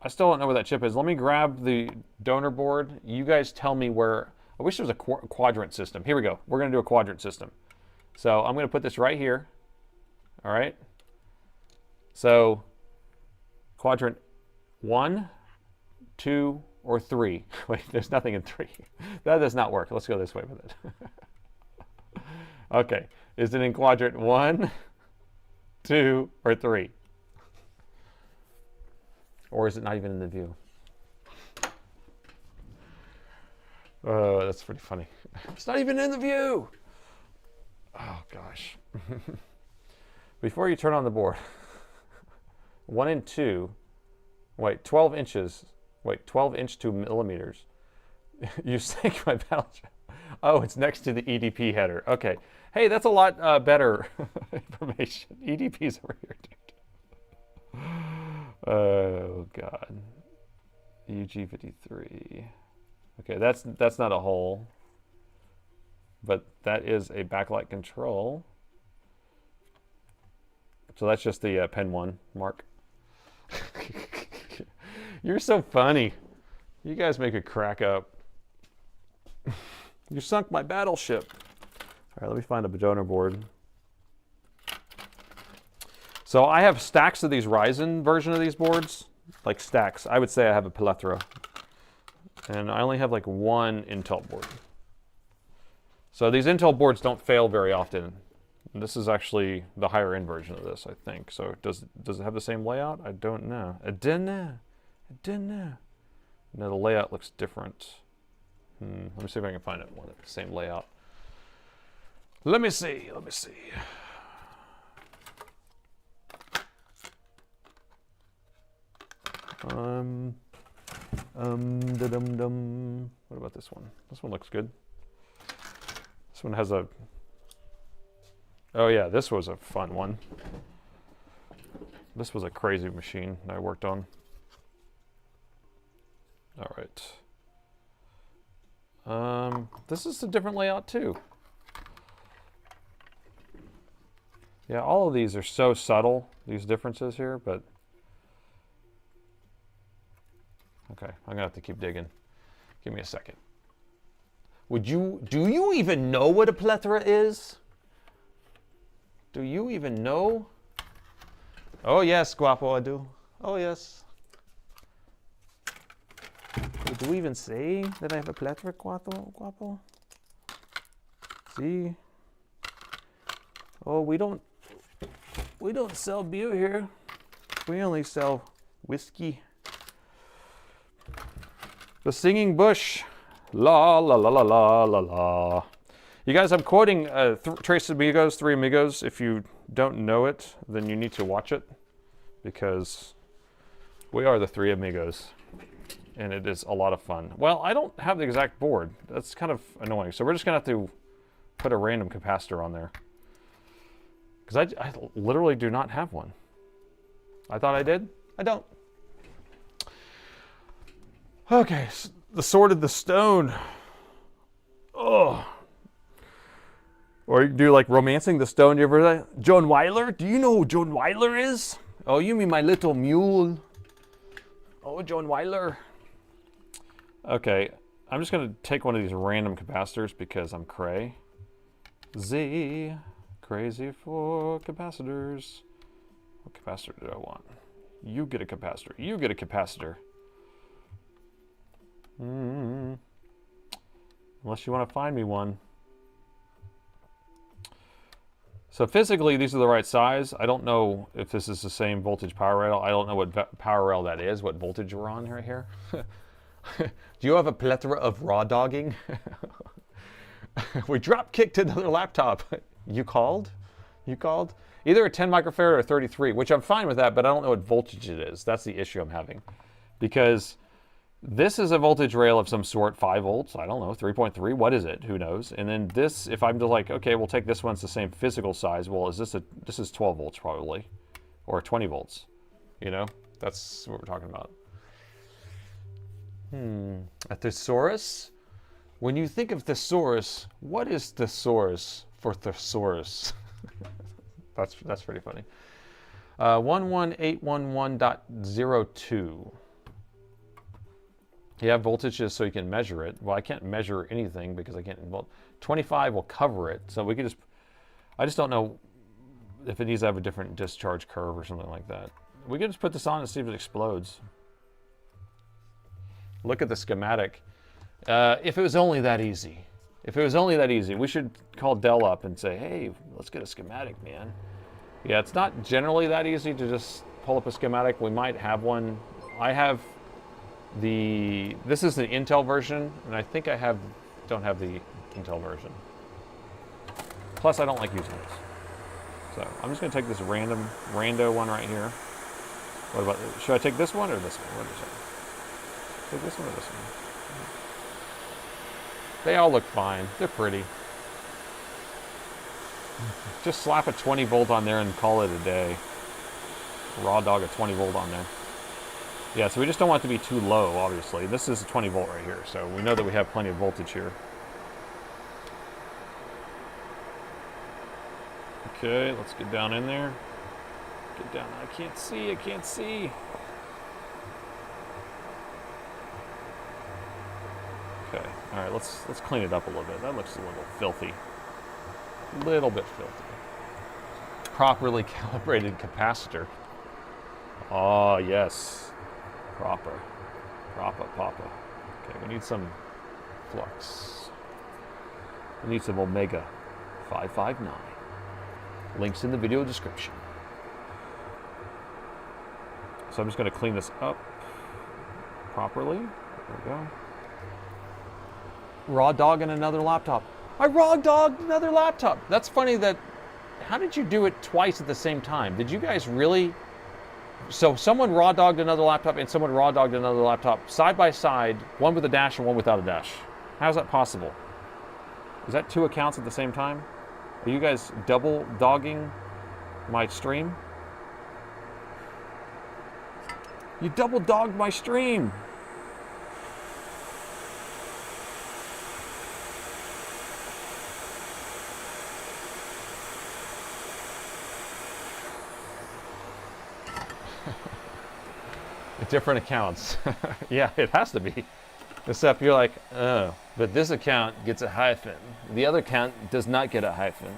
S1: I still don't know where that chip is. Let me grab the donor board. You guys tell me where. I wish there was a quadrant system. Here we go. We're going to do a quadrant system. So I'm going to put this right here. All right. So quadrant 1, 2, or 3. Wait, there's nothing in 3. That does not work. Let's go this way with it. Okay, is it in quadrant 1, 2, or 3? Or is it not even in the view? Oh, that's pretty funny. It's not even in the view! Oh, gosh. Before you turn on the board, 1 and 2, wait, 12 inches, wait, 12-inch to millimeters. You sank my battleship. Oh, it's next to the EDP header. Okay. Hey, that's a lot better information. EDP's over here, dude. Oh, God. UG53. Okay, that's not a hole. But that is a backlight control. So that's just the pen 1 mark. You're so funny. You guys make a crack up. You sunk my battleship. All right, let me find a donor board. So I have stacks of these Ryzen version of these boards, like stacks. I would say I have a plethora. And I only have like 1 Intel board. So these Intel boards don't fail very often. This is actually the higher end version of this, I think. So does it have the same layout? I don't know. I don't know. I don't know. No, the layout looks different. Let me see if I can find it one the same layout. Let me see. Let me see. What about this one? This one looks good. This one has a. Oh yeah, this was a fun one. This was a crazy machine that I worked on. All right. This is a different layout too. Yeah, all of these are so subtle, these differences here, but okay, I'm gonna have to keep digging. Give me a second. Do you even know what a plethora is? Do you even know? Oh yes, Guapo, I do. Oh yes. Did we even say that I have a plethora, Guapo? See? Oh, we don't sell beer here. We only sell whiskey. The Singing Bush. La la la la la la la. You guys, I'm quoting Tres Amigos, Three Amigos. If you don't know it, then you need to watch it because we are the Three Amigos. And it is a lot of fun. Well, I don't have the exact board. That's kind of annoying. So we're just gonna have to put a random capacitor on there. Because I literally do not have one. I thought I did. I don't. Okay, the Sword of the Stone. Oh. Or you can do like Romancing the Stone. You ever Joan Weiler? Do you know who Joan Weiler is? Oh, you mean My Little Mule? Oh, Joan Weiler. Okay, I'm just gonna take one of these random capacitors because I'm cray. Crazy for capacitors. What capacitor do I want? You get a capacitor. You get a capacitor. Unless you want to find me one. So physically, these are the right size. I don't know if this is the same voltage power rail. I don't know what power rail that is, what voltage we're on right here. Do you have a plethora of raw dogging? We drop kicked another laptop. You called? You called? Either a 10 microfarad or a 33, which I'm fine with that, but I don't know what voltage it is. That's the issue I'm having. Because this is a voltage rail of some sort, 5 volts, I don't know, 3.3, what is it? Who knows? And then this, if I'm just like, okay, we'll take this one's the same physical size, well, this is 12 volts probably, or 20 volts, you know? That's what we're talking about. A thesaurus? When you think of thesaurus, what is thesaurus for thesaurus? That's pretty funny. 11811.02. You have voltages so you can measure it. Well, I can't measure anything because I can't. Well, 25 will cover it. So we could just. I just don't know if it needs to have a different discharge curve or something like that. We could just put this on and see if it explodes. Look at the schematic. If it was only that easy. If it was only that easy, we should call Dell up and say, hey, let's get a schematic, man. Yeah, it's not generally that easy to just pull up a schematic. We might have one. I have this is the Intel version, and I think I don't have the Intel version. Plus, I don't like using this. So I'm just going to take this rando one right here. What about, should I take this one or this one? What is it? Take this one or this one? They all look fine. They're pretty. Just slap a 20 volt on there and call it a day. Raw dog a 20 volt on there. Yeah, so we just don't want it to be too low, obviously. This is a 20 volt right here, so we know that we have plenty of voltage here. Okay, let's get down in there. Get down. I can't see. I can't see. Okay. All right. Let's clean it up a little bit. That looks a little filthy. A little bit filthy. Properly calibrated capacitor. Oh yes. Proper. Papa. Okay. We need some flux. We need some Omega 559. Links in the video description. So I'm just going to clean this up properly. There we go. Raw dog in another laptop. I raw dogged another laptop. That's funny that, how did you do it twice at the same time? Did you guys really? So someone raw dogged another laptop and someone raw dogged another laptop side by side, one with a dash and one without a dash. How is that possible? Is that 2 accounts at the same time? Are you guys double dogging my stream? You double dogged my stream. Different accounts. Yeah, it has to be. Except you're like, oh, but this account gets a hyphen. The other account does not get a hyphen.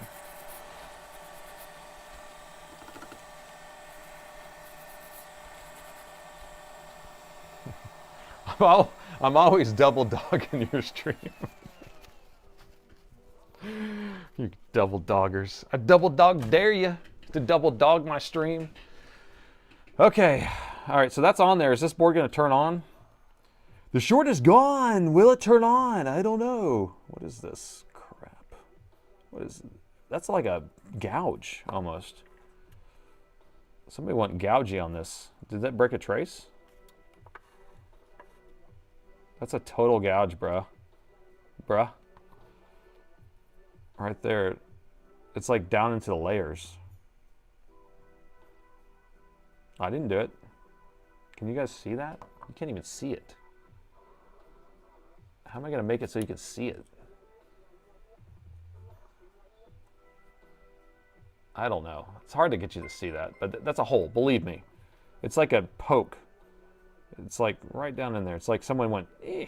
S1: I'm always double dogging your stream. You double doggers. I double dog dare you to double dog my stream. Okay. All right, so that's on there. Is this board going to turn on? The short is gone. Will it turn on? I don't know. What is this crap? What is that's like a gouge almost. Somebody went gougey on this. Did that break a trace? That's a total gouge, bruh. Bruh. Right there. It's like down into the layers. I didn't do it. Can you guys see that? You can't even see it. How am I going to make it so you can see it? I don't know. It's hard to get you to see that, but that's a hole, believe me. It's like a poke. It's like right down in there. It's like someone went, eh.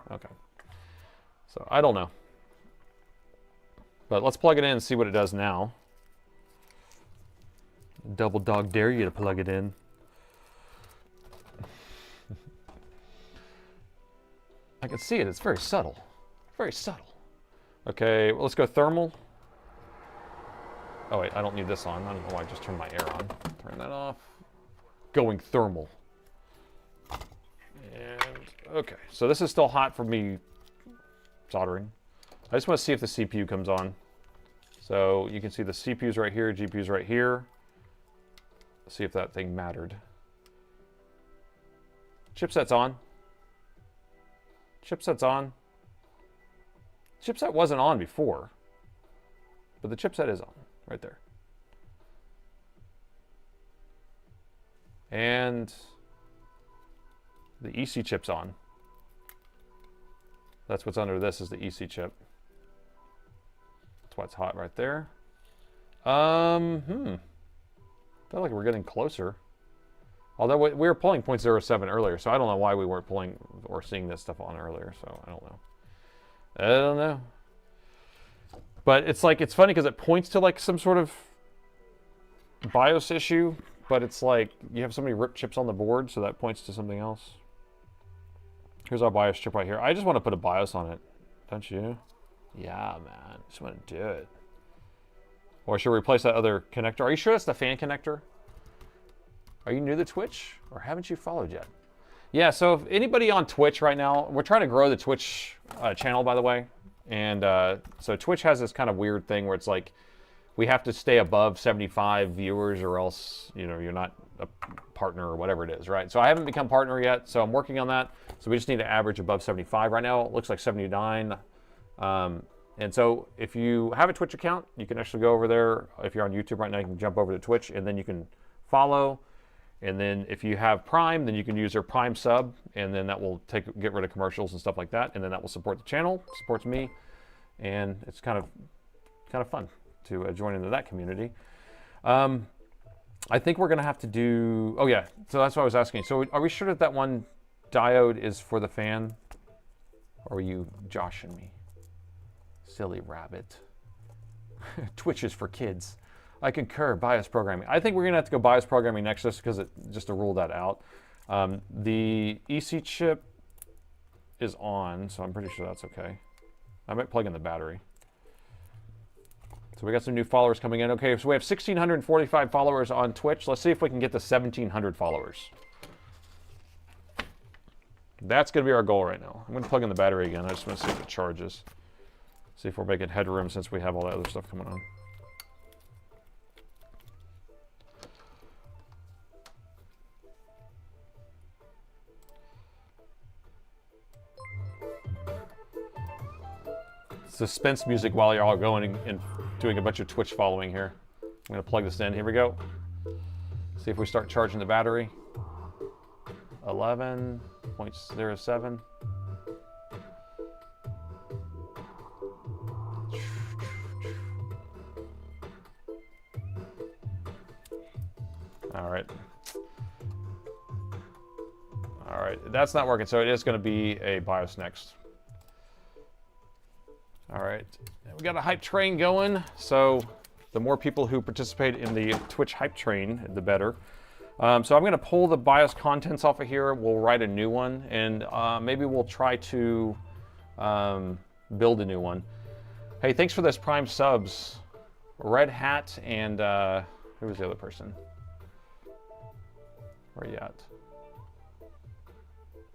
S1: Okay. So I don't know. But let's plug it in and see what it does now. Double dog dare you to plug it in. I can see it. It's very subtle. Very subtle. Okay, well, let's go thermal. Oh, wait, I don't need this on. I don't know why I just turned my air on. Turn that off. Going thermal. And, okay, so this is still hot for me soldering. I just want to see if the CPU comes on. So you can see the CPU's right here, GPU's right here. Let's see if that thing mattered. Chipset's on. Chipset's on. Chipset wasn't on before, but the chipset is on right there. And the EC chip's on. That's what's under this is the EC chip. That's why it's hot right there. I feel like we're getting closer. Although we were pulling 0.07 earlier, so I don't know why we weren't pulling or seeing this stuff on earlier, so I don't know. I don't know. But it's like, it's funny because it points to like some sort of BIOS issue, but it's like you have so many ripped chips on the board, so that points to something else. Here's our BIOS chip right here. I just want to put a BIOS on it, don't you? Yeah, man, just want to do it. Or should we replace that other connector? Are you sure that's the fan connector? Are you new to Twitch, or haven't you followed yet? Yeah, so if anybody on Twitch right now, we're trying to grow the Twitch channel, by the way. And so Twitch has this kind of weird thing where it's like, we have to stay above 75 viewers or else, you know, you're not a partner or whatever it is, right? So I haven't become partner yet, so I'm working on that. So we just need to average above 75 right now. It looks like 79. And so if you have a Twitch account, you can actually go over there. If you're on YouTube right now, you can jump over to Twitch and then you can follow. And then if you have Prime, then you can use their Prime sub, and then that will get rid of commercials and stuff like that, and then that will support the channel, supports me, and it's kind of fun to join into that community. I think we're gonna have to do. Oh yeah, so that's what I was asking. So are we sure that that one diode is for the fan, or are you joshing me, silly rabbit? Twitch is for kids. I concur, BIOS programming. I think we're gonna have to go BIOS programming next just to rule that out. The EC chip is on, so I'm pretty sure that's okay. I might plug in the battery. So we got some new followers coming in. Okay, so we have 1,645 followers on Twitch. Let's see if we can get to 1,700 followers. That's gonna be our goal right now. I'm gonna plug in the battery again. I just wanna see if it charges. See if we're making headroom since we have all that other stuff coming on. Suspense music while you're all going and doing a bunch of Twitch following here. I'm gonna plug this in, here we go. See if we start charging the battery. 11.07. All right. All right, that's not working, so it is gonna be a BIOS next. All right, we got a hype train going, so the more people who participate in the Twitch hype train, the better. So I'm gonna pull the BIOS contents off of here, we'll write a new one, and maybe we'll try to build a new one. Hey, thanks for this Prime subs. Red Hat and, who was the other person? Where are you at?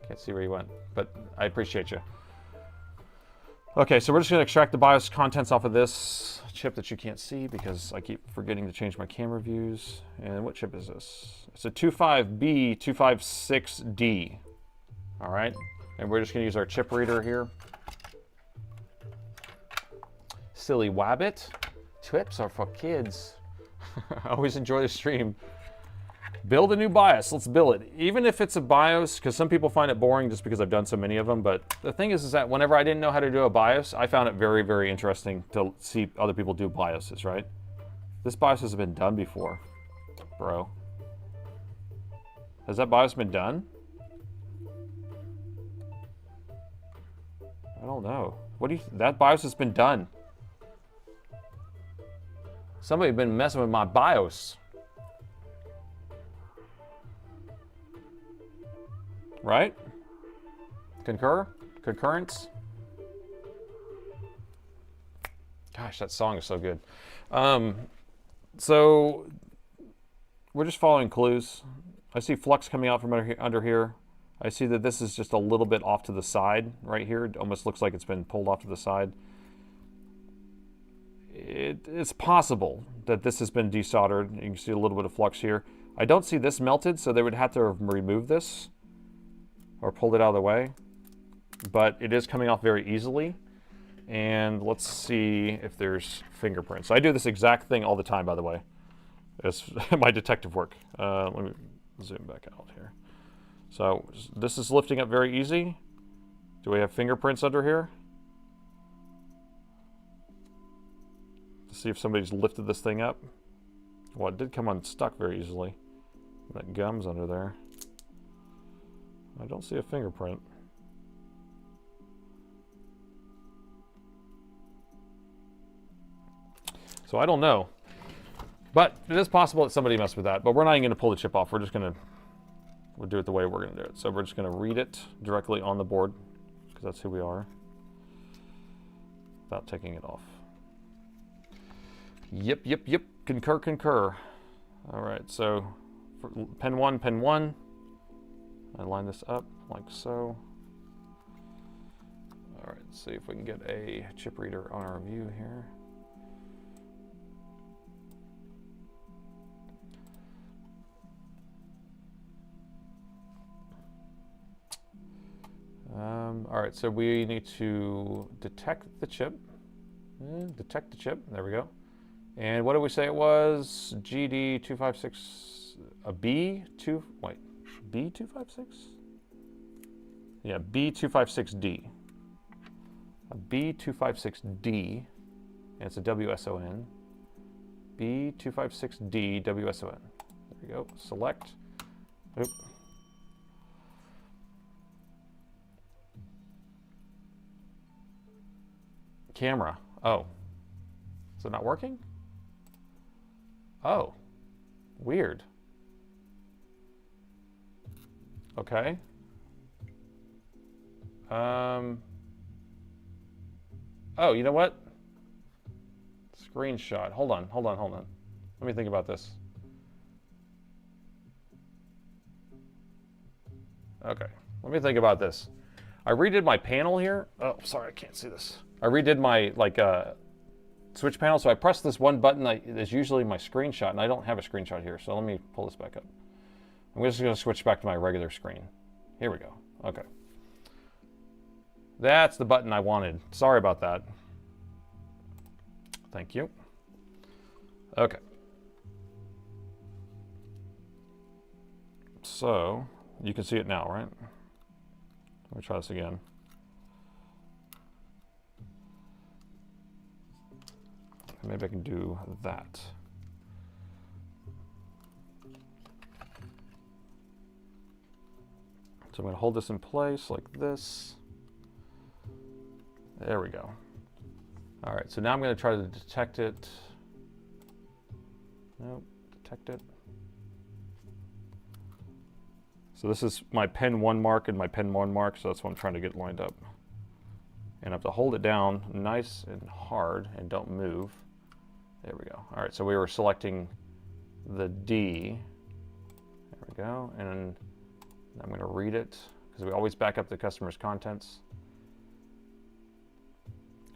S1: Can't see where you went, but I appreciate you. Okay, so we're just gonna extract the BIOS contents off of this chip that you can't see because I keep forgetting to change my camera views. And what chip is this? It's a 25B256D. All right, and we're just gonna use our chip reader here. Silly wabbit. Chips are for kids. I always enjoy the stream. Build a new BIOS, let's build it. Even if it's a BIOS, because some people find it boring just because I've done so many of them, but the thing is that whenever I didn't know how to do a BIOS, I found it very, very interesting to see other people do BIOSes, right? This BIOS has been done before, bro. Has that BIOS been done? I don't know. What do you... That BIOS has been done. Somebody been messing with my BIOS. Right? Concur? Concurrence? Gosh, that song is so good. So we're just following clues. I see flux coming out from under here. I see that this is just a little bit off to the side right here. It almost looks like it's been pulled off to the side. It's possible that this has been desoldered. You can see a little bit of flux here. I don't see this melted, so they would have to remove this or pulled it out of the way. But it is coming off very easily. And let's see if there's fingerprints. I do this exact thing all the time, by the way. It's my detective work. Let me zoom back out here. So this is lifting up very easy. Do we have fingerprints under here? To see if somebody's lifted this thing up. Well, it did come unstuck very easily. That gum's under there. I don't see a fingerprint. So I don't know. But it is possible that somebody messed with that. But we're not even going to pull the chip off. We're just going to... We'll do it the way we're going to do it. So we're just going to read it directly on the board, because that's who we are, without taking it off. Yep, yep, yep. Concur, concur. All right, so for pen one. I line this up like so. All right, let's see if we can get a chip reader on our view here. All right, so we need to detect the chip. Detect the chip, there we go. And what did we say it was? GD256, a B2, wait, B256? Yeah, B256D. A B256D, and it's a WSON. B256D WSON. There we go, select. Oop. Camera. Oh. Is it not working? Oh. Weird. Okay. Oh, you know what? Screenshot. Hold on. Let me think about this. Okay. Let me think about this. I redid my panel here. Oh, sorry, I can't see this. I redid my switch panel, so I pressed this one button that is usually my screenshot, and I don't have a screenshot here, so let me pull this back up. I'm just going to switch back to my regular screen. Here we go. Okay. That's the button I wanted. Sorry about that. Thank you. Okay. So, you can see it now, right? Let me try this again. Maybe I can do that. So I'm going to hold this in place like this. There we go. All right, so now I'm going to try to detect it. Nope, detect it. So this is my pen 1 mark and my pen 1 mark, so that's what I'm trying to get lined up. And I have to hold it down nice and hard and don't move. There we go. All right, so we were selecting the D. There we go. And I'm going to read it because we always back up the customer's contents.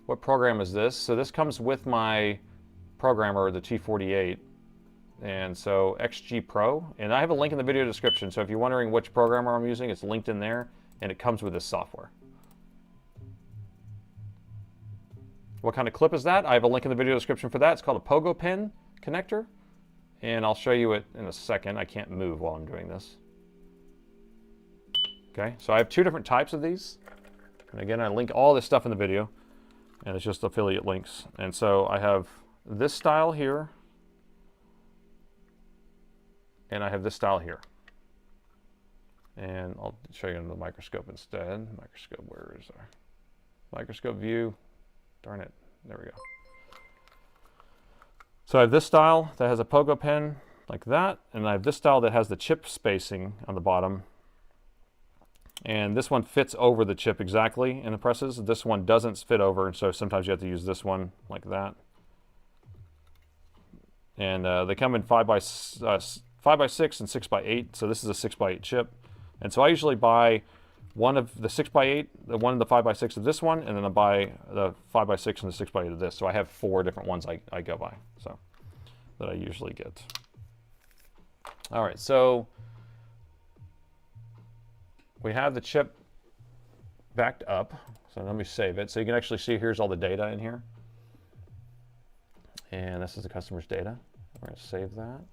S1: What program is this? So this comes with my programmer, the T48. And so XG Pro. And I have a link in the video description. So if you're wondering which programmer I'm using, it's linked in there. And it comes with this software. What kind of clip is that? I have a link in the video description for that. It's called a Pogo Pin connector. And I'll show you it in a second. I can't move while I'm doing this. Okay, so I have 2 different types of these. And again, I link all this stuff in the video. And it's just affiliate links. And so I have this style here. and I have this style here. And I'll show you under the microscope instead. Microscope, where is our microscope view? Darn it, there we go. So I have this style that has a pogo pen like that, and I have this style that has the chip spacing on the bottom. And this one fits over the chip exactly in the presses. This one doesn't fit over, and so sometimes you have to use this one like that. And they come in 5x6 and 6x8, so this is a 6x8 chip. And so I usually buy one of the 6x8, the one of the 5x6 of this one, and then I buy the 5x6 and the 6x8 of this. So I have 4 different ones I go by, so that I usually get. All right, so we have the chip backed up. So let me save it. So you can actually see here's all the data in here. And this is the customer's data. We're going to save that.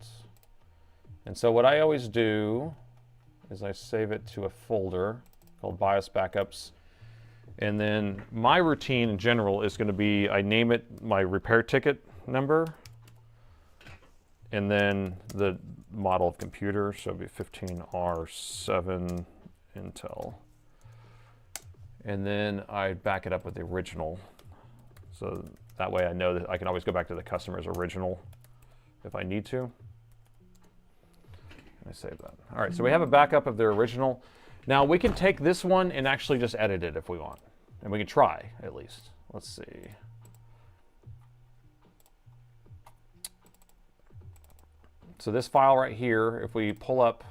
S1: And so what I always do is I save it to a folder called BIOS Backups. And then my routine in general is going to be I name it my repair ticket number, and then the model of computer. So it'll be 15 R7 Intel. And then I back it up with the original. So that way I know that I can always go back to the customer's original if I need to. I save that. All right, so we have a backup of their original. Now we can take this one and actually just edit it if we want. And we can try, at least. Let's see. So this file right here, if we pull up,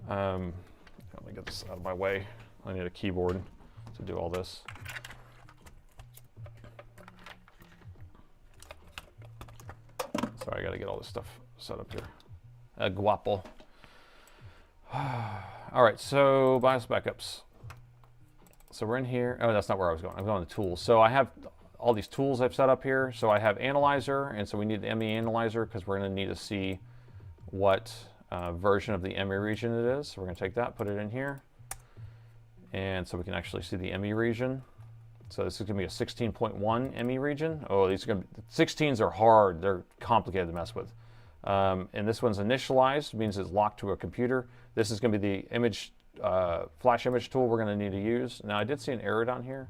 S1: let me get this out of my way. I need a keyboard to do all this. Sorry, I got to get all this stuff set up here. Guapo. All right, so BIOS backups. So we're in here. Oh, that's not where I was going. I'm going to tools. So I have all these tools I've set up here. So I have analyzer, and so we need the ME analyzer because we're going to need to see what version of the ME region it is. So we're going to take that, put it in here. And so we can actually see the ME region. So this is going to be a 16.1 ME region. Oh, these are going to be, 16s are hard. They're complicated to mess with. And this one's initialized, means it's locked to a computer. This is going to be the image, flash image tool we're going to need to use. Now I did see an error down here,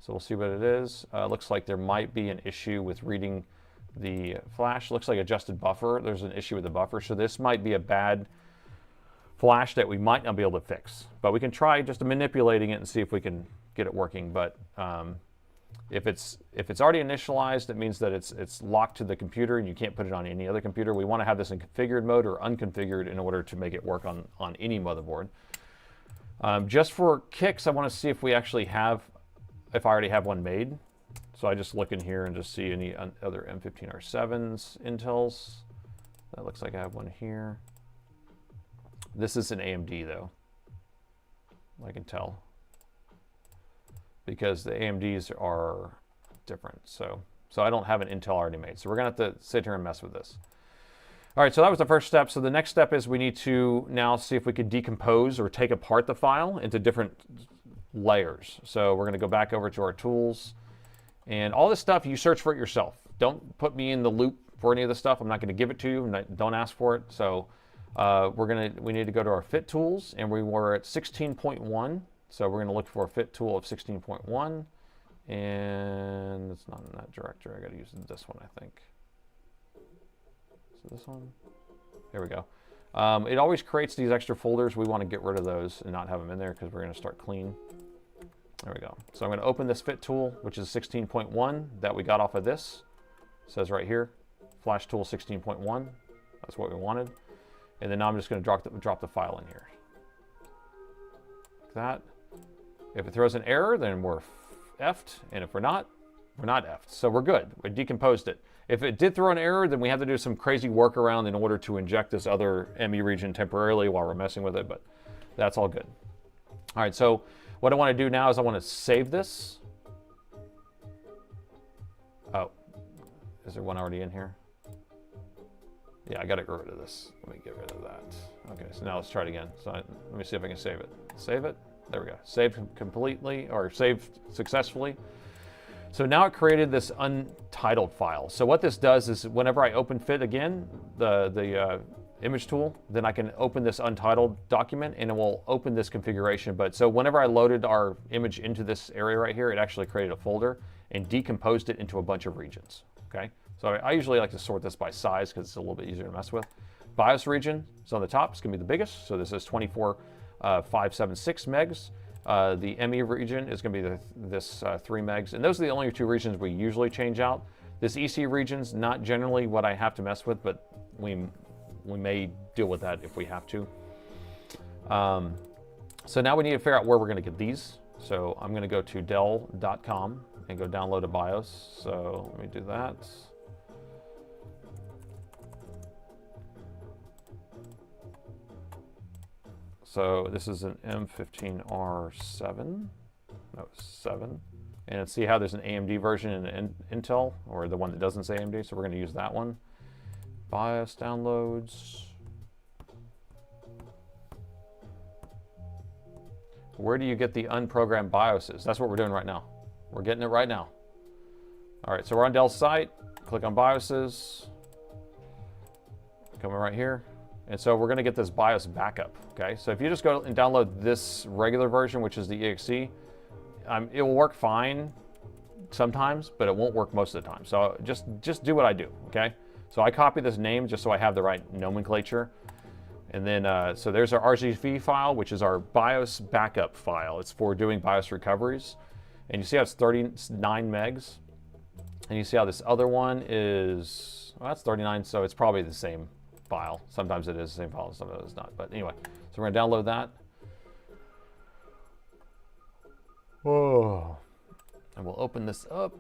S1: so we'll see what it is. Looks like there might be an issue with reading the flash. Looks like adjusted buffer. There's an issue with the buffer, so this might be a bad flash that we might not be able to fix. But we can try just manipulating it and see if we can get it working. But if it's already initialized, it means that it's locked to the computer and you can't put it on any other computer. We want to have this in configured mode or unconfigured in order to make it work on any motherboard. Just for kicks, I want to see if we actually have, if I already have one made. So I just look in here and just see any other M15 R7s, Intels. That looks like I have one here. This is an AMD though, I can tell, because the AMDs are different. So I don't have an Intel already made. So we're gonna have to sit here and mess with this. All right, so that was the first step. So the next step is we need to now see if we could decompose or take apart the file into different layers. So we're gonna go back over to our tools, and all this stuff you search for it yourself. Don't put me in the loop for any of this stuff. I'm not gonna give it to you, and don't ask for it. So we need to go to our fit tools, and we were at 16.1. So we're going to look for a fit tool of 16.1, and it's not in that directory. I got to use this one, I think. So this one, there we go. It always creates these extra folders. We want to get rid of those and not have them in there because we're going to start clean. There we go. So I'm going to open this fit tool, which is 16.1 that we got off of this. It says right here, flash tool 16.1. That's what we wanted. And then now I'm just going to drop the file in here. Like that. If it throws an error, then we're effed, and if we're not effed. So we're good. We decomposed it. If it did throw an error, then we have to do some crazy workaround in order to inject this other ME region temporarily while we're messing with it, but that's all good. All right, so what I want to do now is I want to save this. Oh, is there one already in here? Yeah, I got to get rid of this. Let me get rid of that. Okay, so now let's try it again. So let me see if I can save it. Save it. There we go. Saved completely, or saved successfully. So now it created this untitled file. So what this does is whenever I open fit again, the image tool, then I can open this untitled document and it will open this configuration. But so whenever I loaded our image into this area right here, it actually created a folder and decomposed it into a bunch of regions, okay? So I usually like to sort this by size because it's a little bit easier to mess with. BIOS region is on the top, it's gonna be the biggest. So this is 24576 megs. The ME region is going to be this 3 megs, and those are the only 2 regions we usually change out. This EC region's not generally what I have to mess with, but we may deal with that if we have to. So now we need to figure out where we're going to get these. So I'm going to go to Dell.com and go download a BIOS. So let me do that. So this is an M15 R7, no, 7. And see how there's an AMD version and an Intel, or the one that doesn't say AMD, so we're gonna use that one. BIOS downloads. Where do you get the unprogrammed BIOSes? That's what we're doing right now. We're getting it right now. All right, so we're on Dell's site, click on BIOSes, coming right here. And so we're going to get this BIOS backup, okay? So if you just go and download this regular version, which is the exe, it will work fine sometimes, but it won't work most of the time. So just do what I do, okay? So I copy this name just so I have the right nomenclature. And then, so there's our RGB file, which is our BIOS backup file. It's for doing BIOS recoveries. And you see how it's 39 megs? And you see how this other one is, well, that's 39, so it's probably the same file. Sometimes it is the same file, sometimes it's not. But anyway, so we're gonna download that. Whoa. And we'll open this up.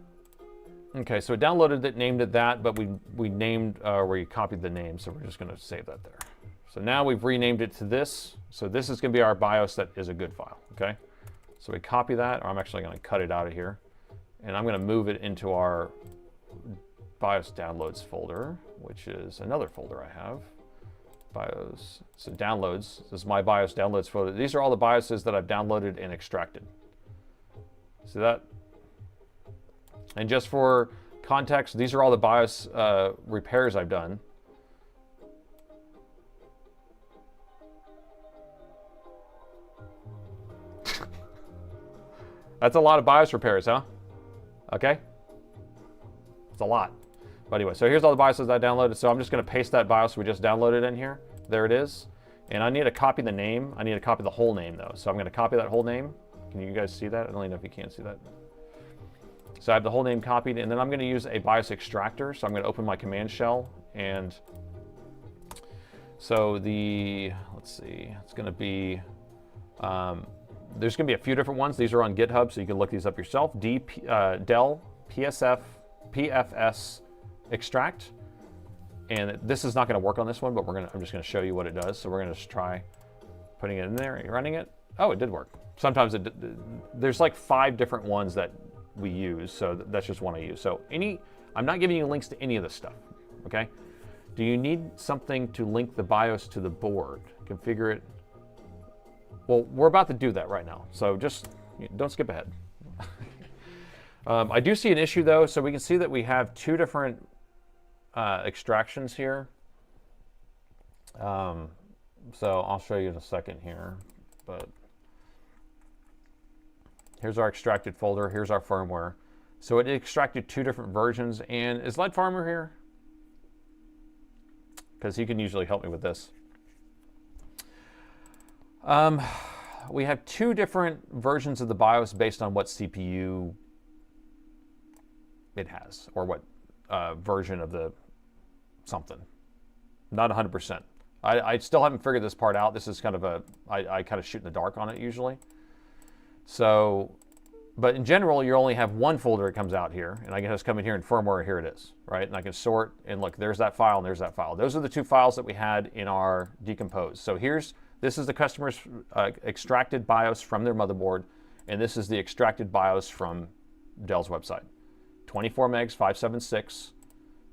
S1: Okay, so it downloaded it, named it that, but we named, we copied the name, so we're just gonna save that there. So now we've renamed it to this. So this is gonna be our BIOS that is a good file, okay? So we copy that, or I'm actually gonna cut it out of here, and I'm gonna move it into our BIOS downloads folder, which is another folder I have. BIOS, so downloads, this is my BIOS downloads folder. These are all the BIOSes that I've downloaded and extracted. See that? And just for context, these are all the BIOS repairs I've done. That's a lot of BIOS repairs, huh? Okay? It's a lot. But anyway, so here's all the BIOSes I downloaded. So I'm just going to paste that BIOS we just downloaded in here. There it is. And I need to copy the name. I need to copy the whole name, though. So I'm going to copy that whole name. Can you guys see that? I don't even know if you can see that. So I have the whole name copied, and then I'm going to use a BIOS extractor. So I'm going to open my command shell. And so let's see, it's going to be, there's going to be a few different ones. These are on GitHub, so you can look these up yourself. Dell PFS extract, and this is not going to work on this one, but I'm just going to show you what it does. So we're going to just try putting it in there and running it. Oh, it did work. Sometimes there's like 5 different ones that we use, so that's just one I use. So I'm not giving you links to any of this stuff, okay? Do you need something to link the BIOS to the board? Configure it. Well, we're about to do that right now, so just don't skip ahead. I do see an issue though, so we can see that we have 2 different extractions here. So I'll show you in a second here, but here's our extracted folder, here's our firmware. So it extracted 2 different versions, and is Lead Farmer here? Because he can usually help me with this. We have 2 different versions of the BIOS based on what CPU it has, or what version of the something. Not 100%. I still haven't figured this part out. This is kind of I kind of shoot in the dark on it usually. So, but in general, you only have one folder that comes out here, and I can just come in here and firmware, here it is, right? And I can sort, and look, there's that file, and there's that file. Those are the 2 files that we had in our decompose. So this is the customer's extracted BIOS from their motherboard, and this is the extracted BIOS from Dell's website. 24 megs 576,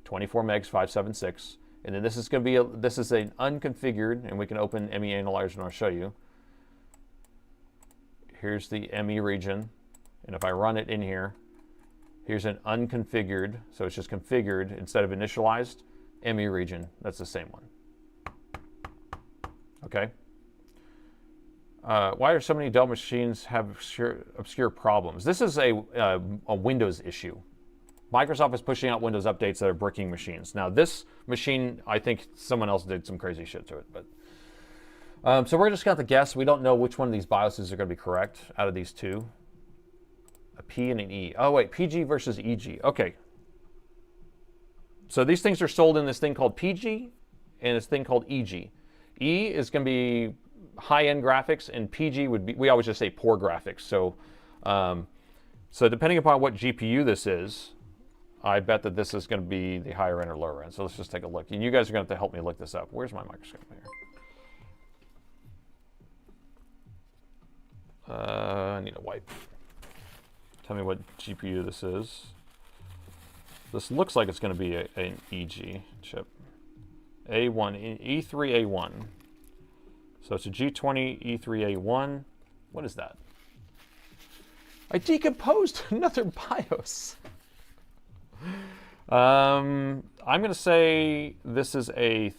S1: 24 megs 576, and then this is going to be this is an unconfigured, and we can open ME Analyzer and I'll show you. Here's the ME region, and if I run it in here, Here's an unconfigured, so it's just configured instead of initialized. ME region, that's the same one. Okay. Why are so many Dell machines have obscure problems? This is a Windows issue. Microsoft is pushing out Windows updates that are bricking machines. Now this machine, I think someone else did some crazy shit to it. But so we're just going to guess. We don't know which one of these BIOSes are going to be correct out of these two. A P and an E. Oh wait, PG versus EG. Okay. So these things are sold in this thing called PG and this thing called EG. E is going to be high-end graphics, and PG would be, we always just say poor graphics. So, so depending upon what GPU this is, I bet that this is going to be the higher end or lower end. So let's just take a look. And you guys are going to have to help me look this up. Where's my microscope here? I need a wipe. Tell me what GPU this is. This looks like it's going to be an EG chip. A1, E3A1. So it's a G20 E3A1. What is that? I decomposed another BIOS. I'm going to say this is a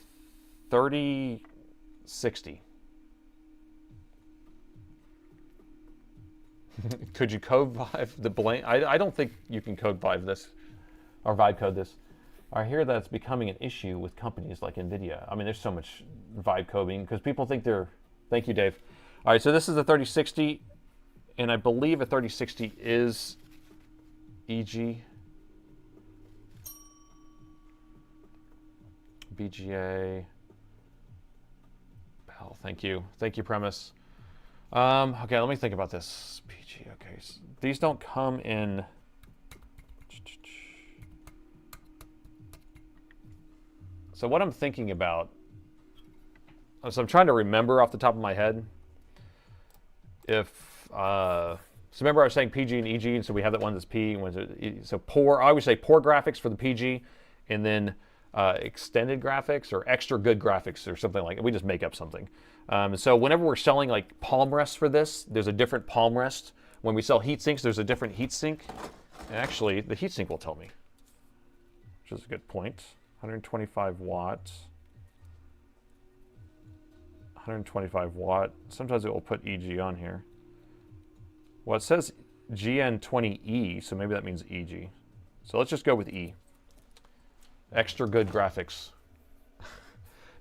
S1: 3060. Could you code vive the blank? I don't think you can code vive this or vibe code this. I hear that it's becoming an issue with companies like NVIDIA. I mean, there's so much vibe coding because people think they're, thank you, Dave. All right, so this is a 3060, and I believe a 3060 is EG. BGA. Bell, thank you. Thank you, Premise. Okay, let me think about this. PG, okay. So these don't come in. So what I'm thinking about, so I'm trying to remember off the top of my head, if, so remember I was saying PG and EG, and so we have that one that's P, and so poor, I always say poor graphics for the PG, and then extended graphics or extra good graphics or something like that. We just make up something. So whenever we're selling like palm rests for this, there's a different palm rest. When we sell heat sinks, there's a different heat sink. And actually, the heat sink will tell me, which is a good point. 125 watts. 125 watt. Sometimes it will put EG on here. Well, it says GN20E, so maybe that means EG. So let's just go with E. Extra good graphics.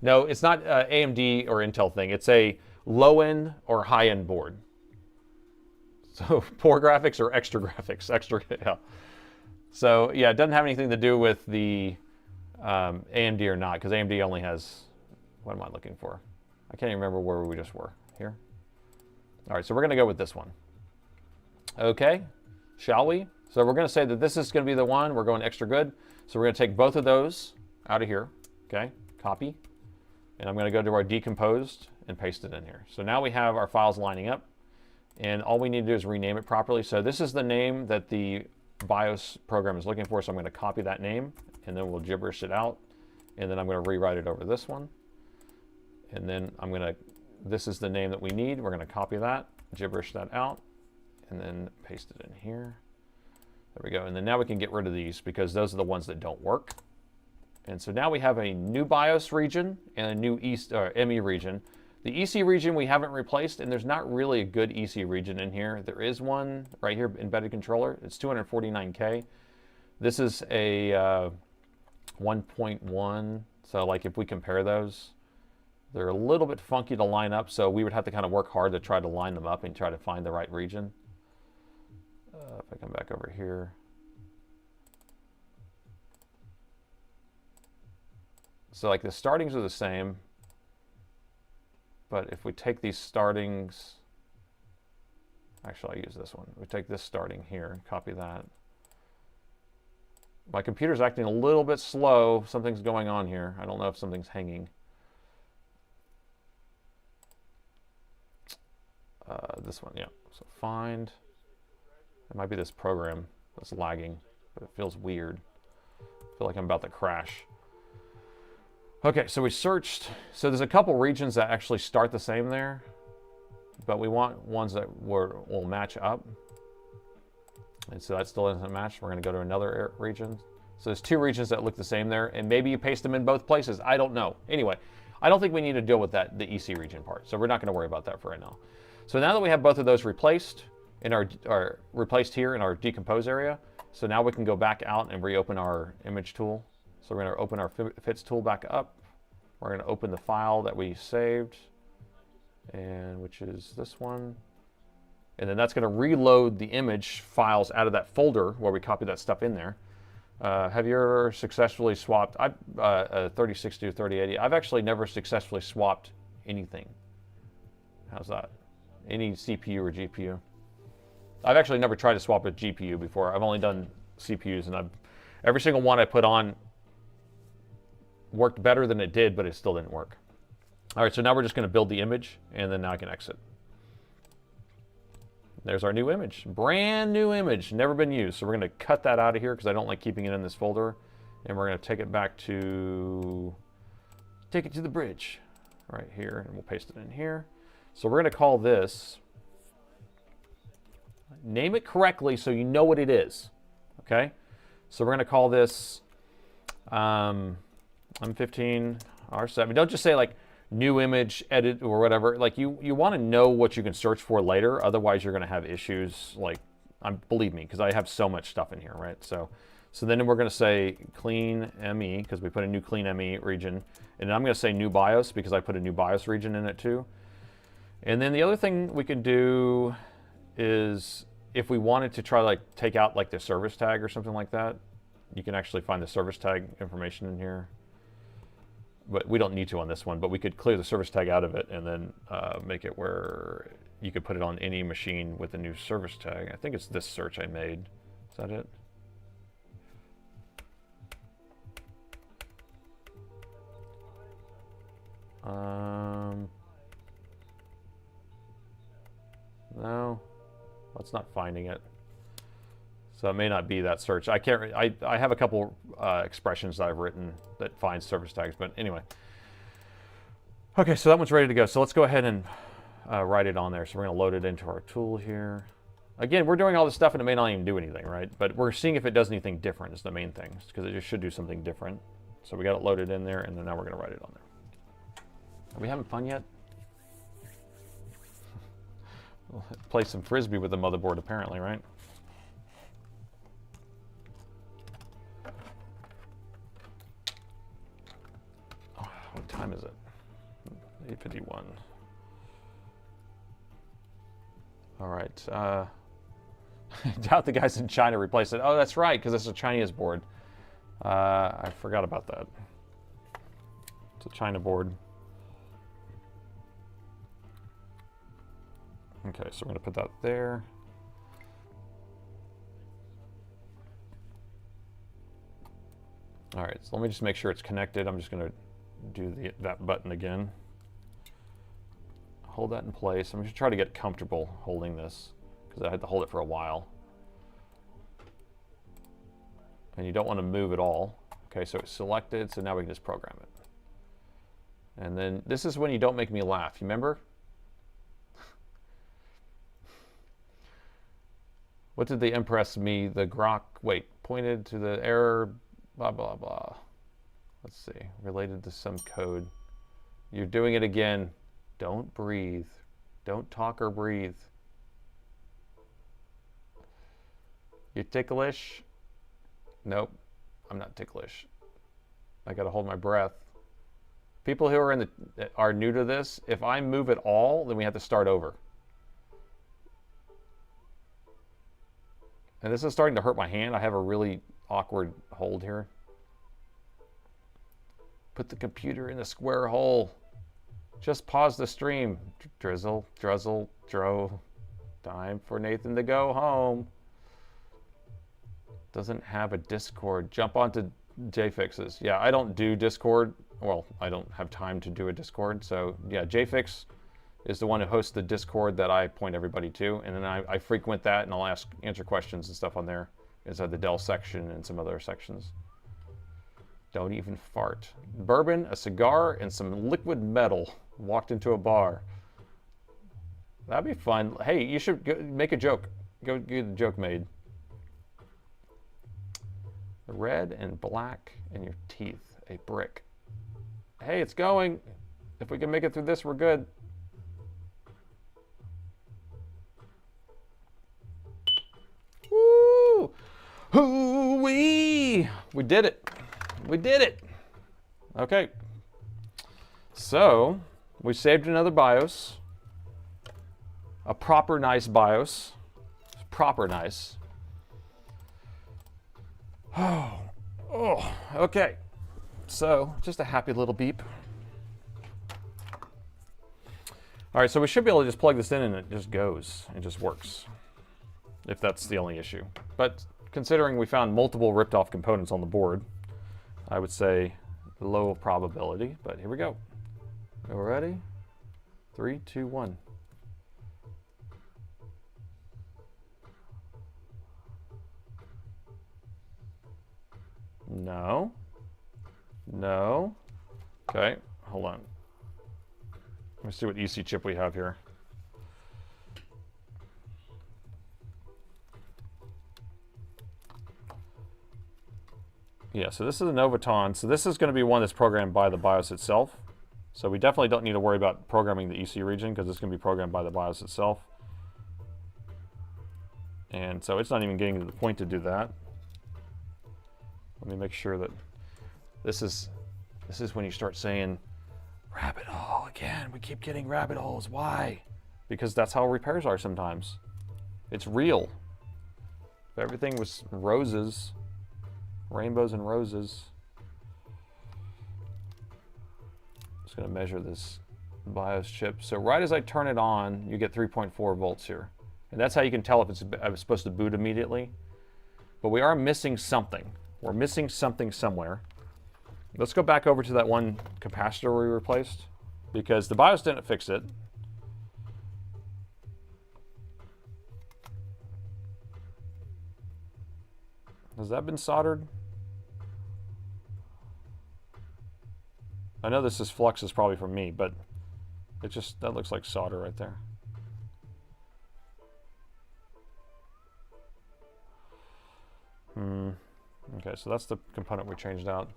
S1: No, it's not AMD or Intel thing. It's a low-end or high-end board. So poor graphics or extra graphics. Extra, yeah. So yeah, it doesn't have anything to do with the AMD or not, because AMD only has, what am I looking for? I can't even remember where we just were. Here? All right, so we're going to go with this one. Okay, shall we? So we're going to say that this is going to be the one. We're going extra good. So we're going to take both of those out of here. Okay, copy. And I'm going to go to our decomposed and paste it in here. So now we have our files lining up. And all we need to do is rename it properly. So this is the name that the BIOS program is looking for. So I'm going to copy that name, and then we'll gibberish it out. And then I'm going to rewrite it over this one. And then I'm going to, this is the name that we need. We're going to copy that, gibberish that out, and then paste it in here. There we go. And then now we can get rid of these because those are the ones that don't work. And so now we have a new BIOS region and a new ME region. The EC region we haven't replaced, and there's not really a good EC region in here. There is one right here, embedded controller. It's 249K. This is a 1.1. So like if we compare those, they're a little bit funky to line up. So we would have to kind of work hard to try to line them up and try to find the right region. If I come back over here. So like the startings are the same, but if we take these startings, actually I'll use this one. We take this starting here and copy that. My computer's acting a little bit slow. Something's going on here. I don't know if something's hanging. This one, yeah. So find. It might be this program that's lagging, but it feels weird. I feel like I'm about to crash. Okay, so we searched. So there's a couple regions that actually start the same there, but we want ones that will match up. And so that still doesn't match. We're going to go to another region. So there's two regions that look the same there, and maybe you paste them in both places. I don't know. Anyway, I don't think we need to deal with that, the EC region part. So we're not going to worry about that for right now. So now that we have both of those replaced in our replaced here in our decompose area, so now we can go back out and reopen our image tool. So we're going to open our fits tool back up. We're going to open the file that we saved, and which is this one. And then that's going to reload the image files out of that folder where we copied that stuff in there. Have you ever successfully swapped 3060 to 3080? I've actually never successfully swapped anything. How's that? Any CPU or GPU? I've actually never tried to swap a GPU before. I've only done CPUs, and every single one I put on worked better than it did, but it still didn't work. All right, so now we're just going to build the image, and then now I can exit. There's our new image, brand new image, never been used. So we're going to cut that out of here because I don't like keeping it in this folder. And we're going to take it back to, the bridge right here, and we'll paste it in here. So we're going to call this, name it correctly so you know what it is, okay? So we're going to call this M15 R7. Don't just say like, new image, edit, or whatever. Like you want to know what you can search for later. Otherwise, you're going to have issues. Like, believe me, because I have so much stuff in here, right? So then we're going to say clean ME because we put a new clean ME region, and I'm going to say new BIOS because I put a new BIOS region in it too. And then the other thing we could do is if we wanted to try like take out like the service tag or something like that, you can actually find the service tag information in here. But we don't need to on this one, but we could clear the service tag out of it and then make it where you could put it on any machine with a new service tag. I think it's this search I made. Is that it? No, it's not finding it. So it may not be that search. I can't. I have a couple expressions that I've written that find service tags, but anyway. Okay, so that one's ready to go. So let's go ahead and write it on there. So we're going to load it into our tool here. Again, we're doing all this stuff and it may not even do anything, right? But we're seeing if it does anything different is the main thing, because it just should do something different. So we got it loaded in there, and then now we're going to write it on there. Are we having fun yet? We'll play some Frisbee with the motherboard, apparently, right? What time is it? 8:51. All right. I doubt the guys in China replaced it. Oh, that's right, because it's a Chinese board. I forgot about that. It's a China board. Okay, so we're going to put that there. All right, so let me just make sure it's connected. I'm just going to do that button again. Hold that in place. I'm going to try to get comfortable holding this because I had to hold it for a while. And you don't want to move at all. Okay, so it's selected, so now we can just program it. And then this is when you don't make me laugh. You remember? What did they impress me? The grok, wait, pointed to the error, blah, blah, blah. Let's see, related to some code. You're doing it again. Don't breathe. Don't talk or breathe. You ticklish? Nope, I'm not ticklish. I gotta hold my breath. People who are new to this, if I move at all, then we have to start over. And this is starting to hurt my hand. I have a really awkward hold here. Put the computer in the square hole. Just pause the stream. Drizzle, druzzle, dro. Time for Nathan to go home. Doesn't have a Discord. Jump onto JFixes. Yeah, I don't do Discord. Well, I don't have time to do a Discord. So yeah, JFix is the one who hosts the Discord that I point everybody to. And then I frequent that, and I'll answer questions and stuff on there. Inside the Dell section and some other sections. Don't even fart. Bourbon, a cigar, and some liquid metal. Walked into a bar. That'd be fun. Hey, you should make a joke. Go get a joke made. Red and black in your teeth, a brick. Hey, it's going. If we can make it through this, we're good. Woo! Hoo-wee! We did it. We did it. Okay. So, we saved another BIOS. A proper nice BIOS. Proper nice. Oh, okay. So, just a happy little beep. All right, so we should be able to just plug this in and it just goes. It just works. If that's the only issue. But considering we found multiple ripped off components on the board, I would say low probability, but here we go. Are we ready? 3, 2, 1. No. No. Okay, hold on. Let me see what EC chip we have here. Yeah, so this is a Novaton. So this is going to be one that's programmed by the BIOS itself. So we definitely don't need to worry about programming the EC region because it's going to be programmed by the BIOS itself. And so it's not even getting to the point to do that. Let me make sure that this is when you start saying rabbit hole again. We keep getting rabbit holes. Why? Because that's how repairs are sometimes. It's real. If everything was roses, rainbows and roses. Just going to measure this BIOS chip. So right as I turn it on, you get 3.4 volts here. And that's how you can tell if it's supposed to boot immediately. But we are missing something. We're missing something somewhere. Let's go back over to that one capacitor we replaced, because the BIOS didn't fix it. Has that been soldered? I know this flux is probably from me, but it just, that looks like solder right there. Okay, so that's the component we changed out.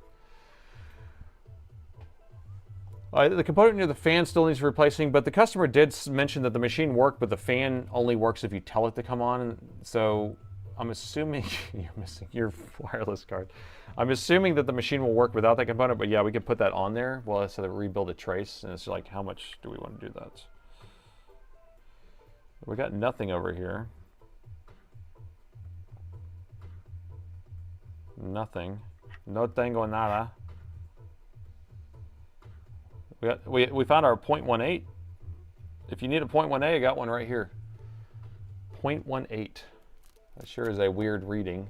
S1: The component near the fan still needs replacing, but the customer did mention that the machine worked, but the fan only works if you tell it to come on. So I'm assuming you're missing your wireless card. I'm assuming that the machine will work without that component, but yeah, we could put that on there. Well, it's to rebuild a trace, and it's like, how much do we want to do that? We got nothing over here. Nothing. No tengo nada. We found our 0.18. If you need a 0.18, I got one right here. 0.18. That sure is a weird reading.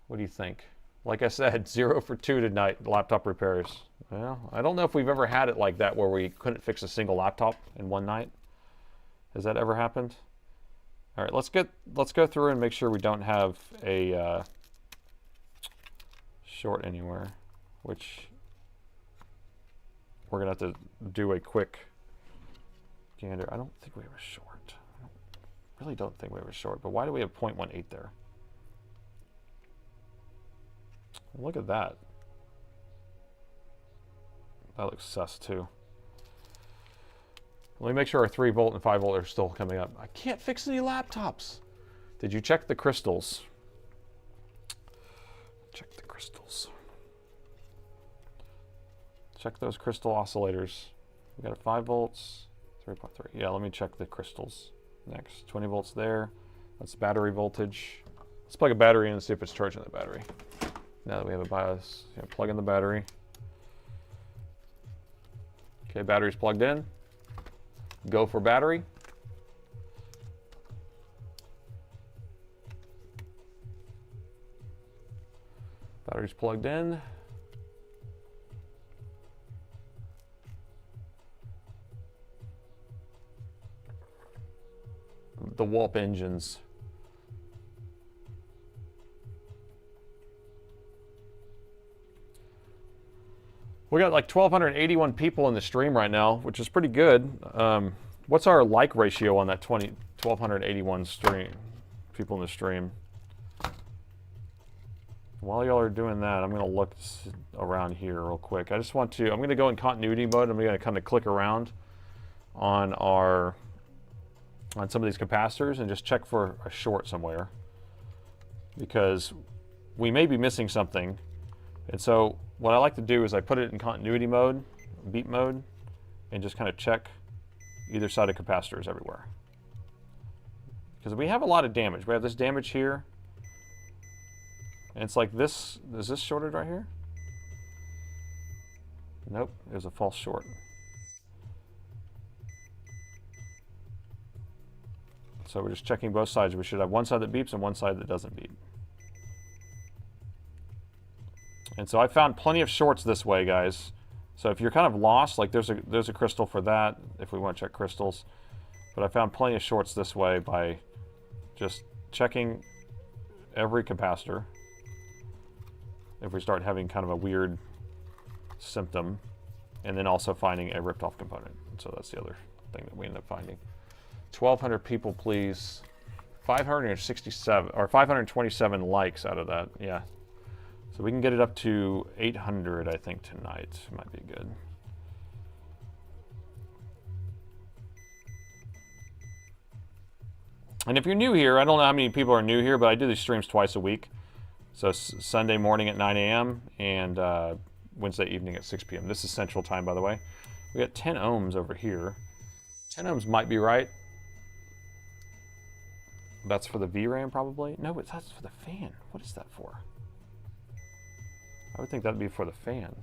S1: What do you think? Like I said, 0 for 2 tonight, laptop repairs. Well, I don't know if we've ever had it like that where we couldn't fix a single laptop in one night. Has that ever happened? All right, let's go through and make sure we don't have a short anywhere, which we're gonna have to do a quick gander. I don't think we have a short. I really don't think we have a short, but why do we have 0.18 there? Look at that. That looks sus too. Let me make sure our 3 volt and 5 volt are still coming up. I can't fix any laptops. Did you check the crystals? Check the crystals. Check those crystal oscillators. We got a 5 volts, 3.3. Yeah, let me check the crystals next. 20 volts there. That's battery voltage. Let's plug a battery in and see if it's charging the battery. Now that we have a BIOS, plug in the battery. Okay, battery's plugged in. Go for battery. Battery's plugged in. The warp engines. We got like 1,281 people in the stream right now, which is pretty good. What's our like ratio on that 1,281 stream people in the stream? while y'all are doing that, I'm going to look around here real quick. I just want to, I'm going to go in continuity mode. I'm going to kind of click around on some of these capacitors and just check for a short somewhere, because we may be missing something. And so what I like to do is I put it in continuity mode, beep mode, and just kind of check either side of capacitors everywhere. Because we have a lot of damage. We have this damage here. And it's like this, is this shorted right here? Nope, it was a false short. So we're just checking both sides. We should have one side that beeps and one side that doesn't beep. And so I found plenty of shorts this way, guys. So if you're kind of lost, like there's a crystal for that, if we want to check crystals. But I found plenty of shorts this way by just checking every capacitor. If we start having kind of a weird symptom, and then also finding a ripped off component. So that's the other thing that we end up finding. 1,200 people, please. 567 or 527 likes out of that. Yeah. So we can get it up to 800, I think, tonight. Might be good. And if you're new here, I don't know how many people are new here, but I do these streams twice a week. So Sunday morning at 9 a.m. and Wednesday evening at 6 p.m. This is Central Time, by the way. We got 10 ohms over here. 10 ohms might be right. That's for the VRAM, probably. No, but that's for the fan. What is that for? I would think that'd be for the fan.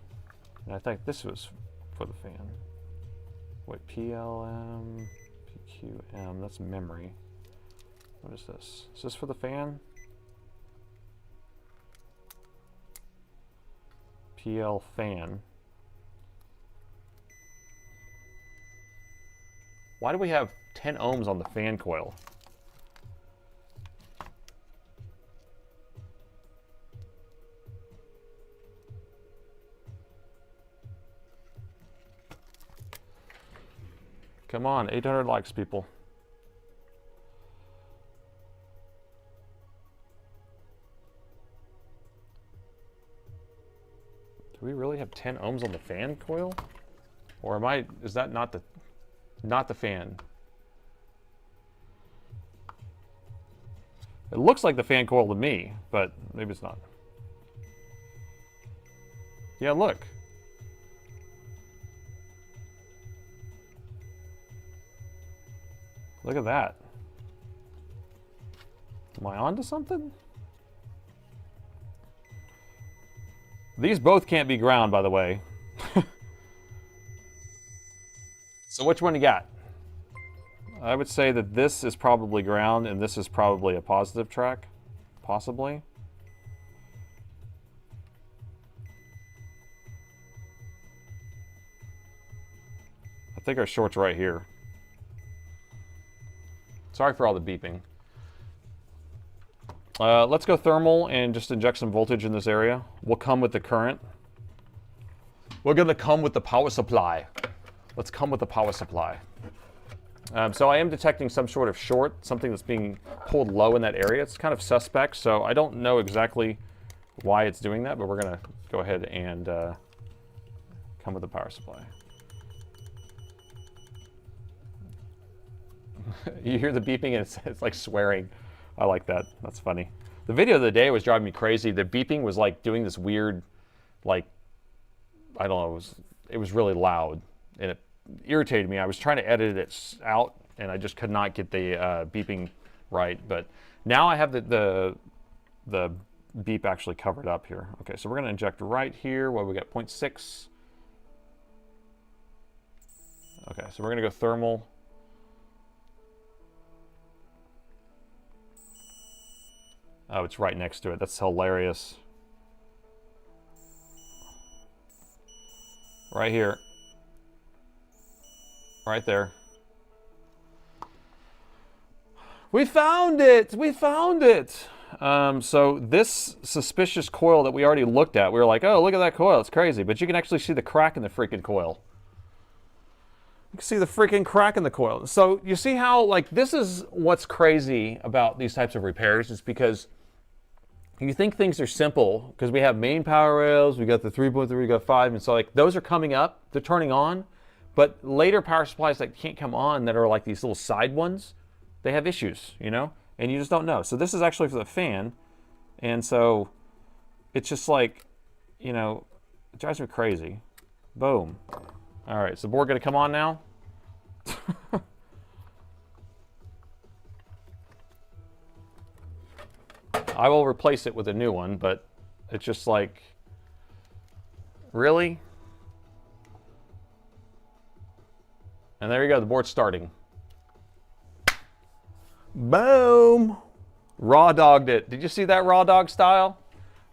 S1: And I think this was for the fan. Wait, PLM, PQM, that's memory. What is this? Is this for the fan? PL fan. Why do we have 10 ohms on the fan coil? Come on, 800 likes, people. Do we really have 10 ohms on the fan coil? Or is that not the fan? It looks like the fan coil to me, but maybe it's not. Yeah, look. Look at that. Am I onto something? These both can't be ground, by the way. So which one you got? I would say that this is probably ground and this is probably a positive track, possibly. I think our short's right here. Sorry for all the beeping. Let's go thermal and just inject some voltage in this area. We'll come with the current. We're gonna come with the power supply. Let's come with the power supply. So I am detecting some sort of short, something that's being pulled low in that area. It's kind of suspect, so I don't know exactly why it's doing that, but we're gonna go ahead and come with the power supply. You hear the beeping and it's like swearing. I like that. That's funny. The video of the day was driving me crazy. The beeping was like doing this weird, like, I don't know, it was really loud and it irritated me. I was trying to edit it out and I just could not get the beeping right. But now I have the beep actually covered up here. Okay, so we're going to inject right here. What we got? 0.6. Okay, so we're going to go thermal. Oh, it's right next to it. That's hilarious. Right here. Right there. We found it! We found it! So this suspicious coil that we already looked at, we were like, oh, look at that coil. It's crazy. But you can actually see the crack in the freaking coil. You can see the freaking crack in the coil. So you see how, like, this is what's crazy about these types of repairs is because you think things are simple because we have main power rails, we got the 3.3, we got 5, and so like those are coming up, they're turning on, but later power supplies that can't come on that are like these little side ones, they have issues, you know, and you just don't know. So this is actually for the fan, and so it's just like, you know, it drives me crazy. Boom. All right, is the board gonna come on now? I will replace it with a new one, but it's just like, really? And there you go, the board's starting. Boom! Raw dogged it. Did you see that raw dog style?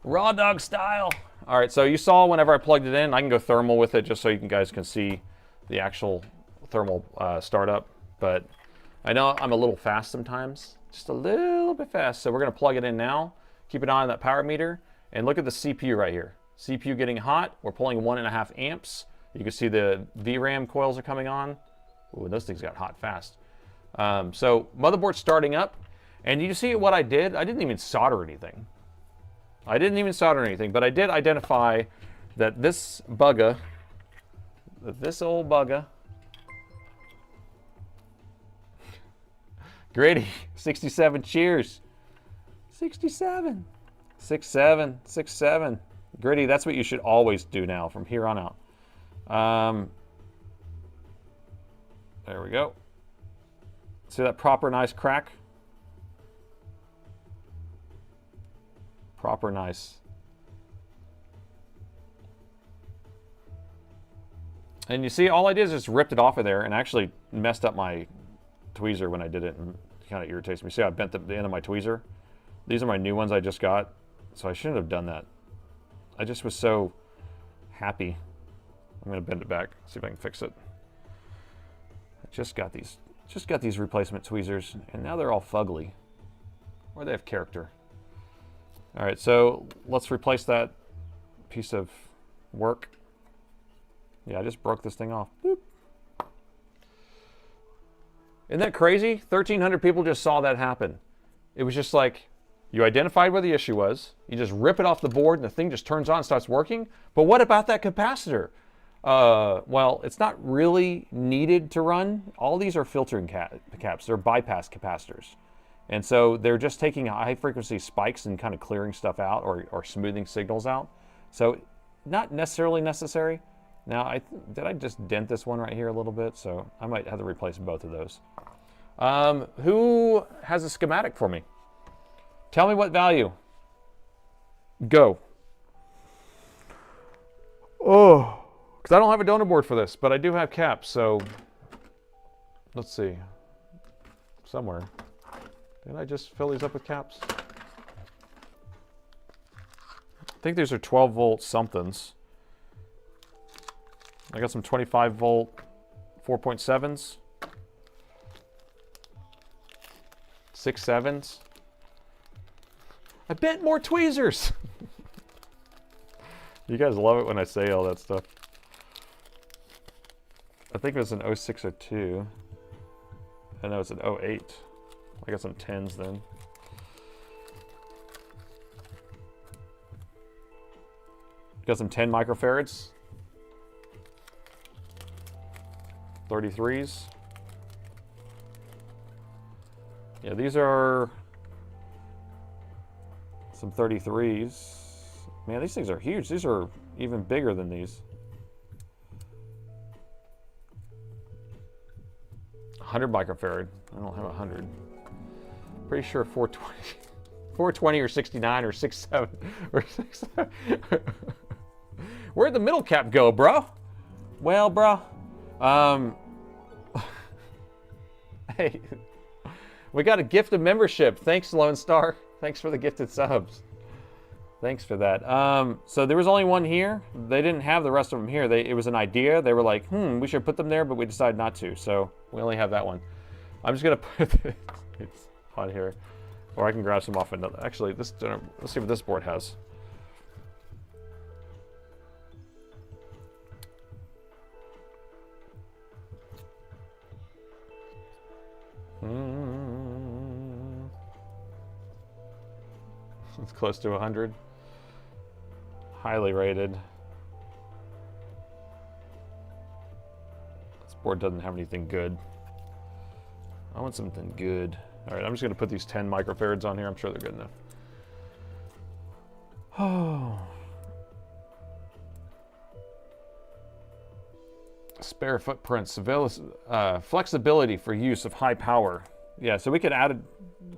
S1: Raw dog style. All right, so you saw whenever I plugged it in, I can go thermal with it just so you guys can see the actual thermal startup. But I know I'm a little fast sometimes, just a little bit fast. So we're gonna plug it in now. Keep an eye on that power meter and look at the CPU right here. CPU getting hot. We're pulling 1.5 amps. You can see the VRAM coils are coming on. Ooh, those things got hot fast. So motherboard starting up, and you see what I did? I didn't even solder anything. I didn't even solder anything, but I did identify that this bugger, this old bugger, Gritty, 67, cheers. 67, 67, 67. Gritty, that's what you should always do now from here on out. There we go. See that proper nice crack? Proper nice. And you see, all I did is just ripped it off of there and actually messed up my tweezer when I did it, and it kind of irritates me. See how I bent the end of my tweezer? These are my new ones I just got, so I shouldn't have done that. I just was so happy. I'm gonna bend it back, see if I can fix it. I just got these replacement tweezers, and now they're all fugly, or they have character. All right, so let's replace that piece of work. Yeah, I just broke this thing off. Boop. Isn't that crazy? 1,300 people just saw that happen. It was just like, you identified where the issue was, you just rip it off the board and the thing just turns on and starts working. But what about that capacitor? Well, it's not really needed to run. All these are filtering caps, they're bypass capacitors. And so they're just taking high frequency spikes and kind of clearing stuff out or smoothing signals out. So not necessarily necessary. Now, did I just dent this one right here a little bit? So I might have to replace both of those. Who has a schematic for me? Tell me what value. Go. Oh, because I don't have a donor board for this, but I do have caps. So let's see. Somewhere. Did I just fill these up with caps? I think these are 12 volt somethings. I got some 25 volt 4.7s. 6.7s. I bent more tweezers. You guys love it when I say all that stuff. I think it was an 0602. I know it's an 08. I got some 10s then. Got some 10 microfarads. 33s. Yeah, these are some 33s. Man, these things are huge. These are even bigger than these. 100 microfarad. I don't have 100. Pretty sure 420. 420 or 69 or 67 or 67. Where'd the middle cap go, bro? Well, bro. Hey, we got a gift of membership. Thanks, Lone Star. Thanks for the gifted subs. Thanks for that. So there was only one here. They didn't have the rest of them here. It was an idea. They were like, we should put them there, but we decided not to. So we only have that one. I'm just gonna put it on here, or I can grab some off another. Actually, let's see what this board has. It's close to 100. Highly rated. This board doesn't have anything good. I want something good. All right, I'm just going to put these 10 microfarads on here. I'm sure they're good enough. Oh. Spare footprints, flexibility for use of high power. Yeah, so we could add it.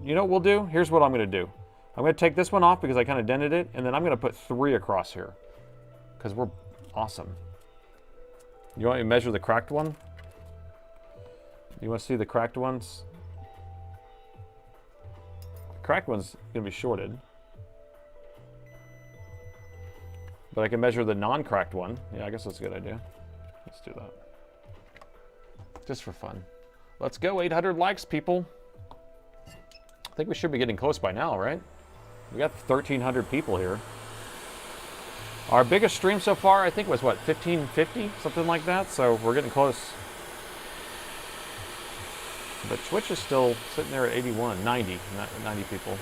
S1: You know what we'll do? Here's what I'm going to do. I'm going to take this one off because I kind of dented it, and then I'm going to put 3 across here because we're awesome. You want me to measure the cracked one? You want to see the cracked ones? The cracked one's going to be shorted. But I can measure the non-cracked one. Yeah, I guess that's a good idea. Let's do that. Just for fun. Let's go, 800 likes, people. I think we should be getting close by now, right? We got 1,300 people here. Our biggest stream so far, I think, was what, 1,550? Something like that. So we're getting close. But Twitch is still sitting there at 81, 90 people.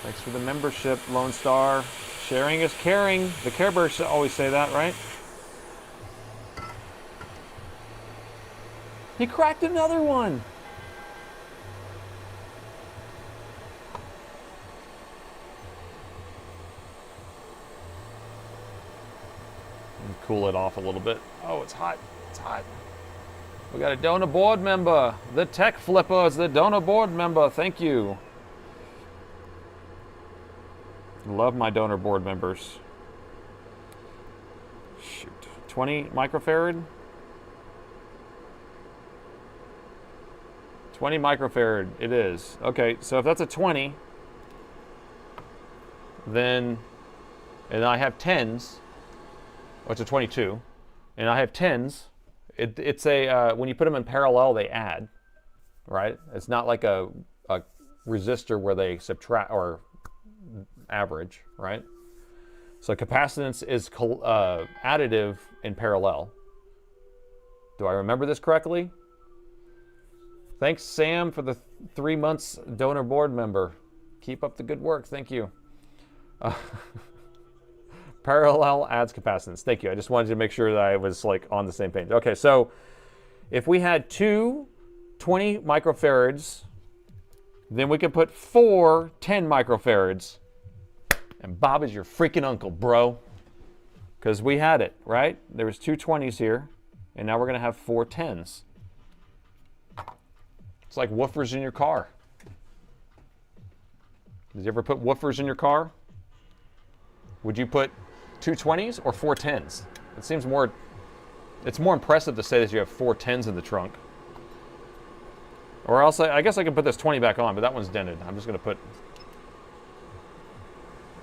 S1: Thanks for the membership, Lone Star. Sharing is caring. The Care Bears always say that, right? He cracked another one. Cool it off a little bit. Oh, it's hot. It's hot. We got a donor board member. The Tech Flipper is the donor board member. Thank you. Love my donor board members. Shoot. 20 microfarad? 20 microfarad it is. Okay, so if that's a 20, then, and I have 10s, oh, it's a 22, and I have 10s, it's a, when you put them in parallel, they add, right? It's not like a resistor where they subtract or average, right? So capacitance is additive in parallel. Do I remember this correctly? Thanks, Sam, for the 3 months donor board member. Keep up the good work. Thank you. Parallel adds capacitance. Thank you. I just wanted to make sure that I was like on the same page. Okay, so if we had 2 20 microfarads, then we could put 4 10 microfarads. And Bob is your freaking uncle, bro. Because we had it, right? There was 2 20s here, and now we're going to have 4 10s. It's like woofers in your car. Did you ever put woofers in your car? Would you put 2 20s or 4 10s? It seems more, it's more impressive to say that you have 4 10s in the trunk. Or else, I guess I can put this 20 back on, but that one's dented. I'm just going to put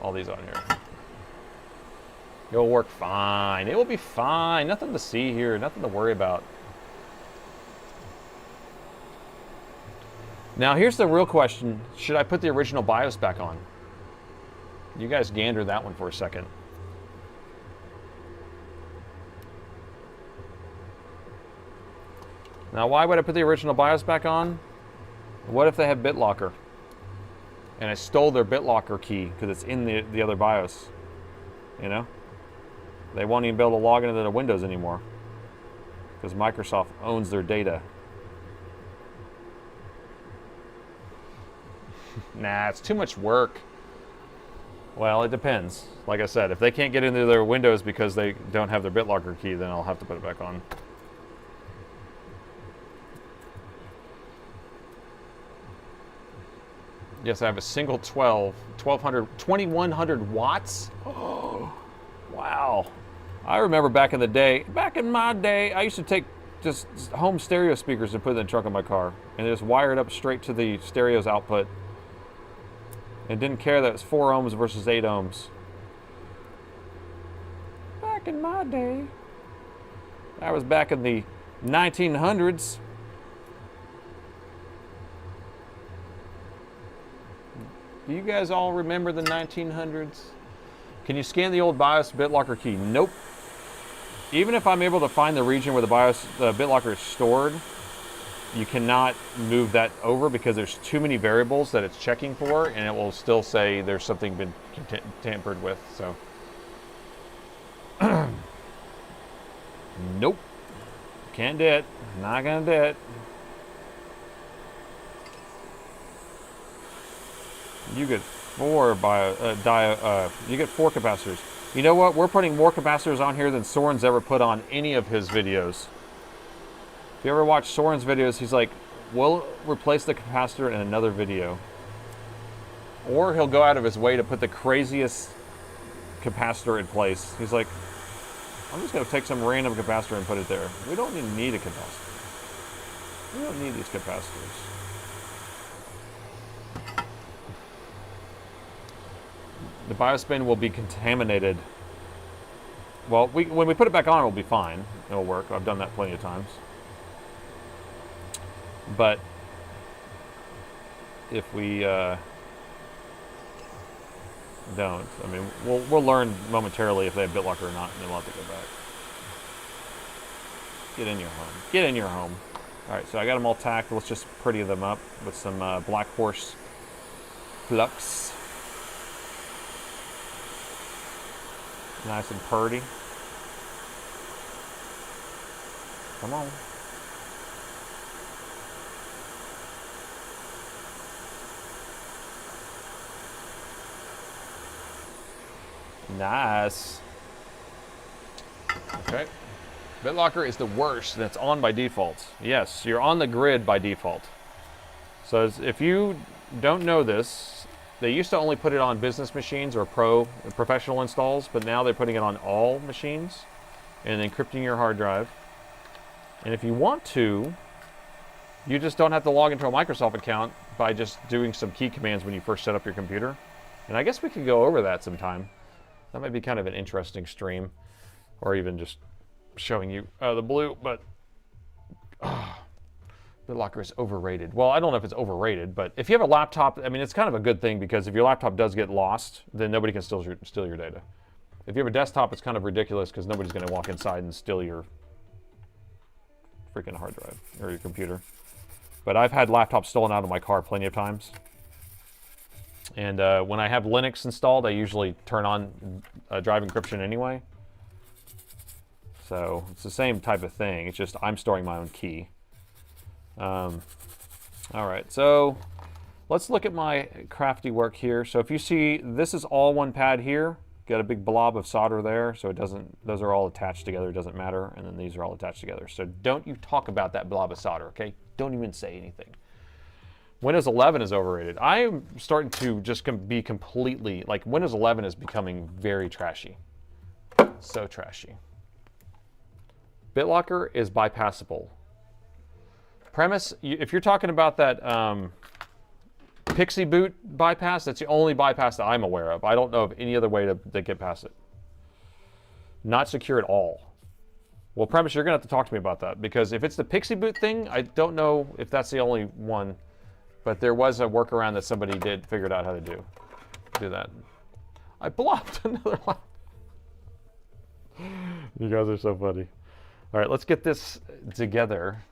S1: all these on here. It'll work fine. It will be fine. Nothing to see here. Nothing to worry about. Now, here's the real question. Should I put the original BIOS back on? You guys gander that one for a second. Now, why would I put the original BIOS back on? What if they have BitLocker? And I stole their BitLocker key because it's in the other BIOS. You know? They won't even be able to log into their Windows anymore because Microsoft owns their data. Nah, it's too much work. Well, it depends. Like I said, if they can't get into their Windows because they don't have their BitLocker key, then I'll have to put it back on. Yes, I have a single 2100 watts. Oh, wow. I remember back in the day, back in my day, I used to take just home stereo speakers and put it in the trunk of my car and just wire it up straight to the stereo's output. And didn't care that it's 4 ohms versus 8 ohms. Back in my day. That was back in the 1900s. Do you guys all remember the 1900s? Can you scan the old BIOS BitLocker key? Nope. Even if I'm able to find the region where the BIOS BitLocker is stored, you cannot move that over because there's too many variables that it's checking for, and it will still say there's something been tampered with. So, nope, can't do it. Not gonna do it. You get four you get 4 capacitors. You know what? We're putting more capacitors on here than Soren's ever put on any of his videos. If you ever watch Soren's videos, he's like, we'll replace the capacitor in another video. Or he'll go out of his way to put the craziest capacitor in place. He's like, I'm just going to take some random capacitor and put it there. We don't even need a capacitor. We don't need these capacitors. The BIOS-bin will be contaminated. Well, when we put it back on, it'll be fine. It'll work. I've done that plenty of times. But if we don't, I mean, we'll learn momentarily if they have BitLocker or not, and then we'll have to go back. Get in your home. Get in your home. All right, so I got them all tacked. Let's just pretty them up with some Black Horse Flux. Nice and purdy. Come on. Nice. Okay. BitLocker is the worst, and it's on by default. Yes, you're on the grid by default. So if you don't know this, they used to only put it on business machines or professional installs, but now they're putting it on all machines and encrypting your hard drive. And if you want to, you just don't have to log into a Microsoft account by just doing some key commands when you first set up your computer. And I guess we could go over that sometime. That might be kind of an interesting stream, or even just showing you the blue, but BitLocker is overrated. Well, I don't know if it's overrated, but if you have a laptop, I mean, it's kind of a good thing, because if your laptop does get lost, then nobody can steal your data. If you have a desktop, it's kind of ridiculous because nobody's going to walk inside and steal your freaking hard drive or your computer. But I've had laptops stolen out of my car plenty of times. And when I have Linux installed, I usually turn on drive encryption anyway. So it's the same type of thing. It's just I'm storing my own key. All right, so let's look at my crafty work here. So if you see, this is all one pad here. Got a big blob of solder there, so it doesn't, those are all attached together, it doesn't matter. And then these are all attached together. So don't you talk about that blob of solder, okay? Don't even say anything. Windows 11 is overrated. I'm starting to just be completely, like, Windows 11 is becoming very trashy. So trashy. BitLocker is bypassable. Premise, if you're talking about that Pixie Boot bypass, that's the only bypass that I'm aware of. I don't know of any other way to get past it. Not secure at all. Well, Premise, you're going to have to talk to me about that, because if it's the Pixie Boot thing, I don't know if that's the only one, but there was a workaround that somebody figured out how to do that. I blocked another line. You guys are so funny. All right, let's get this together.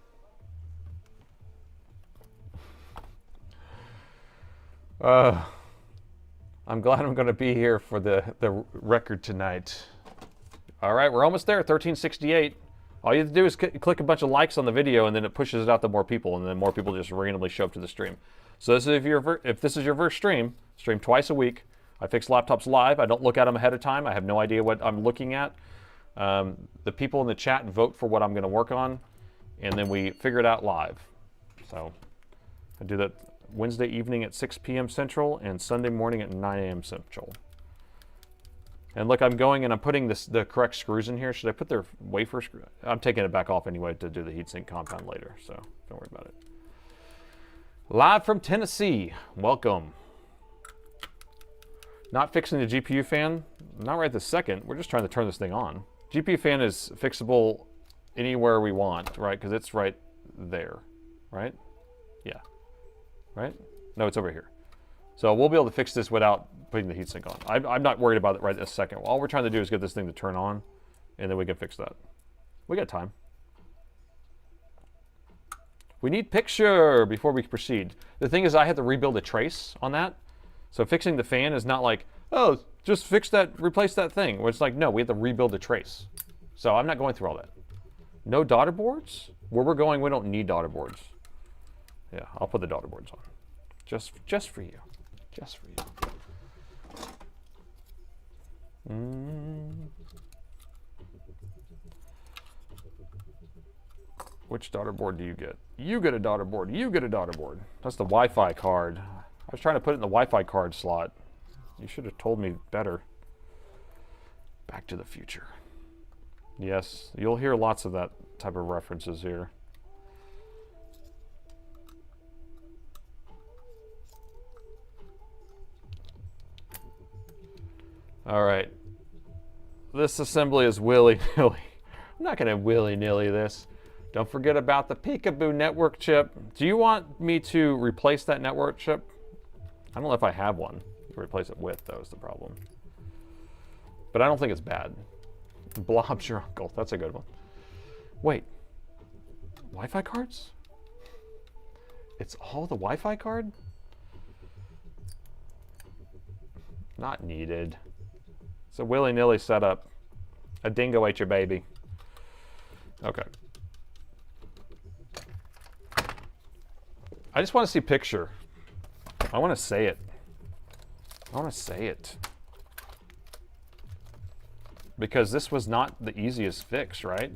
S1: I'm glad I'm going to be here for the record tonight. All right, we're almost there, 1368. All you have to do is click a bunch of likes on the video, and then it pushes it out to more people, and then more people just randomly show up to the stream. So this is if this is your first stream twice a week. I fix laptops live. I don't look at them ahead of time. I have no idea what I'm looking at. The people in the chat vote for what I'm going to work on, and then we figure it out live. So I do that Wednesday evening at 6 p.m. Central and Sunday morning at 9 a.m. Central. And look, I'm going and I'm putting the correct screws in here. Should I put their wafer screw? I'm taking it back off anyway to do the heatsink compound later, so don't worry about it. Live from Tennessee, welcome. Not fixing the GPU fan, not right this second. We're just trying to turn this thing on. GPU fan is fixable anywhere we want, right? Because it's right there, right? Yeah, right? No, it's over here. So we'll be able to fix this without putting the heatsink on. I'm not worried about it right this second. All we're trying to do is get this thing to turn on, and then we can fix that. We got time. We need picture before we proceed. The thing is, I had to rebuild a trace on that. So fixing the fan is not like, oh, just fix that, replace that thing. It's like, no, we have to rebuild a trace. So I'm not going through all that. No daughter boards? Where we're going, we don't need daughter boards. Yeah, I'll put the daughter boards on. Just for you. Just for you. Which daughter board do you get? You get a daughter board. You get a daughter board. That's the Wi-Fi card. I was trying to put it in the Wi-Fi card slot. You should have told me better. Back to the Future. Yes, you'll hear lots of that type of references here. All right. This assembly is willy-nilly. I'm not going to willy-nilly this. Don't forget about the Peekaboo network chip. Do you want me to replace that network chip? I don't know if I have one to replace it with, though, is the problem. But I don't think it's bad. Blob's your uncle. That's a good one. Wait. Wi-Fi cards? It's all the Wi-Fi card? Not needed. It's a willy-nilly setup. A dingo ate your baby. Okay. I just want to see picture. I want to say it. I want to say it. Because this was not the easiest fix, right?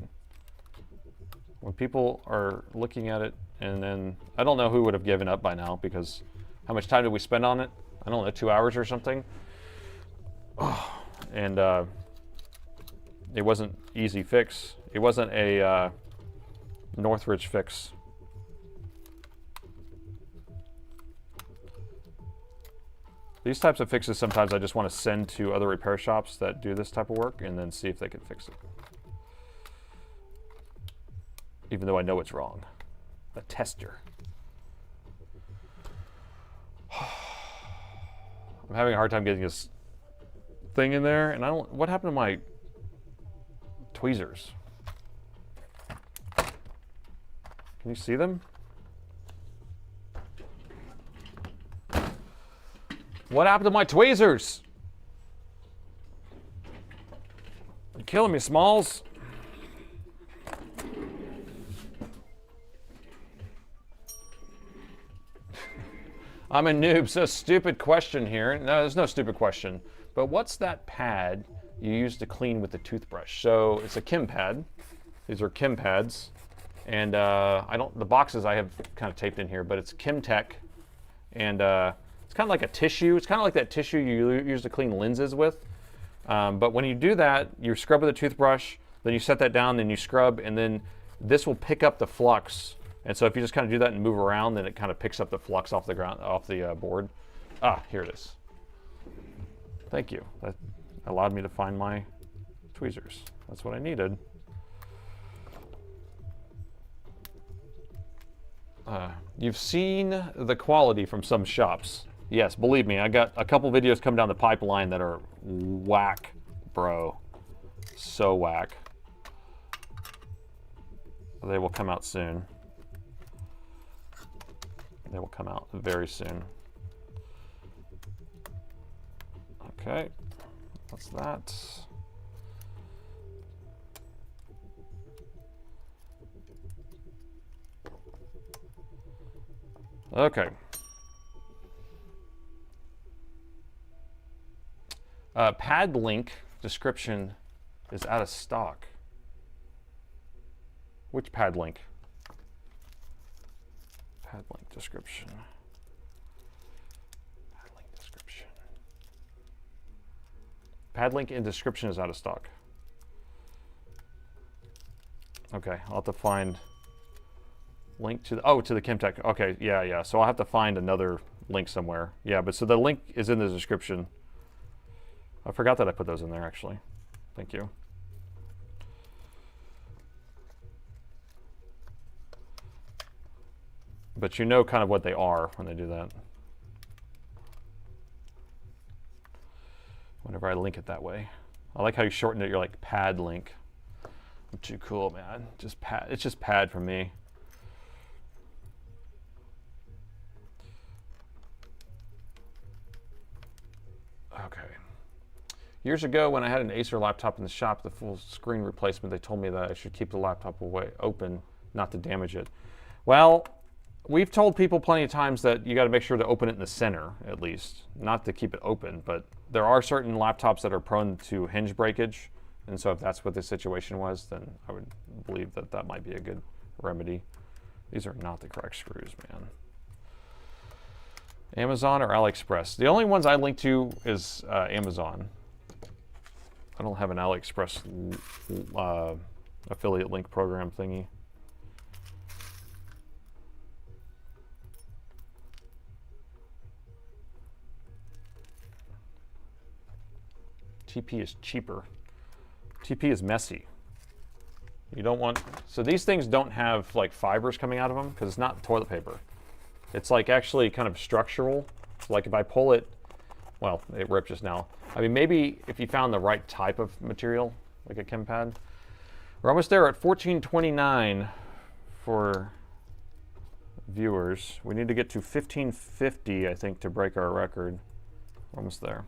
S1: When people are looking at it, and then I don't know who would have given up by now, because how much time did we spend on it? I don't know, 2 hours or something. Oh, and it wasn't easy fix. It wasn't a Northridge fix. These types of fixes, sometimes I just want to send to other repair shops that do this type of work and then see if they can fix it. Even though I know it's wrong. A tester. I'm having a hard time getting this thing in there, and I don't, what happened to my tweezers? Can you see them? What happened to my tweezers? You're killing me, Smalls. I'm a noob, so stupid question here. No, there's no stupid question. But what's that pad you use to clean with the toothbrush? So it's a Kim pad. These are Kim pads. And the boxes I have kind of taped in here, but it's Kim Tech. And it's kind of like a tissue. It's kind of like that tissue you use to clean lenses with. But when you do that, you scrub with a toothbrush, then you set that down, then you scrub, and then this will pick up the flux. And so if you just kind of do that and move around, then it kind of picks up the flux off the ground, off the board. Ah, here it is. Thank you. That allowed me to find my tweezers. That's what I needed. You've seen the quality from some shops. Yes, believe me, I got a couple videos come down the pipeline that are whack, bro. So whack. They will come out soon. They will come out very soon. Okay, what's that? Okay. Pad link description is out of stock. Which pad link? Pad link description. Pad link description. Pad link in description is out of stock. Okay, I'll have to find link to the, to the Kimtech. Okay, yeah. So I'll have to find another link somewhere. Yeah, but so the link is in the description. I forgot that I put those in there, actually. Thank you. But you know kind of what they are when they do that. Whenever I link it that way. I like how you shortened it. You're like pad link. I'm too cool, man. Just pad. It's just pad for me. Years ago, when I had an Acer laptop in the shop, the full screen replacement, they told me that I should keep the laptop open, not to damage it. Well, we've told people plenty of times that you got to make sure to open it in the center, at least. Not to keep it open, but there are certain laptops that are prone to hinge breakage. And so if that's what the situation was, then I would believe that that might be a good remedy. These are not the correct screws, man. Amazon or AliExpress? The only ones I link to is Amazon. I don't have an AliExpress affiliate link program thingy. TP is cheaper. TP is messy. You don't want, so these things don't have like fibers coming out of them because it's not toilet paper. It's like actually kind of structural. Like if I pull it, well, it ripped just now. I mean, maybe if you found the right type of material, like a chem pad. We're almost there at 1429 for viewers. We need to get to 1550, I think, to break our record. We're almost there.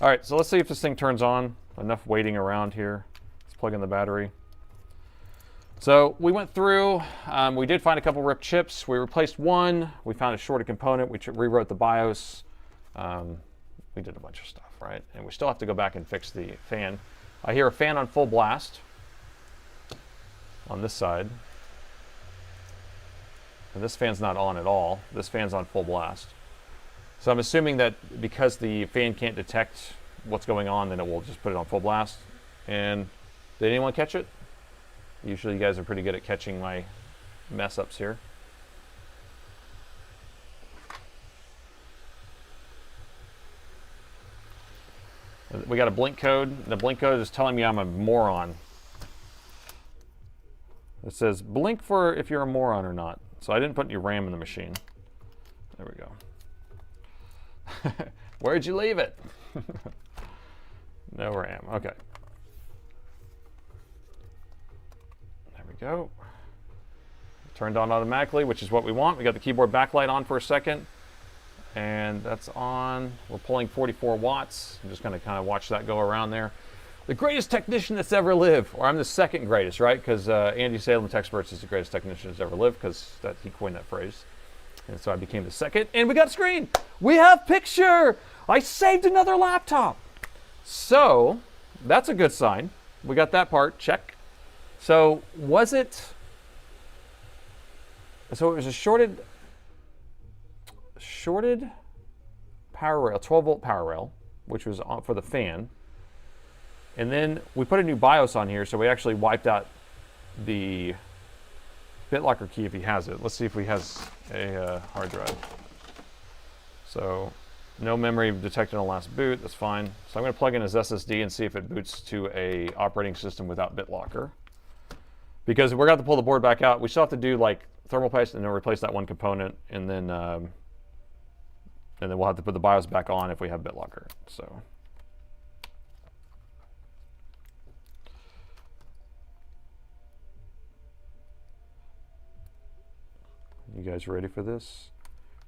S1: All right, so let's see if this thing turns on. Enough waiting around here. Let's plug in the battery. So we went through, we did find a couple ripped chips. We replaced one. We found a shorted component. We rewrote the BIOS. We did a bunch of stuff, right? And we still have to go back and fix the fan. I hear a fan on full blast on this side. And this fan's not on at all. This fan's on full blast. So I'm assuming that because the fan can't detect what's going on, then it will just put it on full blast. And did anyone catch it? Usually you guys are pretty good at catching my mess ups here. We got a blink code. The blink code is telling me I'm a moron. It says blink for if you're a moron or not. So I didn't put any RAM in the machine. There we go. Where'd you leave it? No RAM. Okay. There we go. Turned on automatically, which is what we want. We got the keyboard backlight on for a second. And that's on. We're pulling 44 watts. I'm just going to kind of watch that go around there. The greatest technician that's ever lived. Or I'm the second greatest, right? Because Andy Salem TechSperts is the greatest technician that's ever lived because he coined that phrase. And so I became the second. And we got a screen. We have picture. I saved another laptop. So that's a good sign. We got that part. Check. So was it... So it was a shorted power rail, 12 volt power rail, which was on for the fan. And then we put a new BIOS on here, so we actually wiped out the BitLocker key if he has it. Let's see if he has a hard drive. So no memory detected on last boot, that's fine. So I'm going to plug in his SSD and see if it boots to a operating system without BitLocker. Because we're going to pull the board back out. We still have to do like thermal paste and then replace that one component, and then we'll have to put the BIOS back on if we have BitLocker. So you guys ready for this?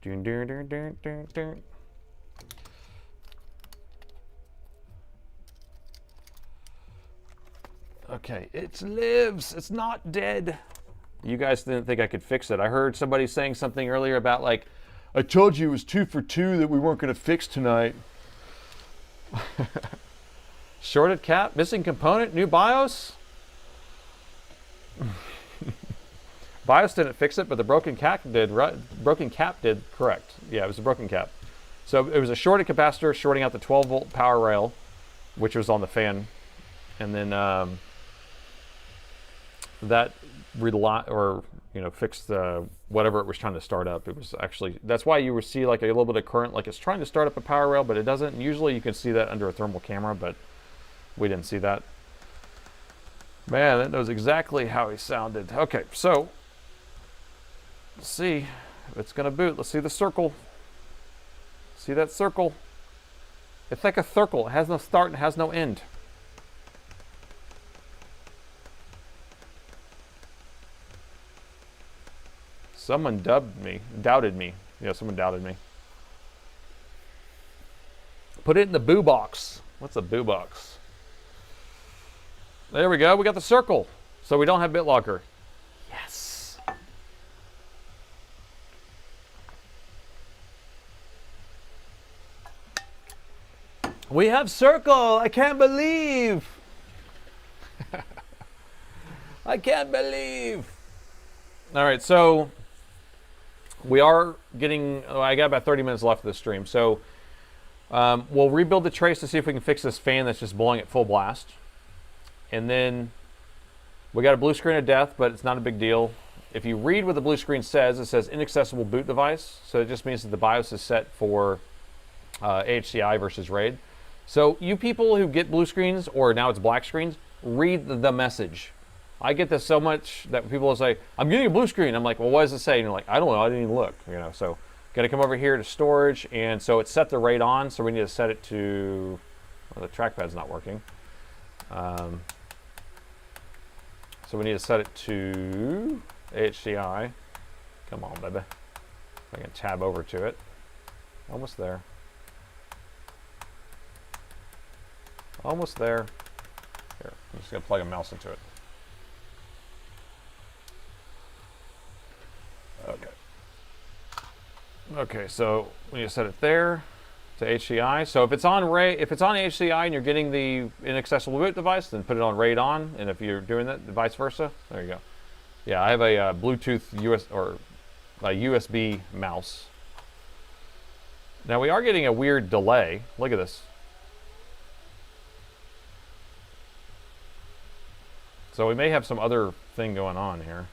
S1: Dun, dun, dun, dun, dun, dun. Okay, it lives. It's not dead. You guys didn't think I could fix it. I heard somebody saying something earlier about like, I told you it was 2 for 2 that we weren't going to fix tonight. Shorted cap, missing component, new BIOS. BIOS didn't fix it, but the broken cap did. Broken cap did, correct. Yeah, it was a broken cap. So it was a shorted capacitor shorting out the 12 volt power rail, which was on the fan, and then that fixed whatever it was trying to start up. It was actually, that's why you would see like a little bit of current, like it's trying to start up a power rail, but it doesn't. Usually you can see that under a thermal camera, but we didn't see that. Man, that knows exactly how he sounded. Okay, so let's see if it's gonna boot. Let's see the circle. See that circle? It's like a circle. It has no start and has no end. Someone doubted me. Yeah, someone doubted me. Put it in the boo box. What's a boo box? There we go. We got the circle. So we don't have BitLocker. Yes. We have circle. I can't believe. I can't believe. All right, so we are getting, I got about 30 minutes left of the stream. So we'll rebuild the trace to see if we can fix this fan that's just blowing at full blast. And then we got a blue screen of death, but it's not a big deal. If you read what the blue screen says, it says inaccessible boot device. So it just means that the BIOS is set for AHCI versus RAID. So you people who get blue screens, or now it's black screens, read the message. I get this so much that people will say, I'm getting a blue screen. I'm like, well, what does it say? And you're like, I don't know, I didn't even look. You know, so got to come over here to storage, and so it's set the RAID on, so we need to set it to, well, the trackpad's not working. So we need to set it to AHCI. Come on, baby. I can tab over to it. Almost there. Almost there. Here, I'm just gonna plug a mouse into it. Okay. Okay, so we need to set it there to HCI. So if it's on RAID, if it's on HCI and you're getting the inaccessible boot device, then put it on RAID on. And if you're doing that, vice versa, there you go. Yeah, I have a Bluetooth a USB mouse. Now we are getting a weird delay. Look at this. So we may have some other thing going on here,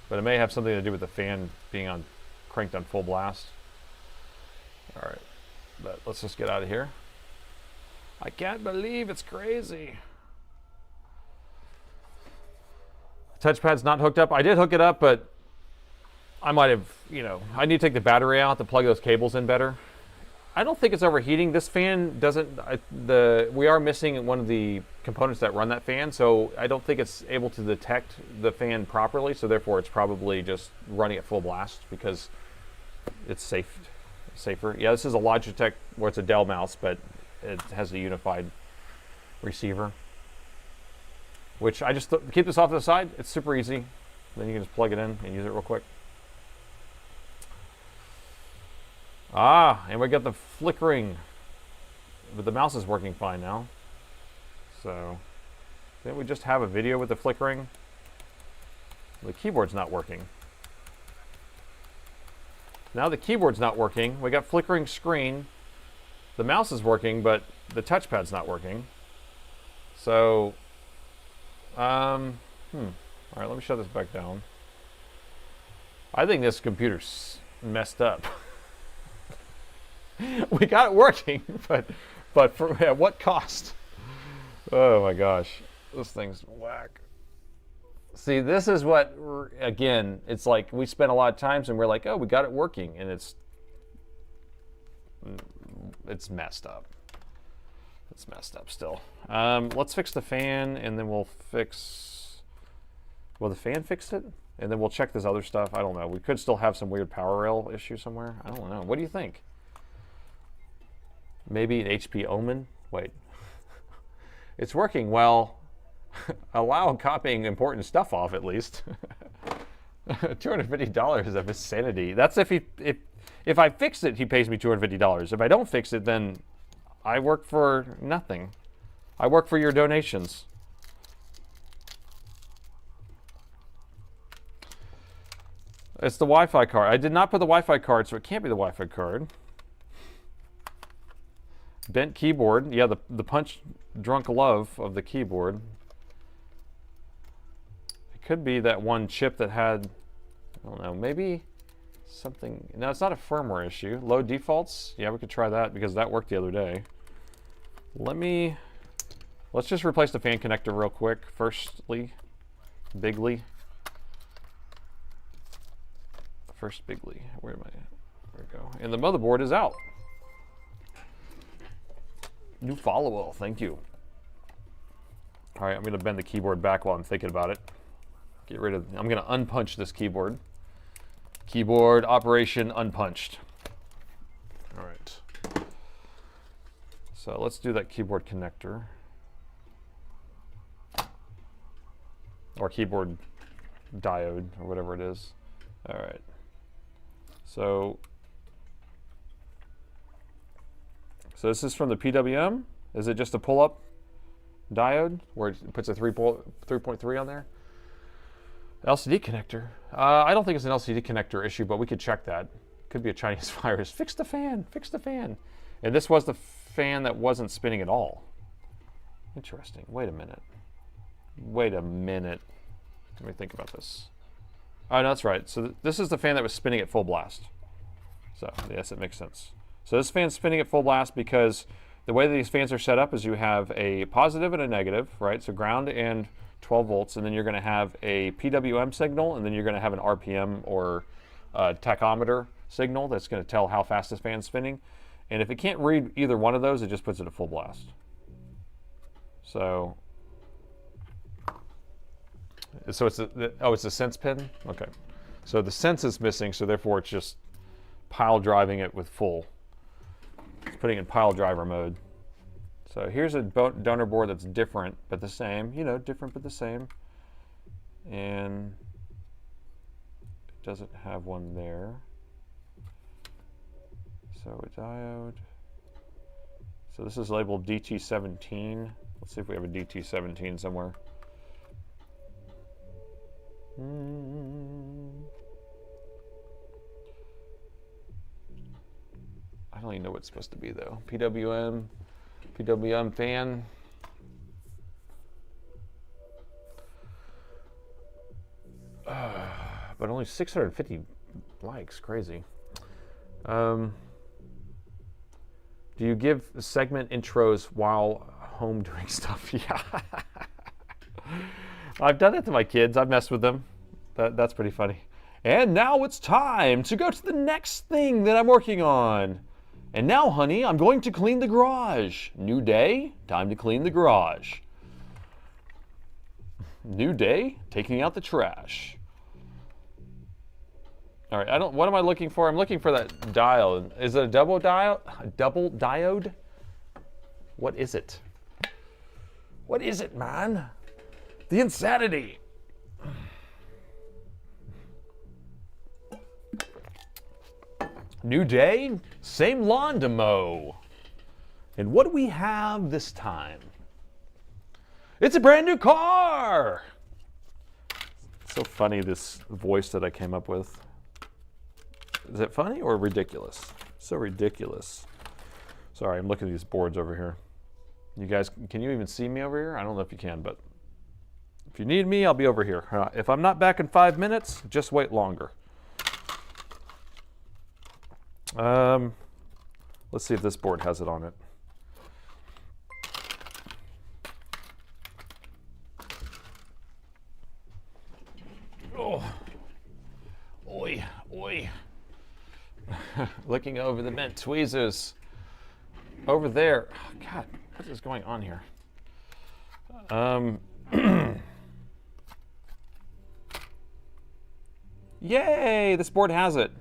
S1: but it may have something to do with the fan being cranked on full blast. All right, but let's just get out of here. I can't believe it's crazy. Touchpad's not hooked up. I did hook it up, but I might have, you know, I need to take the battery out to plug those cables in better. I don't think it's overheating. This fan doesn't, we are missing one of the components that run that fan, so I don't think it's able to detect the fan properly, so therefore it's probably just running at full blast because it's safer. Yeah, this is a Logitech, well, it's a Dell mouse, but it has a unified receiver, which I just keep this off to the side. It's super easy. Then you can just plug it in and use it real quick. Ah, and we got the flickering, but the mouse is working fine now. So, didn't we just have a video with the flickering? The keyboard's not working. Now the keyboard's not working. We got flickering screen. The mouse is working, but the touchpad's not working. So, all right, let me shut this back down. I think this computer's messed up. We got it working, but at what cost? Oh my gosh, this thing's whack. See, this is what, again, it's like we spent a lot of times and we're like, oh, we got it working, and it's messed up. It's messed up still. Let's fix the fan, and then we'll fix, will the fan fix it? And then we'll check this other stuff. I don't know. We could still have some weird power rail issue somewhere. I don't know. What do you think? Maybe an HP Omen? Wait. It's working well. Allow copying important stuff off, at least. $250 of his sanity. That's if I fix it, he pays me $250. If I don't fix it, then I work for nothing. I work for your donations. It's the Wi-Fi card. I did not put the Wi-Fi card, so it can't be the Wi-Fi card. Bent keyboard. Yeah, the punch drunk love of the keyboard. It could be that one chip that had, I don't know, maybe something. No, it's not a firmware issue. Low defaults. Yeah, we could try that because that worked the other day. Let's just replace the fan connector real quick. Firstly, bigly. First bigly. Where am I? There we go. And the motherboard is out. New follow-up, thank you. All right, I'm gonna bend the keyboard back while I'm thinking about it. I'm gonna unpunch this keyboard. Keyboard operation unpunched. All right. So let's do that keyboard connector. Or keyboard diode, or whatever it is. All right. So this is from the PWM. Is it just a pull-up diode where it puts a 3.3 on there? LCD connector. I don't think it's an LCD connector issue, but we could check that. Could be a Chinese virus. Fix the fan. Fix the fan. And this was the fan that wasn't spinning at all. Interesting. Wait a minute. Wait a minute. Let me think about this. Oh, no, that's right. So this is the fan that was spinning at full blast. So yes, it makes sense. So this fan's spinning at full blast because the way that these fans are set up is you have a positive and a negative, right? So ground and 12 volts, and then you're going to have a PWM signal, and then you're going to have an RPM or tachometer signal that's going to tell how fast this fan's spinning. And if it can't read either one of those, it just puts it at full blast. So it's the sense pin? Okay. So the sense is missing, so therefore it's just pile driving it with full. It's putting it in pile driver mode. So here's a donor board that's different but the same. You know, different but the same. And it doesn't have one there. So a diode. So this is labeled DT17. Let's see if we have a DT17 somewhere. I don't even know what it's supposed to be though. PWM fan. But only 650 likes, crazy. Do you give segment intros while home doing stuff? Yeah. I've done it to my kids. I've messed with them. That's pretty funny. And now it's time to go to the next thing that I'm working on. And now, honey, I'm going to clean the garage. New day, time to clean the garage. New day, taking out the trash. All right, what am I looking for? I'm looking for that dial. Is it a double diode? A double diode? What is it? What is it, man? The insanity. New day, same lawn to mow. And what do we have this time? It's a brand new car! It's so funny, this voice that I came up with. Is it funny or ridiculous? So ridiculous. Sorry, I'm looking at these boards over here. You guys, can you even see me over here? I don't know if you can, but if you need me, I'll be over here. If I'm not back in 5 minutes, just wait longer. Let's see if this board has it on it. Oh, oi, oi. Looking over the mint tweezers. Over there. Oh, God, what is going on here? Yay, this board has it.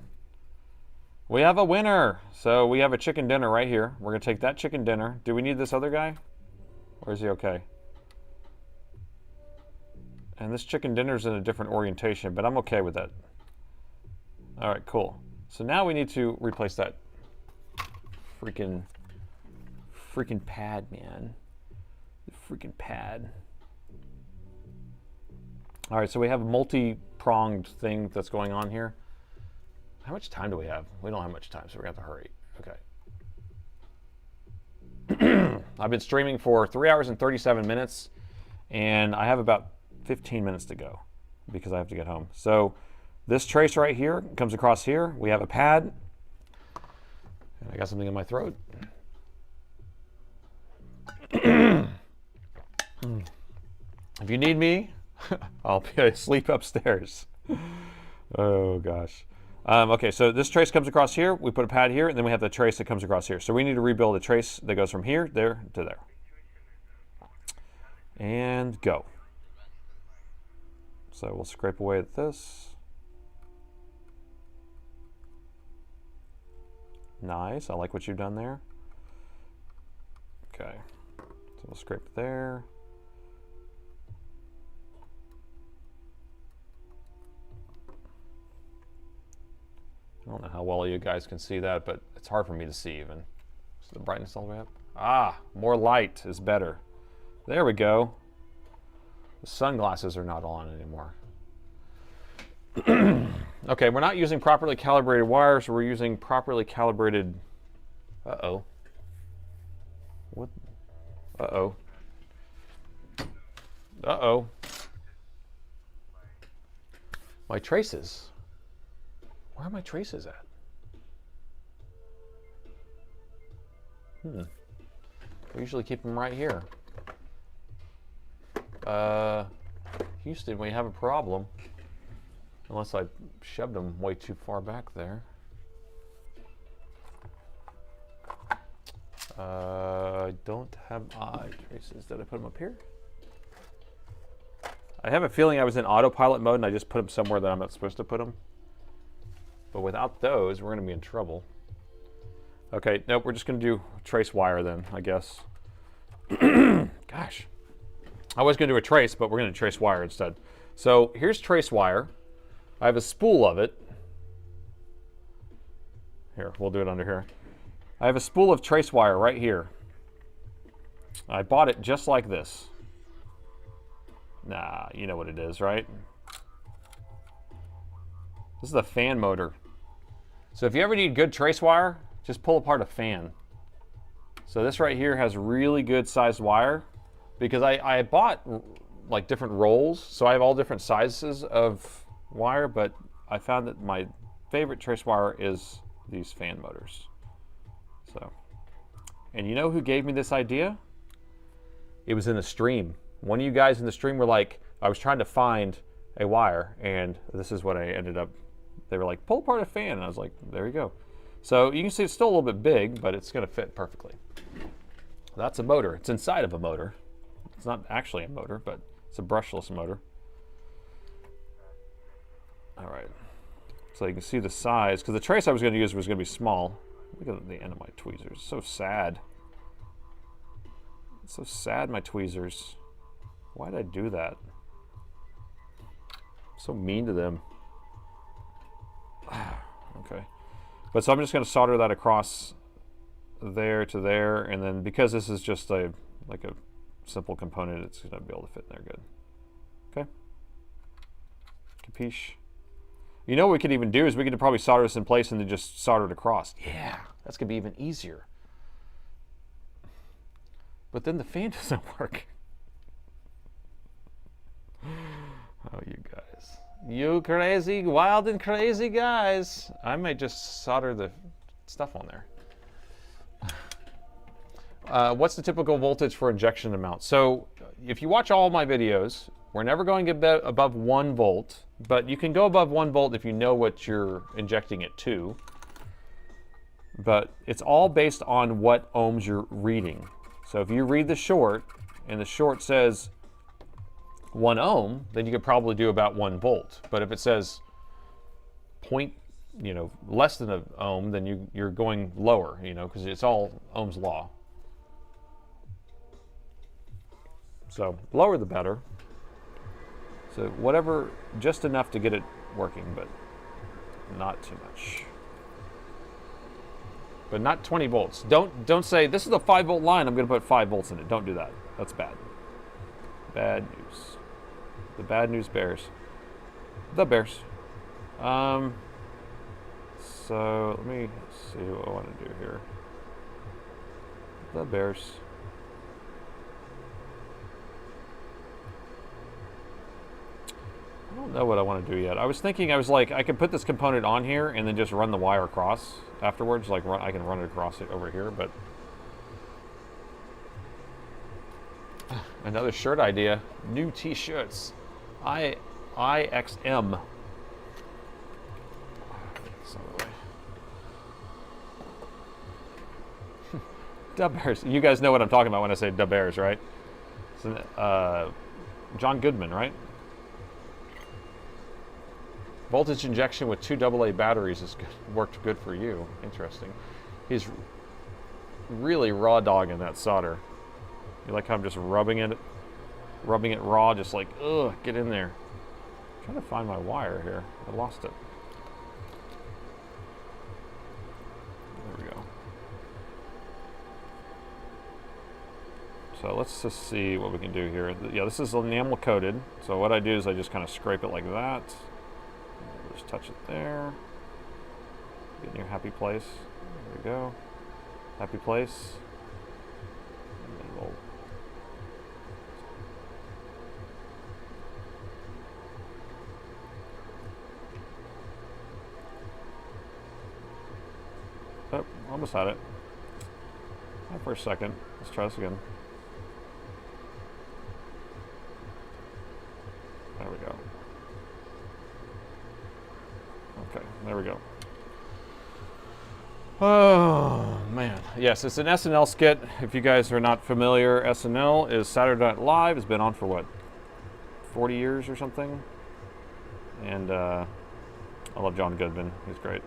S1: We have a winner. So we have a chicken dinner right here. We're going to take that chicken dinner. Do we need this other guy? Or is he okay? And this chicken dinner's in a different orientation, but I'm okay with that. All right, cool. So now we need to replace that freaking pad, man. The freaking pad. All right, so we have a multi-pronged thing that's going on here. How much time do we have? We don't have much time, so we're gonna have to hurry. Okay. I've been streaming for 3 hours and 37 minutes, and I have about 15 minutes to go because I have to get home. So this trace right here comes across here. We have a pad, and I got something in my throat. If you need me, I'll be asleep upstairs. Oh gosh. Okay, so this trace comes across here, we put a pad here, and then we have the trace that comes across here. So we need to rebuild a trace that goes from here, there, to there. And go. So we'll scrape away at this. Nice, I like what you've done there. Okay, so we'll scrape it there. I don't know how well you guys can see that, but it's hard for me to see even. Is the brightness all the way up? Ah, more light is better. There we go. The sunglasses are not on anymore. Okay, we're not using properly calibrated wires. We're using properly calibrated... Uh-oh. What? Uh-oh. Uh-oh. My traces. Where are my traces at? I usually keep them right here. Houston, we have a problem. Unless I shoved them way too far back there. I don't have eye traces. Did I put them up here? I have a feeling I was in autopilot mode and I just put them somewhere that I'm not supposed to put them. But without those, we're going to be in trouble. Okay, nope, we're just going to do trace wire then, I guess. Gosh. I was going to do a trace, but we're going to trace wire instead. So here's trace wire. I have a spool of it. Here, we'll do it under here. I have a spool of trace wire right here. I bought it just like this. Nah, you know what it is, right? This is a fan motor. So if you ever need good trace wire, just pull apart a fan. So this right here has really good sized wire because I bought like different rolls, so I have all different sizes of wire, but I found that my favorite trace wire is these fan motors. So, and you know who gave me this idea? It was in the stream. One of you guys in the stream were like, I was trying to find a wire, and this is what I ended up. They were like, pull apart a fan, and I was like, there you go. So you can see it's still a little bit big, but it's going to fit perfectly. That's a motor. It's inside of a motor. It's not actually a motor, but it's a brushless motor. All right. So you can see the size, because the trace I was going to use was going to be small. Look at the end of my tweezers. So sad. It's so sad, my tweezers. Why did I do that? I'm so mean to them. Okay. But so I'm just going to solder that across there to there, and then because this is just a like a simple component, it's going to be able to fit in there good. Okay. Capiche. You know what we could even do is we could probably solder this in place and then just solder it across. Yeah, that's going to be even easier. But then the fan doesn't work. Oh, you guys. You crazy, wild and crazy guys. I might just solder the stuff on there. What's the typical voltage for injection amount? So if you watch all my videos, we're never going to get above 1 volt, but you can go above 1 volt if you know what you're injecting it to. But it's all based on what ohms you're reading. So if you read the short, and the short says 1 ohm, then you could probably do about 1 volt. But if it says less than an ohm, then you're going lower, because it's all Ohm's law. So lower the better. So whatever, just enough to get it working, but not too much. But not 20 volts. Don't say, this is a 5 volt line, I'm going to put 5 volts in it. Don't do that. That's bad. Bad news. The bad news bears. The bears. So let me see what I want to do here. The bears. I don't know what I want to do yet. I was thinking, I could put this component on here and then just run the wire across afterwards. I can run it across it over here, but another shirt idea. New t-shirts. IXM. Da Bears. You guys know what I'm talking about when I say Da Bears, right? So, John Goodman, right? Voltage injection with 2 AA batteries has worked good for you. Interesting. He's really raw dogging that solder. You like how I'm just rubbing it raw, just like, ugh, get in there. I'm trying to find my wire here. I lost it. There we go. So let's just see what we can do here. Yeah, this is enamel coated. So what I do is I just kind of scrape it like that. Just touch it there. Get in your happy place. There we go. Happy place. And then we'll oh, almost had it. Not for a second. Let's try this again. There we go. Okay, there we go. Oh, man. Yes, it's an SNL skit. If you guys are not familiar, SNL is Saturday Night Live. It's been on for, what, 40 years or something? And I love John Goodman. He's great.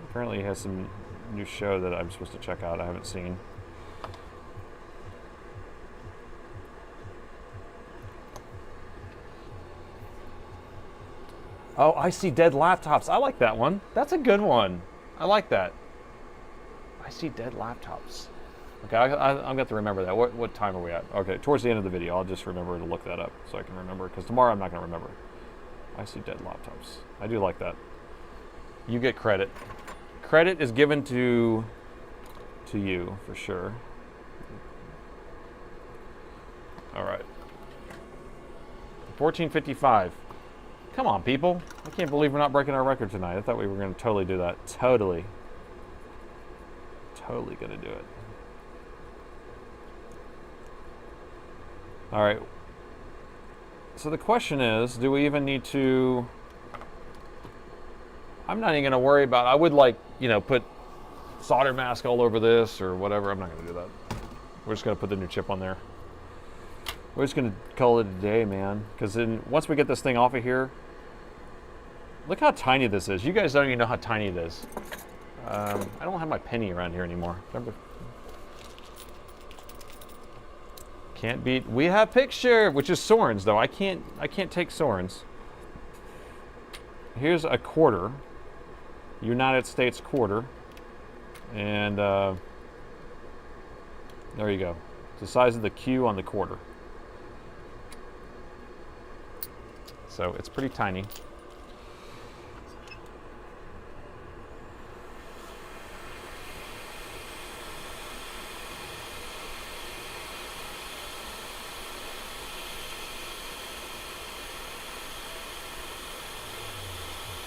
S1: Apparently he has some new show that I'm supposed to check out I haven't seen. Oh, I see dead laptops. I like that one. That's a good one. I like that. I see dead laptops. Okay, I'm going to have to remember that. What time are we at? Okay, towards the end of the video, I'll just remember to look that up so I can remember, because tomorrow I'm not going to remember. I see dead laptops. I do like that. You get credit. Credit is given to you, for sure. All right. 14:55. Come on, people. I can't believe we're not breaking our record tonight. I thought we were going to totally do that. Totally going to do it. All right. So the question is, do we even need to... I'm not even going to worry about... I would like, put solder mask all over this or whatever. I'm not going to do that. We're just going to put the new chip on there. We're just going to call it a day, man. Because then once we get this thing off of here... Look how tiny this is. You guys don't even know how tiny it is. I don't have my penny around here anymore. Remember? Can't beat. We have picture, which is Soren's though. I can't take Soren's. Here's a quarter, United States quarter, and there you go. It's the size of the Q on the quarter. So it's pretty tiny.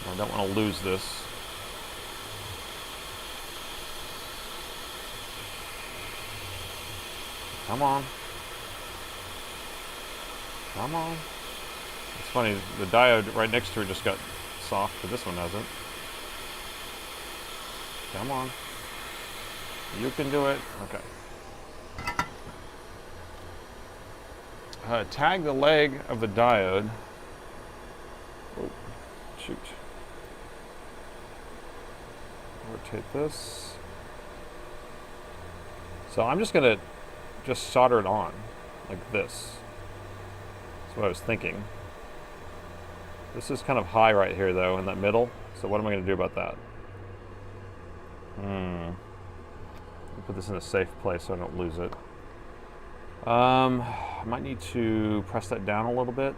S1: I don't want to lose this. Come on. Come on. It's funny, the diode right next to it just got soft, but this one hasn't. Come on. You can do it. Okay. Tag the leg of the diode. Oh, shoot. Rotate this. So I'm just going to solder it on like this. That's what I was thinking. This is kind of high right here though in that middle. So what am I going to do about that? Put this in a safe place so I don't lose it. I might need to press that down a little bit.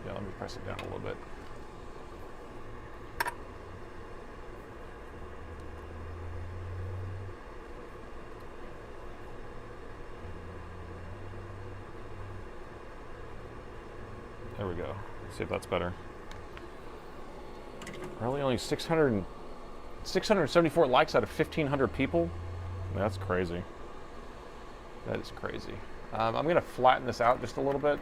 S1: Yeah, let me press it down a little bit. There we go. Let's see if that's better. Really, only 674 likes out of 1,500 people? That's crazy. That is crazy. I'm going to flatten this out just a little bit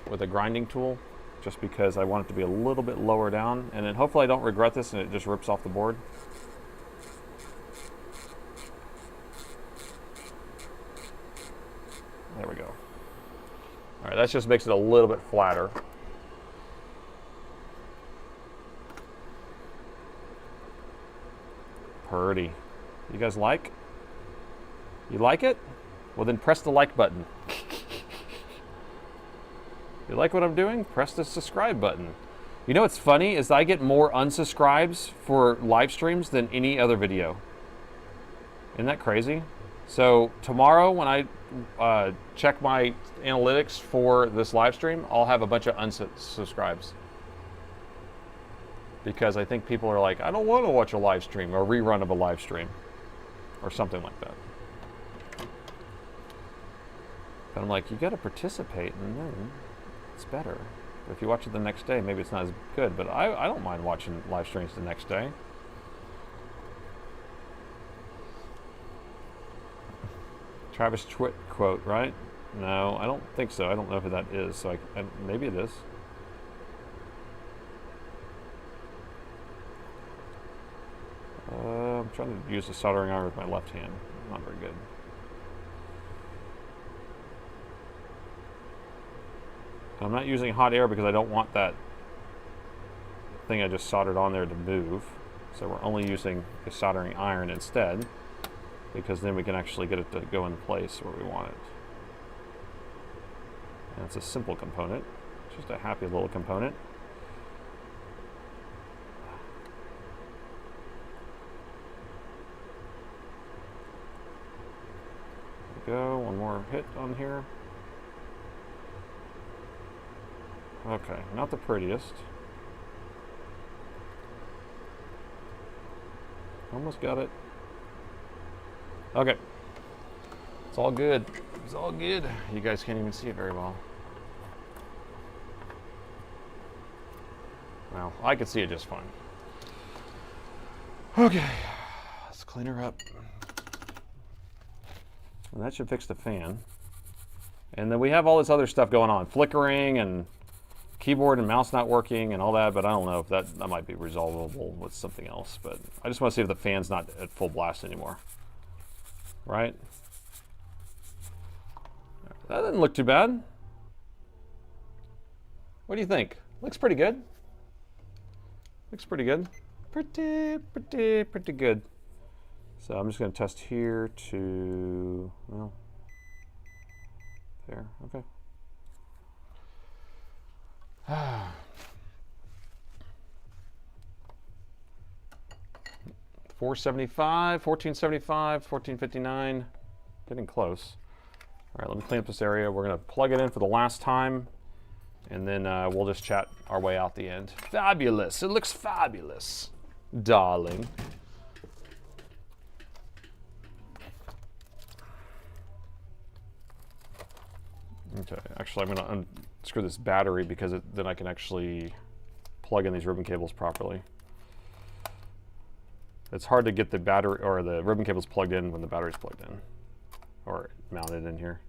S1: with a grinding tool, just because I want it to be a little bit lower down, and then hopefully I don't regret this and it just rips off the board. There we go. All right, that just makes it a little bit flatter. Pretty. You guys like? You like it? Well, then press the like button. You like what I'm doing? Press the subscribe button. You know what's funny is I get more unsubscribes for live streams than any other video. Isn't that crazy? So tomorrow when I check my analytics for this live stream, I'll have a bunch of unsubscribes. Because I think people are like, I don't want to watch a live stream or a rerun of a live stream or something like that. But I'm like, you got to participate and then it's better. But if you watch it the next day, maybe it's not as good. But I don't mind watching live streams the next day. Travis Twitt quote, right? No, I don't think so. I don't know who that is. So maybe it is. I'm trying to use the soldering iron with my left hand. Not very good. I'm not using hot air because I don't want that thing I just soldered on there to move. So we're only using a soldering iron instead, because then we can actually get it to go in place where we want it. And it's a simple component. It's just a happy little component. There we go, one more hit on here. Okay, not the prettiest. Almost got it. Okay. It's all good. It's all good. You guys can't even see it very well. Well, I can see it just fine. Okay. Let's clean her up. And that should fix the fan. And then we have all this other stuff going on. Flickering and keyboard and mouse not working and all that, but I don't know if that might be resolvable with something else. But I just want to see if the fan's not at full blast anymore. Right? That didn't look too bad. What do you think? Looks pretty good. Looks pretty good. Pretty good. So I'm just going to test here to, well, there, okay. 475, 1475, 1459, getting close. All right, let me clean up this area. We're gonna plug it in for the last time, and then we'll just chat our way out the end. Fabulous, it looks fabulous, darling. Okay, actually I'm gonna unscrew this battery because then I can actually plug in these ribbon cables properly. It's hard to get the battery or the ribbon cables plugged in when the battery's plugged in or mounted in here.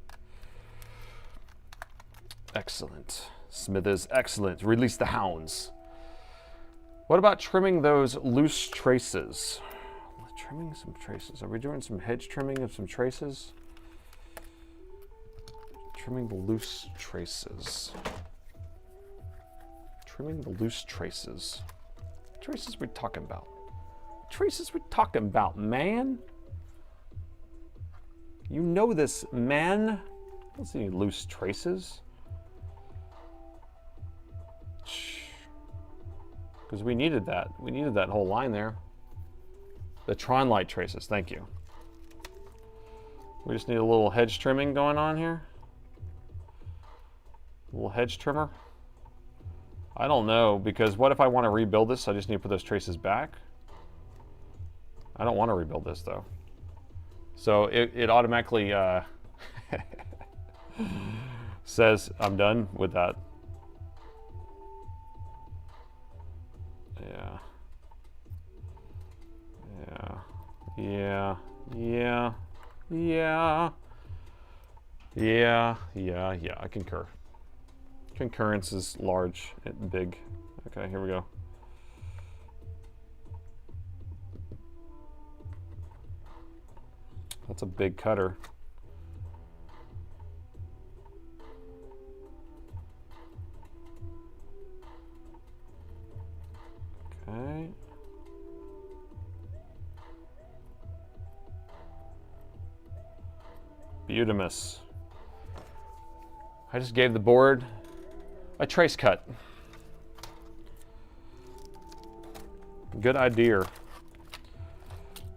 S1: Excellent. Smithers, excellent. Release the hounds. What about trimming those loose traces? Trimming some traces. Are we doing some hedge trimming of some traces? Trimming the loose traces. Trimming the loose traces. What traces we talking about? What traces we talking about, man? You know this, man. I don't see any loose traces. Because we needed that. We needed that whole line there. The Tron light traces, thank you. We just need a little hedge trimming going on here. A little hedge trimmer. I don't know, because what if I want to rebuild this? I just need to put those traces back. I don't want to rebuild this though. So it automatically says I'm done with that. Yeah. Yeah. Yeah. Yeah. Yeah. Yeah. Yeah. Yeah. I concur. Concurrence is large and big. Okay, here we go. That's a big cutter. Okay. Beautimous. I just gave the board a trace cut. Good idea.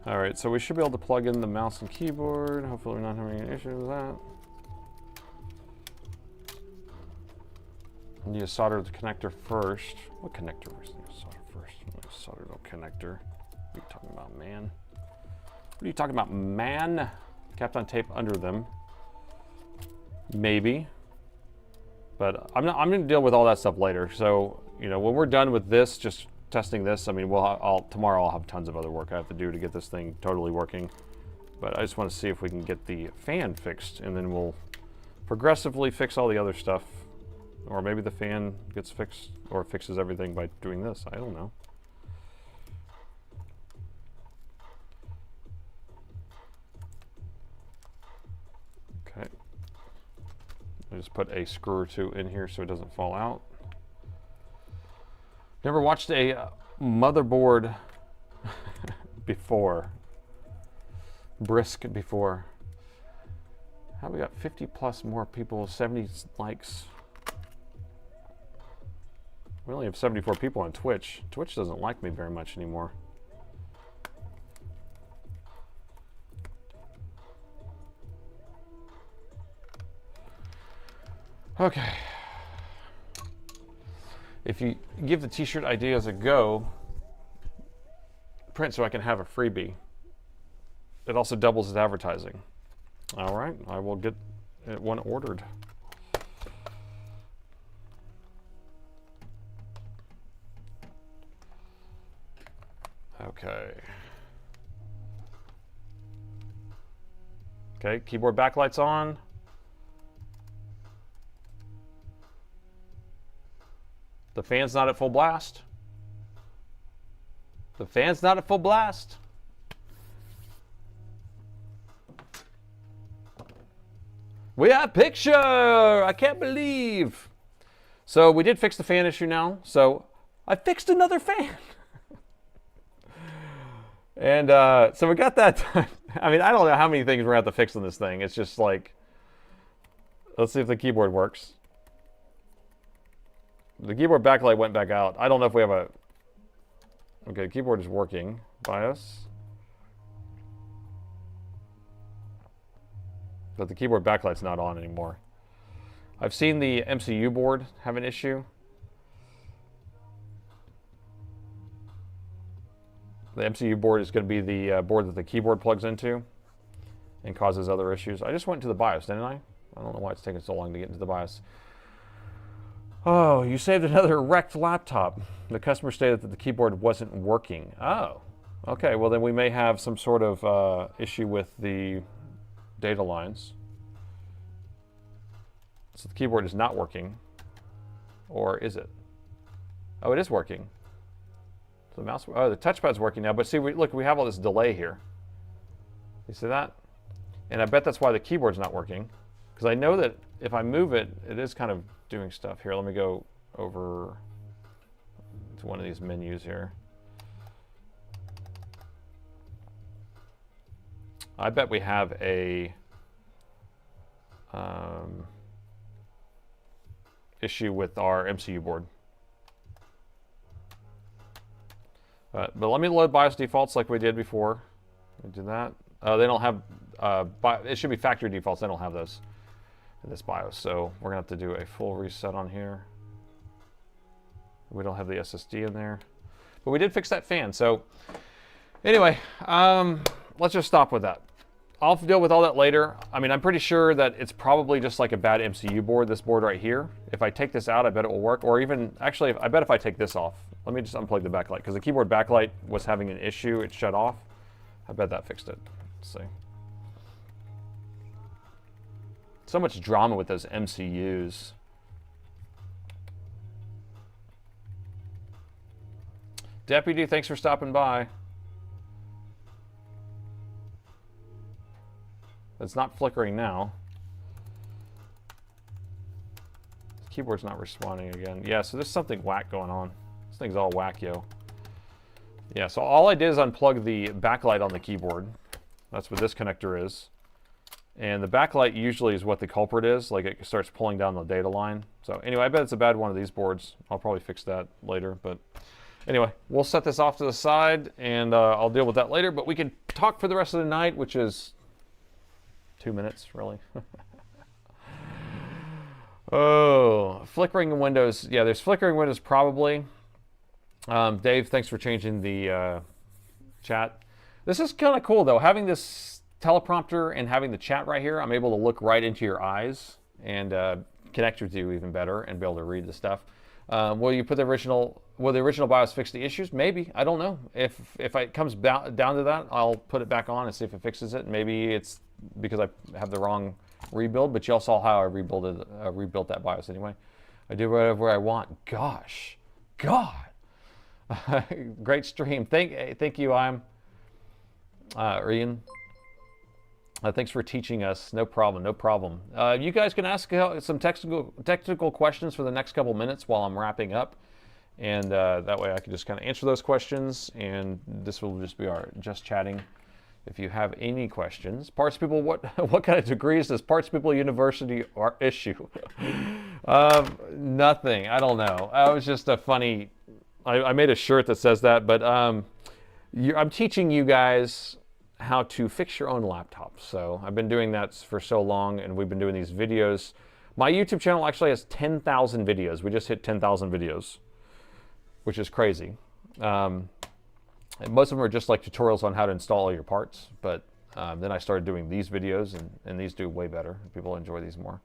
S1: All right, so we should be able to plug in the mouse and keyboard. Hopefully we're not having any issues with that. I need to solder the connector first. What connector was I solder first? Solder no connector. What are you talking about, man? What are you talking about, man? Kapton tape under them. Maybe. But I'm going to deal with all that stuff later. So, you know, when we're done with this, just testing this, I mean, tomorrow I'll have tons of other work I have to do to get this thing totally working. But I just want to see if we can get the fan fixed, and then we'll progressively fix all the other stuff. Or maybe the fan gets fixed, or fixes everything by doing this. I don't know. Okay. I just put a screw or two in here so it doesn't fall out. Never watched a motherboard before. Brisk before. How we got 50 plus more people, 70 likes. We only have 74 people on Twitch. Twitch doesn't like me very much anymore. Okay. If you give the t-shirt ideas a go, print so I can have a freebie. It also doubles as advertising. All right, I will get one ordered. Okay. Okay, keyboard backlight's on. The fan's not at full blast. The fan's not at full blast. We have picture! I can't believe. So we did fix the fan issue now. So I fixed another fan. And so we got that done. I mean, I don't know how many things we're going to have to fix on this thing. It's just like, let's see if the keyboard works. The keyboard backlight went back out. I don't know if we have a... Okay, the keyboard is working. BIOS. But the keyboard backlight's not on anymore. I've seen the MCU board have an issue. The MCU board is going to be the board that the keyboard plugs into and causes other issues. I just went to the BIOS, didn't I? I don't know why it's taking so long to get into the BIOS. Oh, you saved another wrecked laptop. The customer stated that the keyboard wasn't working. Oh, okay. Well, then we may have some sort of issue with the data lines. So the keyboard is not working. Or is it? Oh, it is working. The mouse, oh, the touchpad's working now, but see, look, we have all this delay here. You see that? And I bet that's why the keyboard's not working. Because I know that if I move it, it is kind of doing stuff here. Let me go over to one of these menus here. I bet we have a issue with our MCU board. But let me load BIOS defaults like we did before. We did that. They don't have, it should be factory defaults. They don't have those in this BIOS. So we're going to have to do a full reset on here. We don't have the SSD in there. But we did fix that fan. So anyway, let's just stop with that. I'll deal with all that later. I mean, I'm pretty sure that it's probably just like a bad MCU board, this board right here. If I take this out, I bet it will work. Or even, actually, I bet if I take this off. Let me just unplug the backlight, because the keyboard backlight was having an issue. It shut off. I bet that fixed it. Let's see. So much drama with those MCUs. Deputy, thanks for stopping by. It's not flickering now. The keyboard's not responding again. Yeah, so there's something whack going on. This thing's all whack, yo. Yeah, so all I did is unplug the backlight on the keyboard. That's what this connector is. And the backlight usually is what the culprit is, like it starts pulling down the data line. So anyway, I bet it's a bad one of these boards. I'll probably fix that later, but anyway, we'll set this off to the side and I'll deal with that later, but we can talk for the rest of the night, which is 2 minutes, really. Oh, flickering windows. Yeah, there's flickering windows probably. Dave, thanks for changing the chat. This is kind of cool though, having this teleprompter and having the chat right here. I'm able to look right into your eyes and connect with you even better and be able to read the stuff. Will you put the original? Will the original BIOS fix the issues? Maybe. I don't know. If it comes down to that, I'll put it back on and see if it fixes it. Maybe it's because I have the wrong rebuild, but you all saw how I rebuilt that BIOS anyway. I do whatever I want. Gosh, God. Great stream. Thank you, Ian. Thanks for teaching us. No problem, no problem. You guys can ask some technical questions for the next couple minutes while I'm wrapping up. And that way I can just kind of answer those questions. And this will just be our just chatting. If you have any questions. Parts People, what kind of degrees does Parts People University issue? Nothing, I don't know. It was just a funny, I made a shirt that says that, but I'm teaching you guys how to fix your own laptop. So I've been doing that for so long, and we've been doing these videos. My YouTube channel actually has 10,000 videos. We just hit 10,000 videos, which is crazy. And most of them are just like tutorials on how to install all your parts, but then I started doing these videos, and these do way better. People enjoy these more.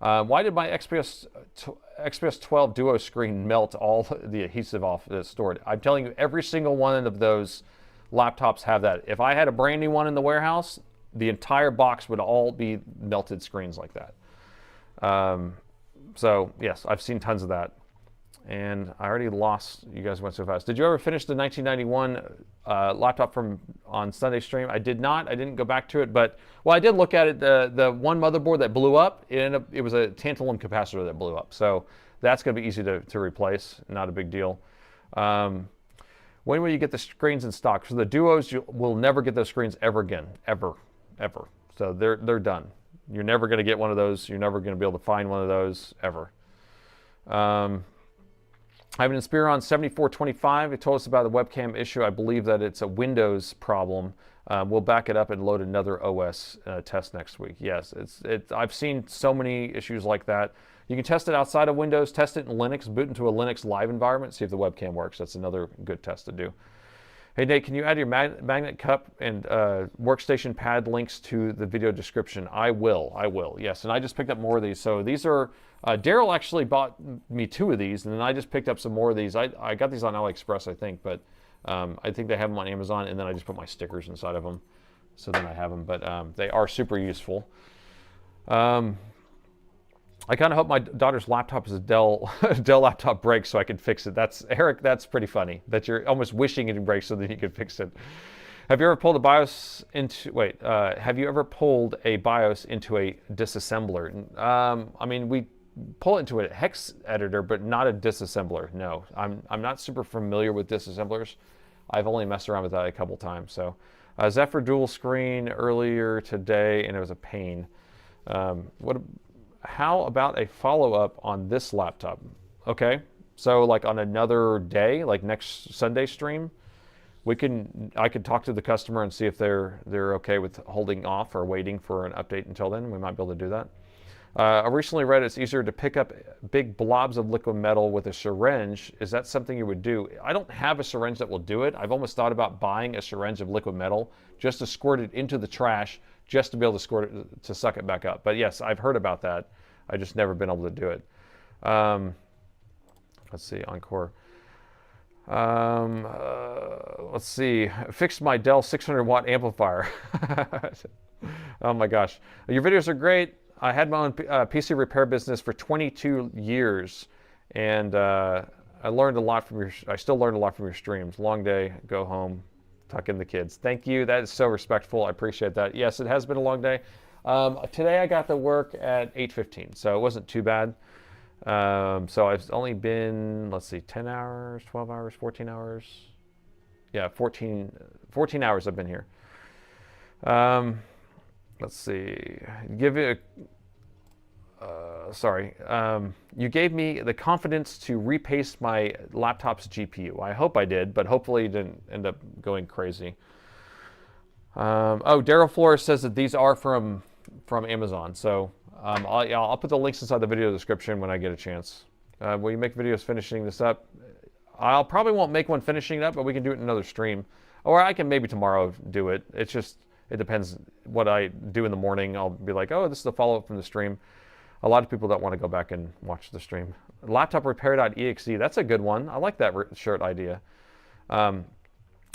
S1: Why did my XPS 12 Duo screen melt all the adhesive off that's stored? I'm telling you, every single one of those laptops have that. If I had a brand new one in the warehouse, the entire box would all be melted screens like that. So yes, I've seen tons of that. And I already lost, you guys went so fast. Did you ever finish the 1991 laptop on Sunday stream? I did not. I didn't go back to it, but, well, I did look at it. The one motherboard that blew up, it was a tantalum capacitor that blew up. So that's going to be easy to replace, not a big deal. When will you get the screens in stock? So the Duos, you will never get those screens ever again, ever. So they're done. You're never going to get one of those. You're never going to be able to find one of those, ever. I have an Inspiron 7425. It told us about the webcam issue. I believe that it's a Windows problem. We'll back it up and load another OS test next week. Yes, I've seen so many issues like that. You can test it outside of Windows, test it in Linux, boot into a Linux live environment, see if the webcam works. That's another good test to do. Hey Nate, can you add your magnet cup and workstation pad links to the video description? I will, yes. And I just picked up more of these. So these are, Daryl actually bought me 2 of these, and then I just picked up some more of these. I got these on AliExpress, I think, but I think they have them on Amazon, and then I just put my stickers inside of them. So then I have them, but they are super useful. I kind of hope my daughter's laptop is a Dell laptop breaks so I can fix it. Eric, that's pretty funny that you're almost wishing it breaks so that you could fix it. Have you ever pulled a BIOS into, have you ever pulled a BIOS into a disassembler? I mean, we pull it into a hex editor, but not a disassembler. No, I'm not super familiar with disassemblers. I've only messed around with that a couple times. So Zephyr dual screen earlier today, and it was a pain. How about a follow-up on this laptop? Okay, so like on another day, like next Sunday stream, I could talk to the customer and see if they're okay with holding off or waiting for an update until then. We might be able to do that. I recently read it's easier to pick up big blobs of liquid metal with a syringe. Is that something you would do? I don't have a syringe that will do it. I've almost thought about buying a syringe of liquid metal just to squirt it into the trash, just to be able to squirt it, to suck it back up. But yes, I've heard about that. I just never been able to do it. Let's see, Encore. Let's see, fixed my Dell 600 watt amplifier. Oh my gosh. Your videos are great. I had my own PC repair business for 22 years, and I learned a lot from I still learn a lot from your streams. Long day, go home, tuck in the kids. Thank you, that is so respectful. I appreciate that. Yes, it has been a long day. Today I got to work at 8:15, so it wasn't too bad. So I've only been, let's see, 10 hours, 12 hours, 14 hours. Yeah, 14 hours I've been here. let's see. Give it sorry. You gave me the confidence to repaste my laptop's GPU. I hope I did, but hopefully it didn't end up going crazy. Oh, Daryl Flores says that these are from Amazon. So I'll put the links inside the video description when I get a chance. Will you make videos finishing this up? I'll probably won't make one finishing it up, but we can do it in another stream. Or I can maybe tomorrow do it. It's just, it depends what I do in the morning. I'll be like, oh, this is the follow-up from the stream. A lot of people don't want to go back and watch the stream. Laptoprepair.exe, that's a good one. I like that shirt idea. I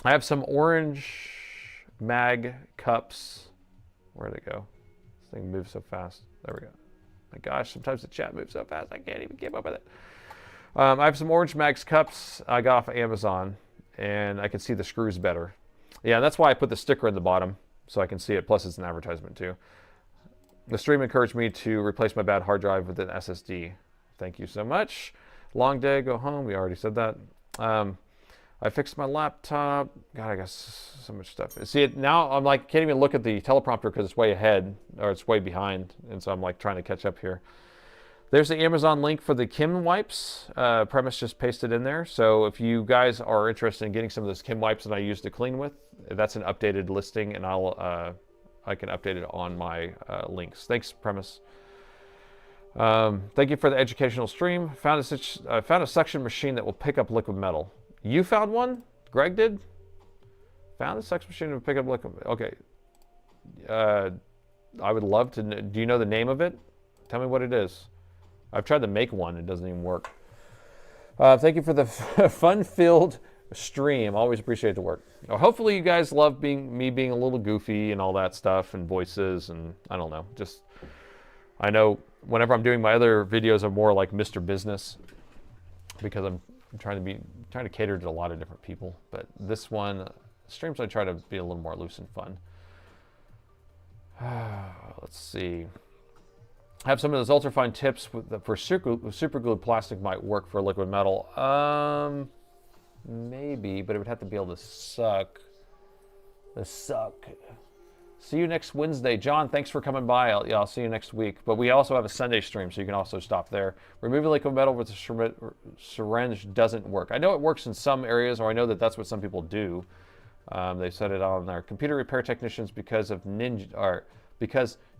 S1: have some orange mag cups. Where'd it go? This thing moves so fast. There we go. My gosh, sometimes the chat moves so fast I can't even keep up with it. I have some orange mags cups I got off of Amazon, and I can see the screws better. Yeah, that's why I put the sticker in the bottom, so I can see it, plus it's an advertisement too. The stream encouraged me to replace my bad hard drive with an SSD. Thank you so much. Long day, go home. We already said that. I fixed my laptop. God, I got so much stuff. See, now I'm like, can't even look at the teleprompter because it's way ahead, or it's way behind. And so I'm like trying to catch up here. There's the Amazon link for the Kim wipes. Premise just pasted in there. So if you guys are interested in getting some of those Kim wipes that I use to clean with, that's an updated listing, and I can update it on my links. Thanks, Premise. Thank you for the educational stream. Found a suction machine that will pick up liquid metal. You found one? Greg did? Found a suction machine to pick up liquid. Okay. I would love to. Do you know the name of it? Tell me what it is. I've tried to make one. It doesn't even work. Thank you for the fun-filled stream. Always appreciate the work. Now, hopefully you guys love me being a little goofy and all that stuff and voices and I don't know. Just I know whenever I'm doing my other videos, I'm more like Mr. Business because I'm trying to cater to a lot of different people. But this one, streams I try to be a little more loose and fun. Let's see. I have some of those ultrafine tips for super glued plastic might work for liquid metal. Maybe, but it would have to be able to suck. See you next Wednesday. John, thanks for coming by. I'll see you next week. But we also have a Sunday stream, so you can also stop there. Removing liquid metal with a syringe doesn't work. I know it works in some areas, or I know that that's what some people do. They said it on their computer repair technicians because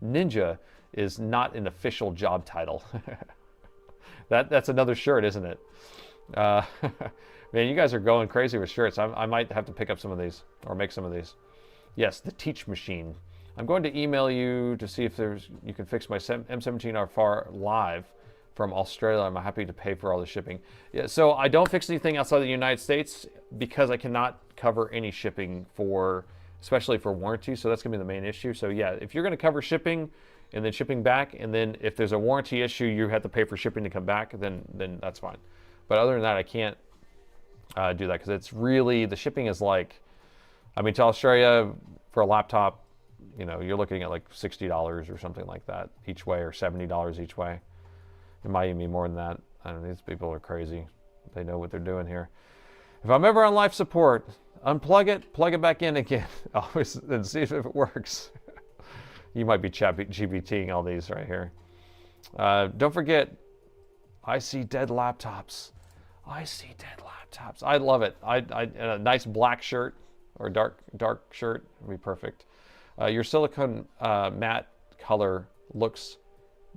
S1: Ninja is not an official job title. That's another shirt, isn't it? Man, you guys are going crazy with shirts. I might have to pick up some of these or make some of these. Yes, the Teach Machine. I'm going to email you to see if you can fix my M15 R7 live from Australia. I'm happy to pay for all the shipping. Yeah, so I don't fix anything outside the United States because I cannot cover any shipping especially for warranty. So that's gonna be the main issue. So yeah, if you're gonna cover shipping and then shipping back, and then if there's a warranty issue, you have to pay for shipping to come back, then that's fine. But other than that, I can't do that because it's really, the shipping is like, I mean, to Australia for a laptop, you know, you're looking at like $60 or something like that each way, or $70 each way. It might even be more than that. I don't know, these people are crazy. They know what they're doing here. If I'm ever on life support, unplug it, plug it back in again, always, and see if it works. You might be GBTing all these right here. Don't forget, I see dead laptops. I see dead laptops. I love it. A nice black shirt or dark shirt would be perfect. Your silicone matte color looks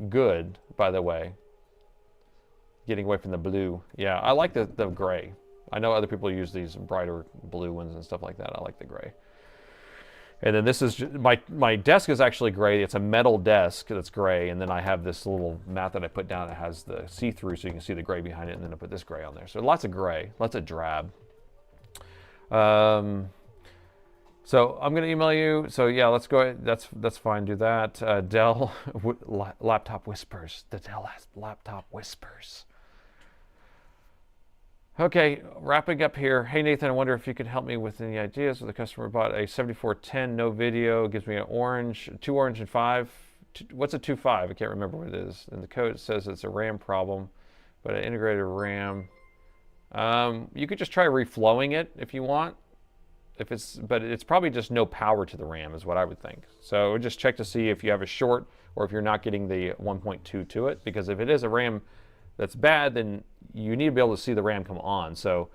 S1: good, by the way. Getting away from the blue. Yeah, I like the gray. I know other people use these brighter blue ones and stuff like that. I like the gray. And then this is my desk is actually gray. It's a metal desk that's gray, and then I have this little mat that I put down that has the see-through, so you can see the gray behind it. And then I put this gray on there. So lots of gray, lots of drab. So I'm gonna email you. So yeah, let's go. That's fine. Do that. Dell laptop whispers. The Dell laptop whispers. Okay, wrapping up here. Hey Nathan, I wonder if you could help me with any ideas. The customer bought a 7410, no video, gives me an orange, 2 orange and 5. What's a 2.5? I can't remember what it is. In the code it says it's a RAM problem, but an integrated RAM. You could just try reflowing it if you want. but it's probably just no power to the RAM is what I would think. So just check to see if you have a short or if you're not getting the 1.2 to it, because if it is a RAM that's bad, then you need to be able to see the RAM come on. So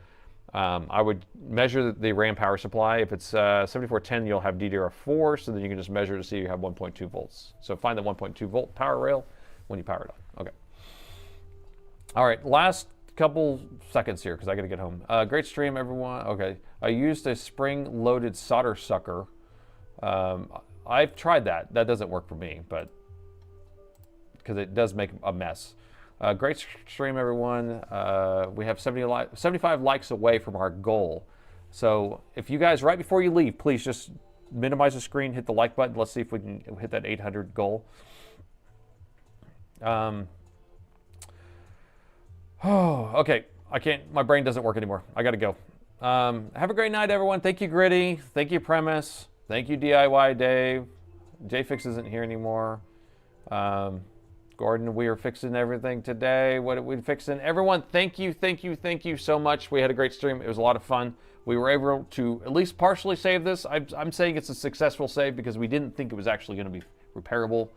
S1: I would measure the RAM power supply. If it's 7410, you'll have DDR4, so then you can just measure to see you have 1.2 volts. So find the 1.2 volt power rail when you power it on. Okay. All right, last couple seconds here because I got to get home. Great stream, everyone. Okay, I used a spring-loaded solder sucker. I've tried that. That doesn't work for me, but because it does make a mess. Great stream, everyone. We have 75 likes away from our goal. So if you guys, right before you leave, please just minimize the screen, hit the like button. Let's see if we can hit that 800 goal. Oh, okay. I can't, my brain doesn't work anymore. I got to go. Have a great night, everyone. Thank you, Gritty. Thank you, Premise. Thank you, DIY Dave. JFix isn't here anymore. Gordon, we are fixing everything today. What are we fixing? Everyone, thank you so much. We had a great stream. It was a lot of fun. We were able to at least partially save this. I'm saying it's a successful save because we didn't think it was actually going to be repairable.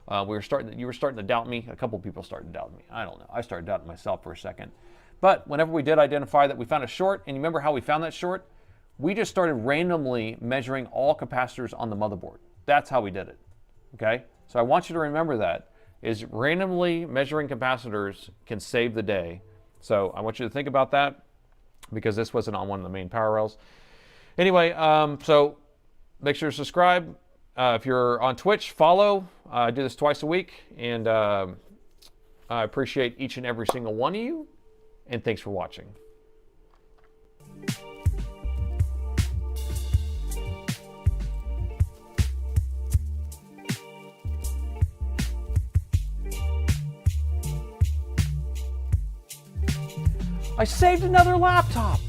S1: You were starting to doubt me. A couple people started doubting me. I don't know. I started doubting myself for a second. But whenever we did identify that we found a short, and you remember how we found that short? We just started randomly measuring all capacitors on the motherboard. That's how we did it. Okay? So I want you to remember that, is randomly measuring capacitors can save the day. So I want you to think about that because this wasn't on one of the main power rails. Anyway, so make sure to subscribe. If you're on Twitch, follow. I do this twice a week, and I appreciate each and every single one of you, and thanks for watching. I saved another laptop!